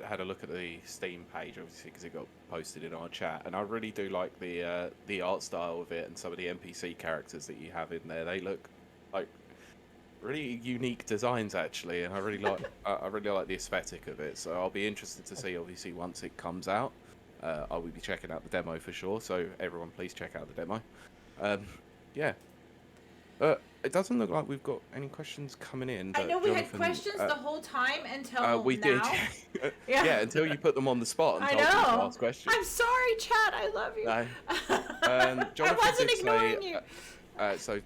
had a look at the Steam page, obviously, because it got posted in our chat, and I really do like the art style of it and some of the NPC characters that you have in there. They look like really unique designs, actually, and I really like the aesthetic of it. So I'll be interested to see, obviously, once it comes out. I will be checking out the demo for sure. So everyone, please check out the demo. Yeah. It doesn't look like we've got any questions coming in. I know we had questions the whole time until we now. Did. Yeah, until you put them on the spot and told me to ask questions. I'm sorry, chat. I love you. No. I wasn't ignoring you. So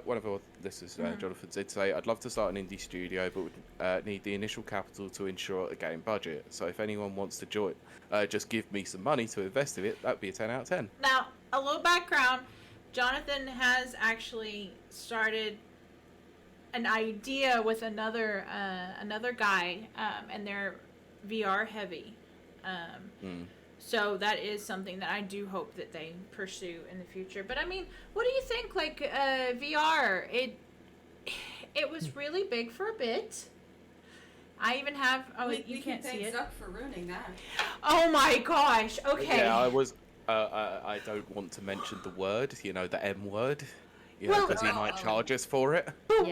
one of our listeners, Jonathan, did say, I'd love to start an indie studio, but would need the initial capital to ensure a game budget. So if anyone wants to join, just give me some money to invest in it. That'd be a 10 out of 10. Now, a little background. Jonathan has actually started an idea with another guy, and they're VR heavy. So that is something that I do hope that they pursue in the future. But I mean, what do you think? Like VR, it was really big for a bit. I even have. Oh, you can't see it. Zuck for ruining that. Oh my gosh. Okay. Yeah, I was. I don't want to mention the word. The M word. Because he might charge us for it. But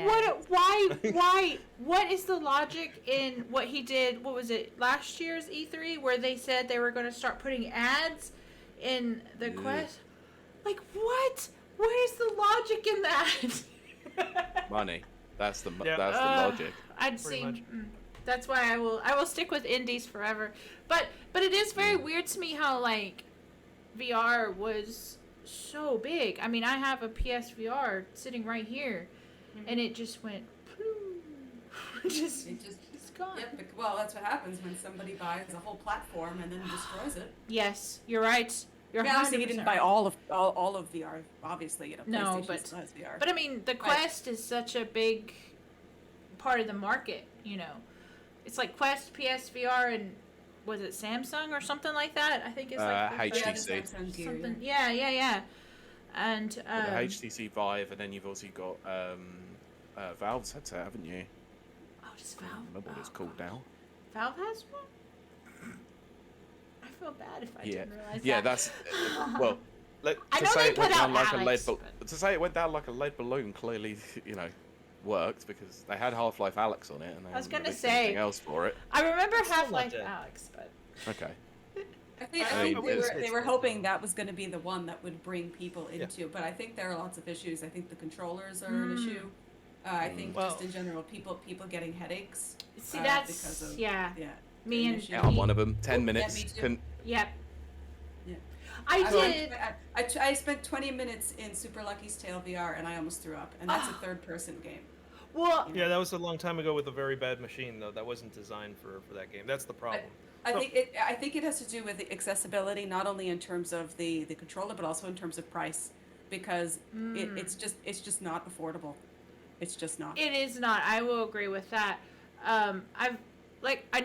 why? What is the logic in what he did? What was it, last year's E3, where they said they were going to start putting ads in the Quest? Like, what? What is the logic in that? Money. That's the logic. I'd see. That's why I will stick with indies forever. But it is very weird to me how like VR was so big. I mean, I have a PSVR sitting right here, and it just went. It's gone. Yep. Well, that's what happens when somebody buys a whole platform and then destroys it. Yes, you're right. Obviously, he didn't buy all of VR. Obviously, no, PlayStation still has VR. But I mean, the Quest is such a big part of the market. It's like Quest, PSVR, and was it Samsung or something like that? I think it's like HTC. Something. Yeah. And the HTC Vive, and then you've also got Valve's headset, haven't you? Oh, does Valve? I remember what it's called now. Valve has one. I feel bad if I didn't realize that. Yeah, that's I know they put out Alex, to say it went down like a lead balloon. Clearly, worked because they had Half-Life Alyx on it, and they I was haven't gonna released say- anything else for it. I remember It's still not Half-Life dead. Alyx, but Okay. I think I mean, they were hoping that was going to be the one that would bring people into, but I think there are lots of issues. I think the controllers are an issue. I think just in general, people getting headaches. see, because that's of yeah. yeah. Me getting and- issues. Yeah, I'm one of them. 10 minutes. me too. Couldn't. Yep. Yeah. I did. I spent 20 minutes in Super Lucky's Tale VR and I almost threw up, and that's a third-person game. Well, Yeah, that was a long time ago with a very bad machine, though. That wasn't designed for that game. That's the problem. I think it has to do with the accessibility, not only in terms of the controller, but also in terms of price, because it's just not affordable. It's just not. it is not. I will agree with that. I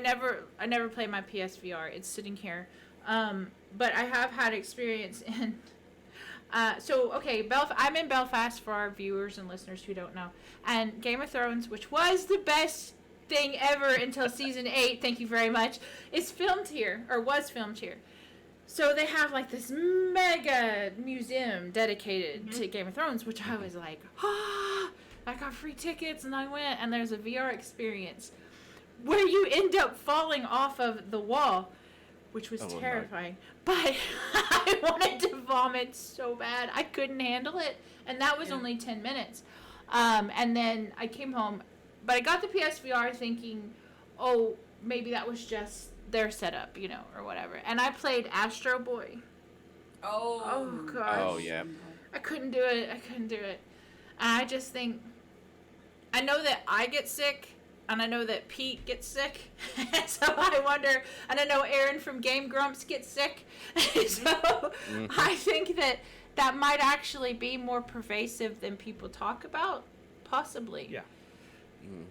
never play my PSVR. It's sitting here. But I have had experience in. I'm in Belfast for our viewers and listeners who don't know, and Game of Thrones, which was the best thing ever until season 8. Thank you very much. Is filmed here, or was filmed here. So they have like this mega museum dedicated to Game of Thrones, which I was like, I got free tickets and I went, and there's a VR experience where you end up falling off of the wall, which was terrifying. No. But I wanted to vomit so bad. I couldn't handle it, and that was only 10 minutes. And then I came home, but I got the PSVR thinking, oh, maybe that was just their setup, or whatever. And I played Astro Boy. Oh gosh. Oh, yeah. I couldn't do it. And I just think, I know that I get sick, and I know that Pete gets sick, so I wonder, and I know Aaron from Game Grumps gets sick, so I think that might actually be more pervasive than people talk about, possibly. Yeah.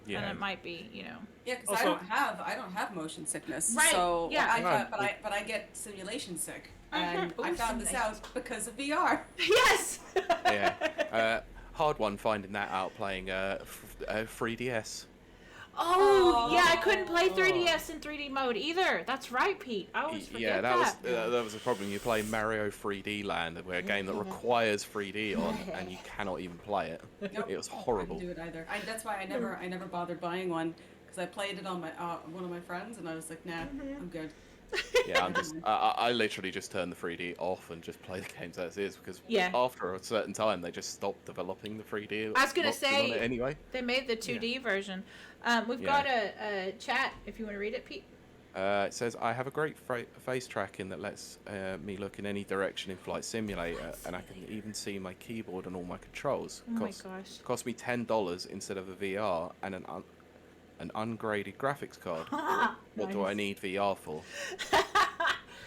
Yeah. And it might be, Yeah, because Also- I don't have motion sickness. Right, So yeah. but I get simulation sick, and Ooh, I found this out because of VR. Yes! Yeah. Hard one finding that out playing 3DS. Oh, yeah, I couldn't play 3DS in 3D mode either. That's right, Pete. I always forget Yeah, that. that was a problem. You play Mario 3D Land, where a game that requires 3D on, and you cannot even play it. Nope, It was I horrible. couldn't do it either. That's why I never bothered buying one, because I played it on my one of my friends, and I was like, nah, I'm good. Yeah, I literally just turned the 3D off and just play the games as is, because after a certain time they just stopped developing the 3D. I was gonna option on say, it anyway. They made the 2D version. We've got a chat if you want to read it, Pete. It says, I have a great face tracking that lets me look in any direction in Flight Simulator, and I can even see my keyboard and all my controls. Oh my gosh. Cost me $10 instead of a VR and an ungraded graphics card. What do I need VR for?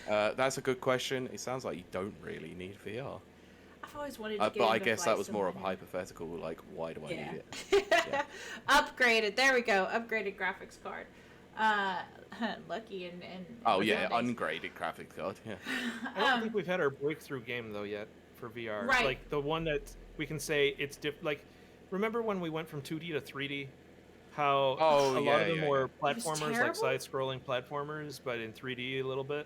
That's a good question. It sounds like you don't really need VR. I've always wanted to get but I into guess Flight that was more of a Simulator. hypothetical, like, why do I need it? Yeah. Upgraded. There we go. Upgraded graphics card. Lucky and Oh yeah, Amazing. ungraded graphics card. Yeah. I don't think we've had our breakthrough game though yet for VR. Right. Like the one that we can say it's like, remember when we went from 2D to 3D? How a lot of them were platformers, like terrible? side-scrolling platformers, but in 3D a little bit.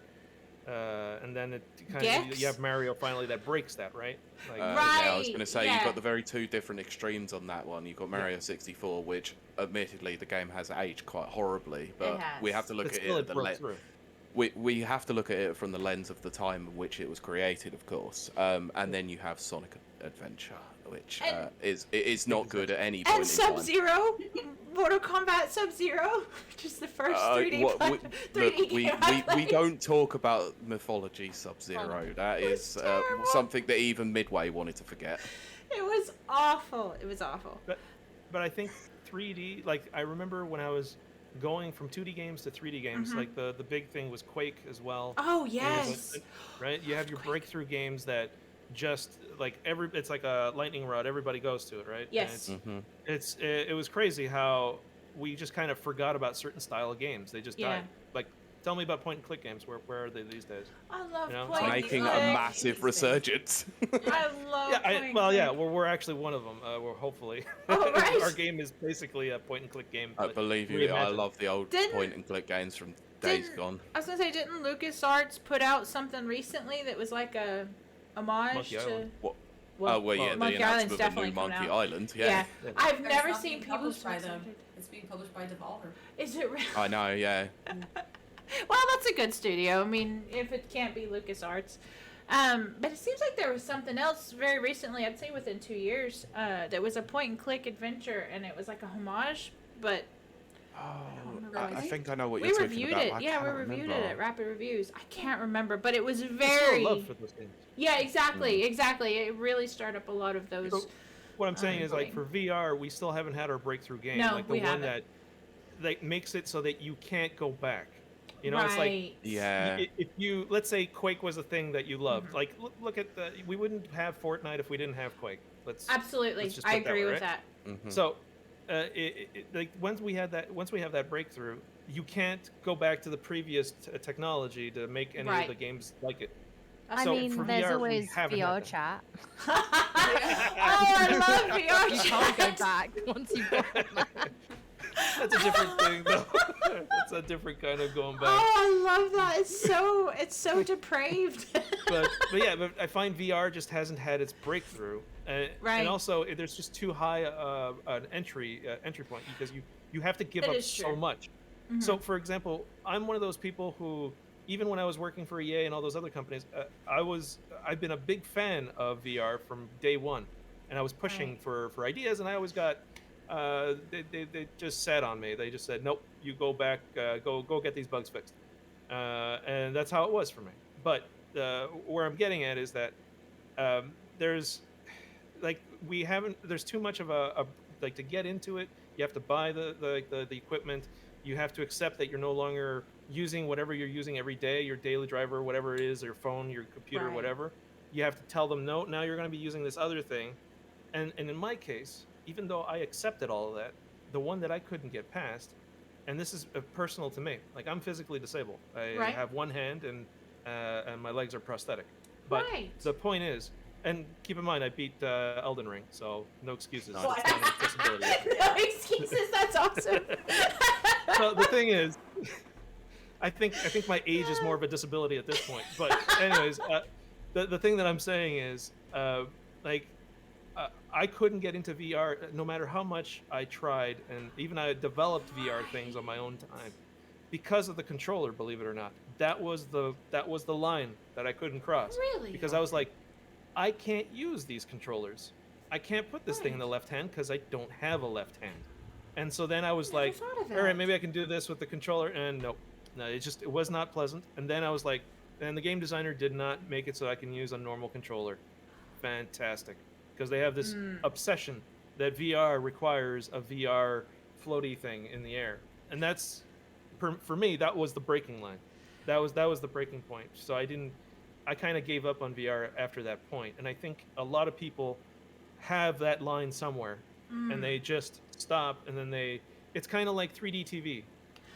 And then it kind of Gex? you have Mario finally that breaks that, right? Like, Yeah, I was going to say you've got the very two different extremes on that one. You've got Mario 64, which admittedly the game has aged quite horribly, but we have to look at it at the lens. We have to look at it from the lens of the time in which it was created, of course. And then you have Sonic Adventure, which is not good at any point And in time. Sub-Zero, Mortal Kombat Sub-Zero, which is the first 3D Look, we don't talk about mythology Sub-Zero. That is something that even Midway wanted to forget. It was awful. It was awful. But I think 3D, like I remember when I was going from 2D games to 3D games, like the big thing was Quake as well. Oh yes. Right? You have your breakthrough games that just like it's like a lightning rod, everybody goes to it, right? Yes. And it was crazy how we just kind of forgot about certain style of games. They just died. Like, tell me about point and click games. Where are they these days? I love You know, point and Making a click. massive resurgence. I love point and click. We're actually one of them. We're hopefully. Oh, right. Our game is basically a point and click game. I but believe you, I reimagined. love the old point and click games from days gone. I was gonna say, didn't LucasArts put out something recently that was like a homage Monkey to? Island. What? Oh well, yeah, the Monkey Island's announcement of the definitely new coming Monkey out. Island. Yeah, Yeah. I've It's never not seen being people published so by them. excited. It's being published by Devolver. Is it really? I know. Yeah. Well, that's a good studio. I mean, if it can't be LucasArts. But it seems like there was something else very recently, I'd say within 2 years, that was a point-and-click adventure, and it was like a homage, but Oh, I think I know what we you're talking reviewed about. it. I Yeah, we cannot reviewed remember. it at Rapid Reviews. I can't remember, but it was There's very... still love for those games. Yeah, exactly, exactly. It really started up a lot of those... So, what I'm saying is, like, going. for VR, we still haven't had our breakthrough game. No, like the we one haven't. that makes it so that you can't go back. You know, right. it's like Yeah. if you, let's say Quake was a thing that you loved. Mhm. Like, look at the, we wouldn't have Fortnite if we didn't have Quake. Absolutely. let's just I put that agree way, with right? that. Mhm. So, like once we have that breakthrough, you can't go back to the previous technology to make any Right. of the games like it. I So mean, for there's VR, we always haven't had VR that. chat. Oh, I love VR You can't go chat. back once you've got it. That's a different thing, though. That's a different kind of going back. Oh, I love that. It's so depraved. But I find VR just hasn't had its breakthrough, Right. and also there's just too high an entry point because you have to give That up is so true. much. Mhm. So, for example, I'm one of those people who, even when I was working for EA and all those other companies, I've been a big fan of VR from day one, and I was pushing Right. for ideas, and I always got they just sat on me. They just said, nope, you go back, go get these bugs fixed, and that's how it was for me. But where I'm getting at is that there's like there's too much of a like to get into it. You have to buy the equipment. You have to accept that you're no longer using whatever you're using every day, your daily driver, whatever it is, your phone, your computer, Right. whatever. You have to tell them, no, now you're going to be using this other thing. And in my case, even though I accepted all of that, the one that I couldn't get past, and this is personal to me, like I'm physically disabled. I Right. have one hand and my legs are prosthetic. But Right. the point is, and keep in mind, I beat Elden Ring, so no excuses. Nice. It's not a disability. No excuses. That's awesome. So the thing is, I think my age is more of a disability at this point. But anyways, the thing that I'm saying is, I couldn't get into VR no matter how much I tried, and even I developed VR things on my own time because of the controller. Believe it or not, that was the line that I couldn't cross. Really? Because I was like, I can't use these controllers. I can't put this thing in the left hand because I don't have a left hand. And so then I was Never like, thought of all right, it. maybe I can do this with the controller. And no, it was not pleasant. And then I was like, and the game designer did not make it so I can use a normal controller. Fantastic. Because they have this obsession that VR requires a VR floaty thing in the air. And that's, for me, that was the breaking line. That was the breaking point. So I kind of gave up on VR after that point. And I think a lot of people have that line somewhere and they just stop, and then it's kind of like 3D TV.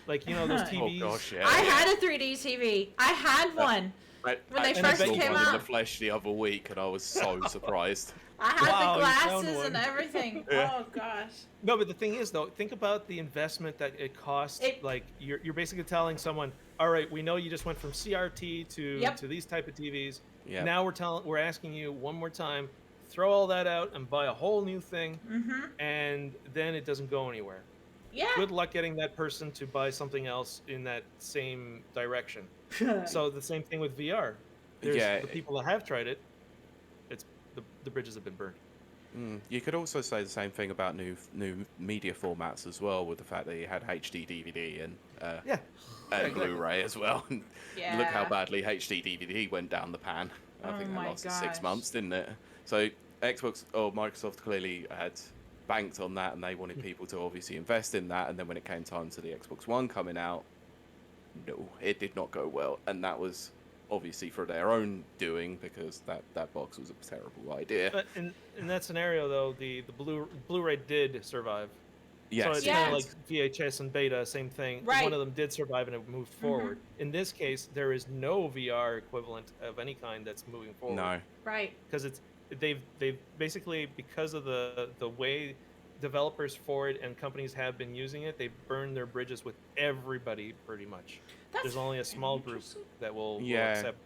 Like, you know, those TVs. Oh gosh, yeah. I had a 3D TV. I had one. When they first saw came one in out. the flesh the other week, and I was so surprised. I had Wow, the you found glasses and one. everything. Yeah. Oh gosh. No, but the thing is, though, think about the investment that it costs. Like, you're basically telling someone, all right, we know you just went from CRT to these type of TVs. Yep. Now we're asking you one more time, throw all that out and buy a whole new thing, and then it doesn't go anywhere. Yeah. Good luck getting that person to buy something else in that same direction. So the same thing with VR. There's the people that have tried it. It's the bridges have been burned. You could also say the same thing about new media formats as well, with the fact that you had HD DVD and Blu-ray as well. Yeah. Look how badly HD DVD went down the pan. I Oh think that my lasted 6 gosh. months, didn't it? So Xbox or Microsoft clearly had banked on that, and they wanted people to obviously invest in that. And then when it came time to the Xbox One coming out, no, it did not go well, and that was obviously for their own doing, because that box was a terrible idea. But in that scenario, though, the Blu-ray did survive. Yes. So it's kind of like VHS and Beta, same thing. Right. One of them did survive and it moved forward. In this case, there is no VR equivalent of any kind that's moving forward. No. Right. Because they've basically, because of the way developers for it and companies have been using it, they've burned their bridges with everybody pretty much. That's There's only a small very group interesting. that will Yeah. accept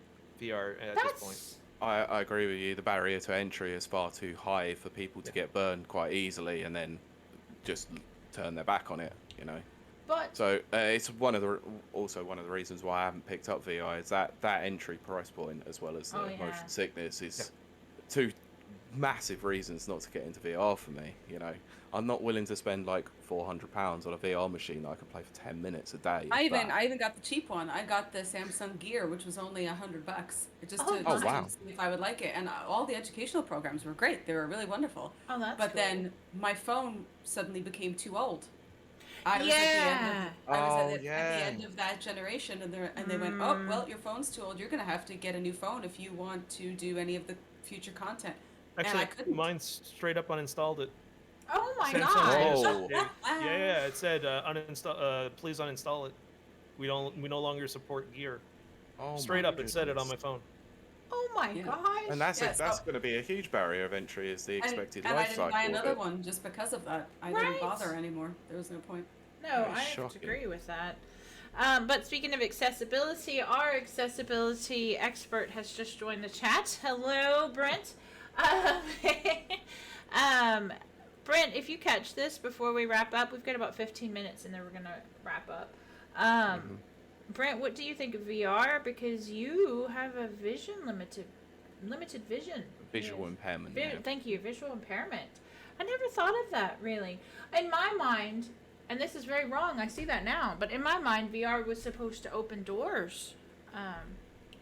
VR at this point. I agree with you. The barrier to entry is far too high for people to get burned quite easily and then just turn their back on it, you know. But So it's also one of the reasons why I haven't picked up VR is that entry price point as well as the motion sickness is two massive reasons not to get into VR for me. You know, I'm not willing to spend like £400 on a VR machine that I can play for 10 minutes a day. I even got the cheap one. I got the Samsung Gear, which was only $100, just to see if I would like it. And all the educational programs were great. They were really wonderful. Oh, that's But cool. then my phone suddenly became too old. I was at the end of that generation, and they went, oh, well, your phone's too old. You're going to have to get a new phone if you want to do any of the future content. Actually, and I couldn't. mine straight up uninstalled it. Oh my Samsung gosh! just- yeah, it said uninstall. Please uninstall it. We no longer support Gear. Oh, Straight up, it said it on my phone. Oh my gosh! And that's going to be a huge barrier of entry is the expected and life I cycle. didn't buy of another it. one just because of that. I didn't bother anymore. There was no point. No, That I is have to shocking. agree with that. But speaking of accessibility, our accessibility expert has just joined the chat. Hello, Brent. Brent, if you catch this before we wrap up, we've got about 15 minutes and then we're going to wrap up. Brent, what do you think of VR? Because you have a limited vision. Visual impairment. Thank you, visual impairment. I never thought of that, really. In my mind, and this is very wrong, I see that now, but in my mind, VR was supposed to open doors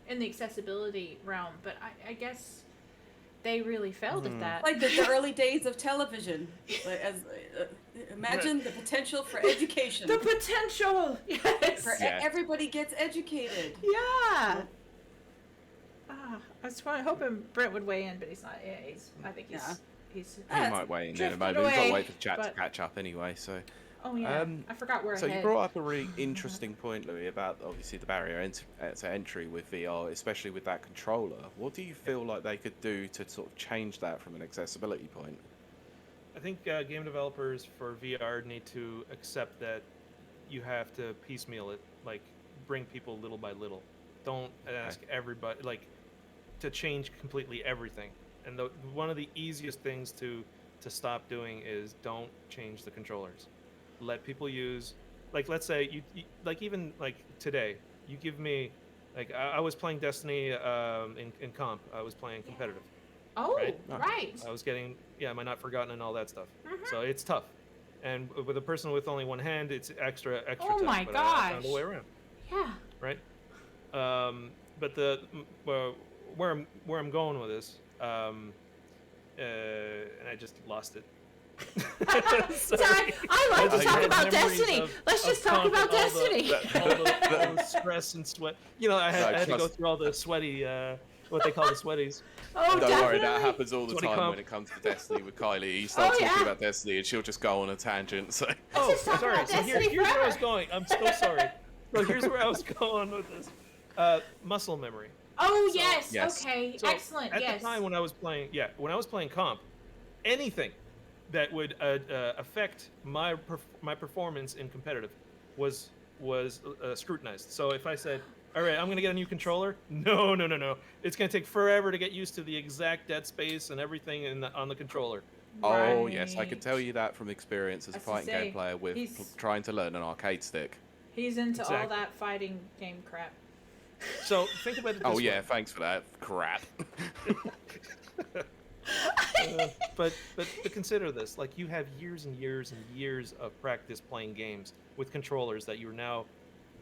in the accessibility realm, but I guess they really failed at that. Like the early days of television. Imagine the potential for education. The potential! Yes! Everybody gets educated. Yeah! I was hoping Brent would weigh in, but he's not. Yeah, I think he's He might weigh in there, maybe. We've got to wait for the chat to catch up anyway, so... Oh, yeah. I forgot where So you brought up a really interesting point, Louis, about obviously the barrier to entry with VR, especially with that controller. What do you feel like they could do to sort of change that from an accessibility point? I think game developers for VR need to accept that you have to piecemeal it, like bring people little by little. Don't ask everybody, like, to change completely everything. And one of the easiest things to stop doing is don't change the controllers. Let people use, like, let's say you like, even like today, you give me, like, I was playing Destiny in comp. I was playing competitive. Oh, right. I was getting my Not Forgotten and all that stuff. So it's tough. And with a person with only one hand, it's extra Oh tough. my but gosh! I found a way around. Yeah. Right. But where I'm going with this, and I just lost it. Sorry, I like to talk about Destiny. Let's just talk about Destiny. All the stress and sweat. You know, I had to go through all the sweaty, what they call the sweaties. Oh, Don't definitely. worry, that happens all the time when it comes to Destiny with Kylie. You start talking about Destiny and she'll just go on a tangent. So. Oh, sorry. So here's where I was going. I'm so sorry. So here's where I was going with this. Muscle memory. Oh, yes. Okay. So excellent. At the time when I was playing comp, anything that would affect my performance in competitive was scrutinized. So if I said, all right, I'm going to get a new controller, no. It's going to take forever to get used to the exact dead space and everything on the controller. Oh, yes, I can tell you that from experience as a fighting game player with trying to learn an arcade stick. He's into all that fighting game crap. So think about it this way. Thanks for that crap. But consider this, like, you have years and years and years of practice playing games with controllers that you're now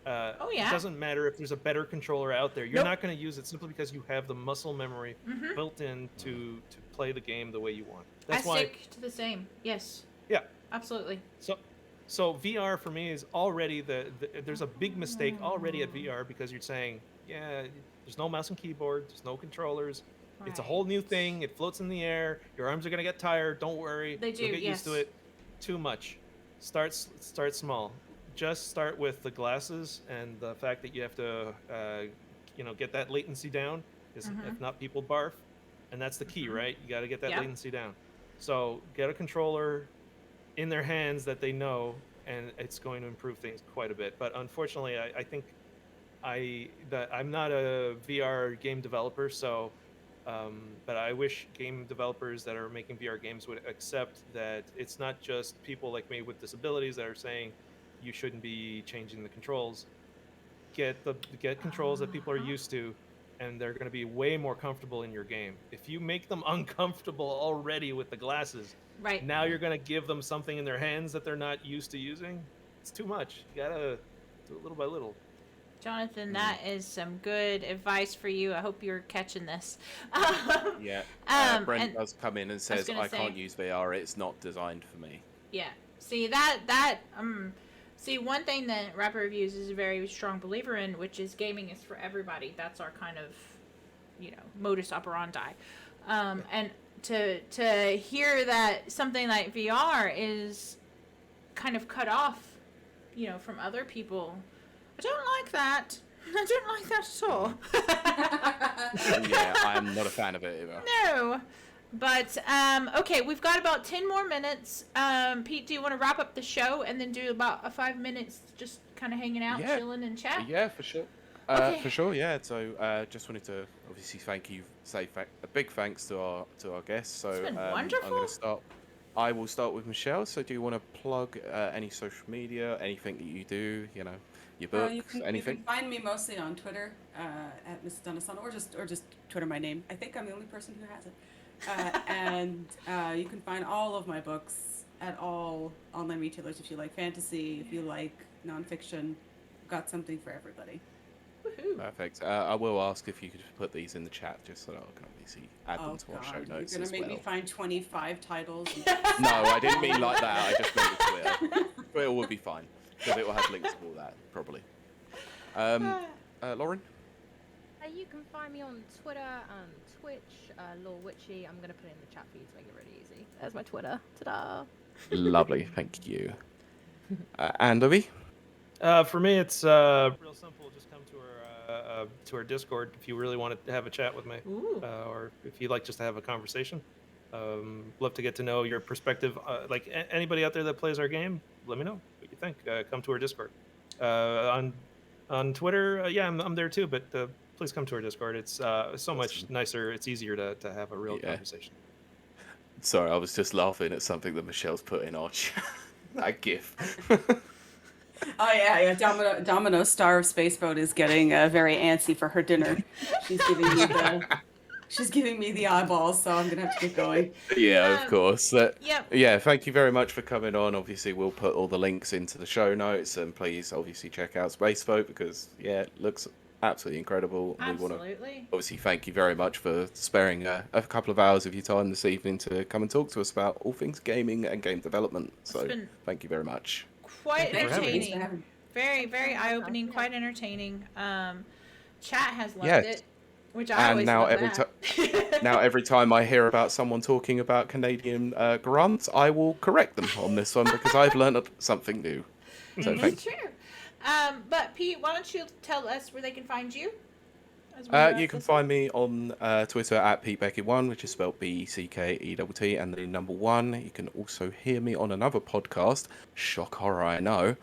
it doesn't matter if there's a better controller out there, you're not going to use it simply because you have the muscle memory built in to play the game the way you want. That's why stick to the same. Yes. Yeah. Absolutely. So VR for me is already there's a big mistake already at VR because you're saying, there's no mouse and keyboard, there's no controllers. Right. It's a whole new thing. It floats in the air. Your arms are going to get tired. Don't worry. They do, You'll get used to it. Too much. Start small. Just start with the glasses and the fact that you have to, get that latency down. If not, people barf. And that's the key, right? You got to get that latency down. So get a controller in their hands that they know, and it's going to improve things quite a bit. But unfortunately, I think I'm not a VR game developer, so But I wish game developers that are making VR games would accept that it's not just people like me with disabilities that are saying you shouldn't be changing the controls. Get controls that people are used to, and they're going to be way more comfortable in your game. If you make them uncomfortable already with the glasses, Right. now you're going to give them something in their hands that they're not used to using. It's too much. You gotta do it little by little. Jonathan, that is some good advice for you. I hope you're catching this. Yeah. Brent and does come in and says, gonna I say- can't use VR, it's not designed for me. Yeah. See see, one thing that Rapper Reviews is a very strong believer in, which is gaming is for everybody. That's our kind of, modus operandi. And to hear that something like VR is kind of cut off, from other people, I don't like that. I don't like that at all. Yeah, I am not a fan of it either. No. But, okay, we've got about 10 more minutes. Pete, do you want to wrap up the show and then do about 5 minutes just kind of hanging out, Yeah. chilling and chat? Yeah, for sure. Okay. For sure, yeah. So, just wanted to obviously say a big thanks to our guests. So, It's been I'm wonderful. going to start. I will start with Michelle. So, do you want to plug any social media, anything that you do? Your books, anything? You can find me mostly on Twitter at Mrs. Dunason, or just Twitter my name. I think I'm the only person who has it. And you can find all of my books at all online retailers if you like fantasy, if you like nonfiction. Got something for everybody. Woohoo. Perfect. I will ask if you could put these in the chat just so that I can obviously add them to our show notes You're as gonna make well. me find 25 titles. No, I didn't mean like that. I just meant with Twitter. Twitter will be fine because it will have links to all that probably. Lauren? You can find me on Twitter and Twitch, Law Witchy. I'm going to put it in the chat for you to make it really easy. There's my Twitter. Ta-da! Lovely, thank you. And Louis? For me, it's real simple. Just come to our Discord if you really want to have a chat with me, Ooh. or if you'd like just to have a conversation. Love to get to know your perspective. Like anybody out there that plays our game, let me know what you think. Come to our Discord. On Twitter, yeah, I'm there too. But please come to our Discord. It's so much nicer. It's easier to have a real conversation. Sorry, I was just laughing at something that Michelle's put in our chat. That gif. Oh yeah. Domino Star of Spaceboat is getting very antsy for her dinner. She's giving me the eyeballs, so I'm gonna have to get going. Yeah, of course. Yep. Yeah, thank you very much for coming on. Obviously, we'll put all the links into the show notes, and please, obviously, check out Spaceboat because it looks absolutely incredible. We want to Absolutely. obviously thank you very much for sparing a couple of hours of your time this evening to come and talk to us about all things gaming and game development. So, been- thank you very much. Quite Thanks for having me. entertaining. Very, very eye-opening. Quite entertaining. Chat has loved Yes. it, which I And always now love every that. Now, every time I hear about someone talking about Canadian grants, I will correct them on this one because I've learned something new. So thank It's you. true. But Pete, why don't you tell us where they can find you? As we You wrap can this find me on Twitter at PeteBeckett1, which is spelled BECKETT, and the number 1. You can also hear me on another podcast, shock horror, I know,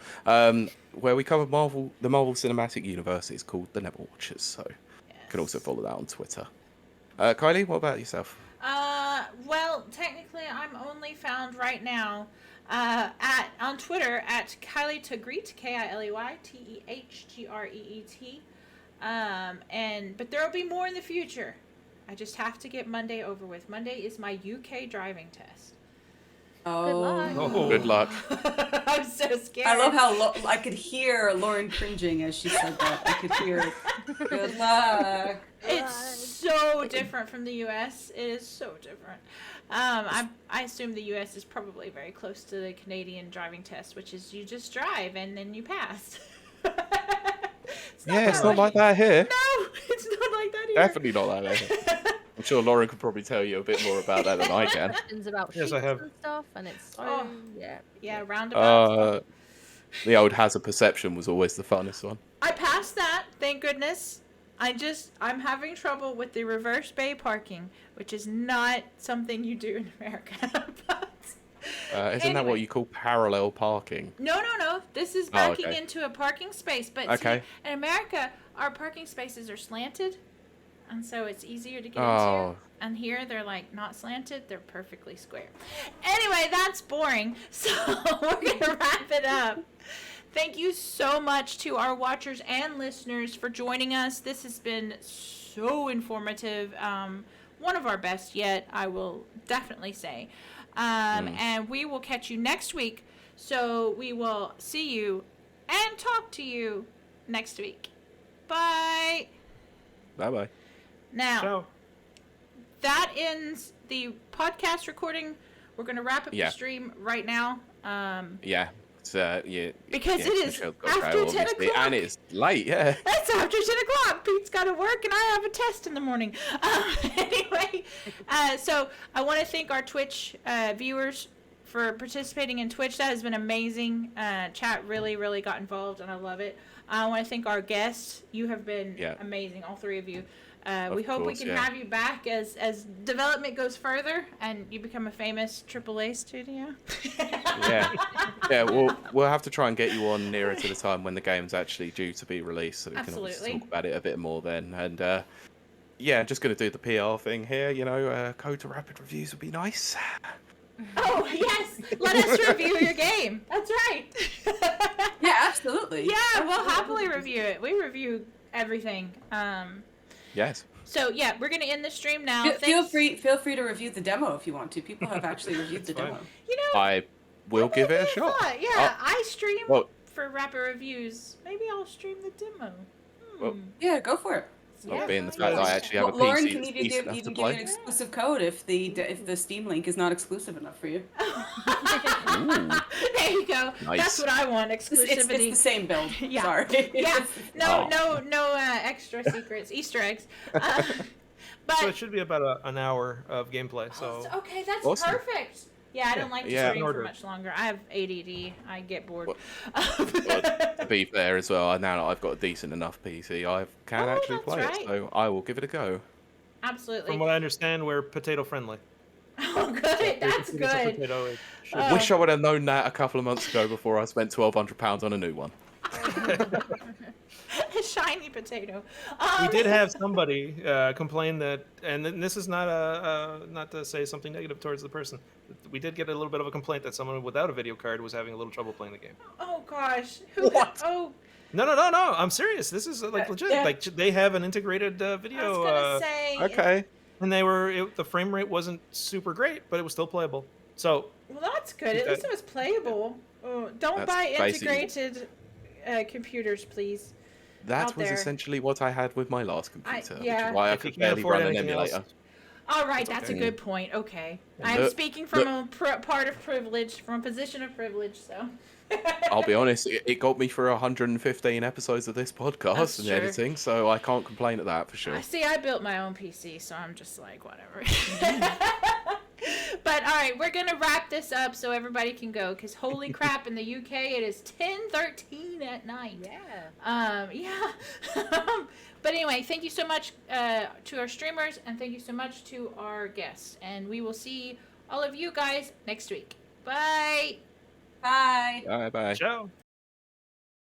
where we cover the Marvel Cinematic Universe. It's called The Never Watchers, so you can also follow that on Twitter. Kylie, what about yourself? Well, technically, I'm only found right now on Twitter at Kiley Tegreet, KILEYTEHGREET. But there will be more in the future. I just have to get Monday over with. Monday is my UK driving test. luck. Oh, Good luck. I'm so scared. I love how I could hear Lauren cringing as she said that. I could hear it. Good luck. It's so different from the US. It is so different. I assume the US is probably very close to the Canadian driving test, which is you just drive and then you pass. It's not like that here. No, it's not like that here. Definitely not like that here. I'm sure Lauren could probably tell you a bit more about that than I can. Questions about Yes, I sheets have. and stuff, and it's so Oh. yeah. Yeah, roundabout. The old hazard perception was always the funnest one. I passed that, thank goodness. I'm having trouble with the reverse bay parking, which is not something you do in America. But Isn't that what Anyway. you call parallel parking? no. This is Oh, backing okay. into a parking space. But Okay. see, in America, our parking spaces are slanted. and so it's easier to get Oh. into. And here they're like not slanted, they're perfectly square. Anyway, that's boring. So we're gonna wrap it up. Thank you so much to our watchers and listeners for joining us. This has been so informative. One of our best yet, I will definitely say. And we will catch you next week. So we will see you and talk to you next week. Bye. Bye-bye. Now, Ciao. that ends the podcast recording. We're going to wrap up the stream right now. Yeah. It's, Because it is Michelle's got after go, 10 obviously, o'clock. and it's late, yeah. It's after 10 o'clock. Pete's got to work, and I have a test in the morning. Anyway, so I want to thank our Twitch viewers for participating in Twitch. That has been amazing. Chat really, really got involved, and I love it. I want to thank our guests. You have been amazing, all three of you. We hope we can have you back as development goes further and you become a famous AAA studio. Yeah, we'll have to try and get you on nearer to the time when the game's actually due to be released, so we can obviously talk about it a bit more then. And just going to do the PR thing here. Code to Rapid Reviews would be nice. Oh yes, let us review your game. That's right. Yeah, absolutely. Yeah, we'll happily review it. We review everything. Yes. So yeah, we're gonna end the stream now. Feel free to review the demo if you want to. People have actually reviewed the demo. I will give it a shot. Yeah, I stream for Rapid Reviews. Maybe I'll stream the demo. Yeah, go for it. Being the fact that I actually have a Lauren PC can that's even decent give enough to you play. an exclusive code if the Steam link is not exclusive enough for you. There you go. Nice. That's what I want. Exclusivity. It's the same build. Yeah. Sorry. Yeah. No extra secrets, Easter eggs. But So it should be about an hour of gameplay. So okay, that's Awesome. perfect. Yeah, I don't like to stream for much longer. I have ADD. I get bored. To be fair as well, now that I've got a decent enough PC, I can actually play it, so I will give it a go. Absolutely. from what I understand, we're potato friendly. Oh, good. That's good. Wish I would have known that a couple of months ago before I spent £1,200 on a new one. A shiny potato. We did have somebody complain that, and this is not not to say something negative towards the person. We did get a little bit of a complaint that someone without a video card was having a little trouble playing the game. Oh gosh. What? Oh. No. I'm serious. This is legit. Yeah. Like they have an integrated video. I was gonna say. Okay. And the frame rate wasn't super great, but it was still playable. So. Well, that's good. At least it was playable. Oh, don't buy integrated computers, please. That was essentially what I had with my last computer, which is why I could you can't barely afford run an anything emulator. else. All right, that's a okay. good point. Okay, And I'm speaking from a part of privilege, from a position of privilege. So. I'll be honest, it got me through 115 episodes of this podcast That's and true. editing, so I can't complain at that for sure. See, I built my own PC, so I'm just like, whatever. But all right, we're gonna wrap this up so everybody can go, because holy crap, in the UK it is 10:13 at night. Yeah. But anyway, thank you so much to our streamers, and thank you so much to our guests, and we will see all of you guys next week. Bye. Bye. Bye bye. Ciao.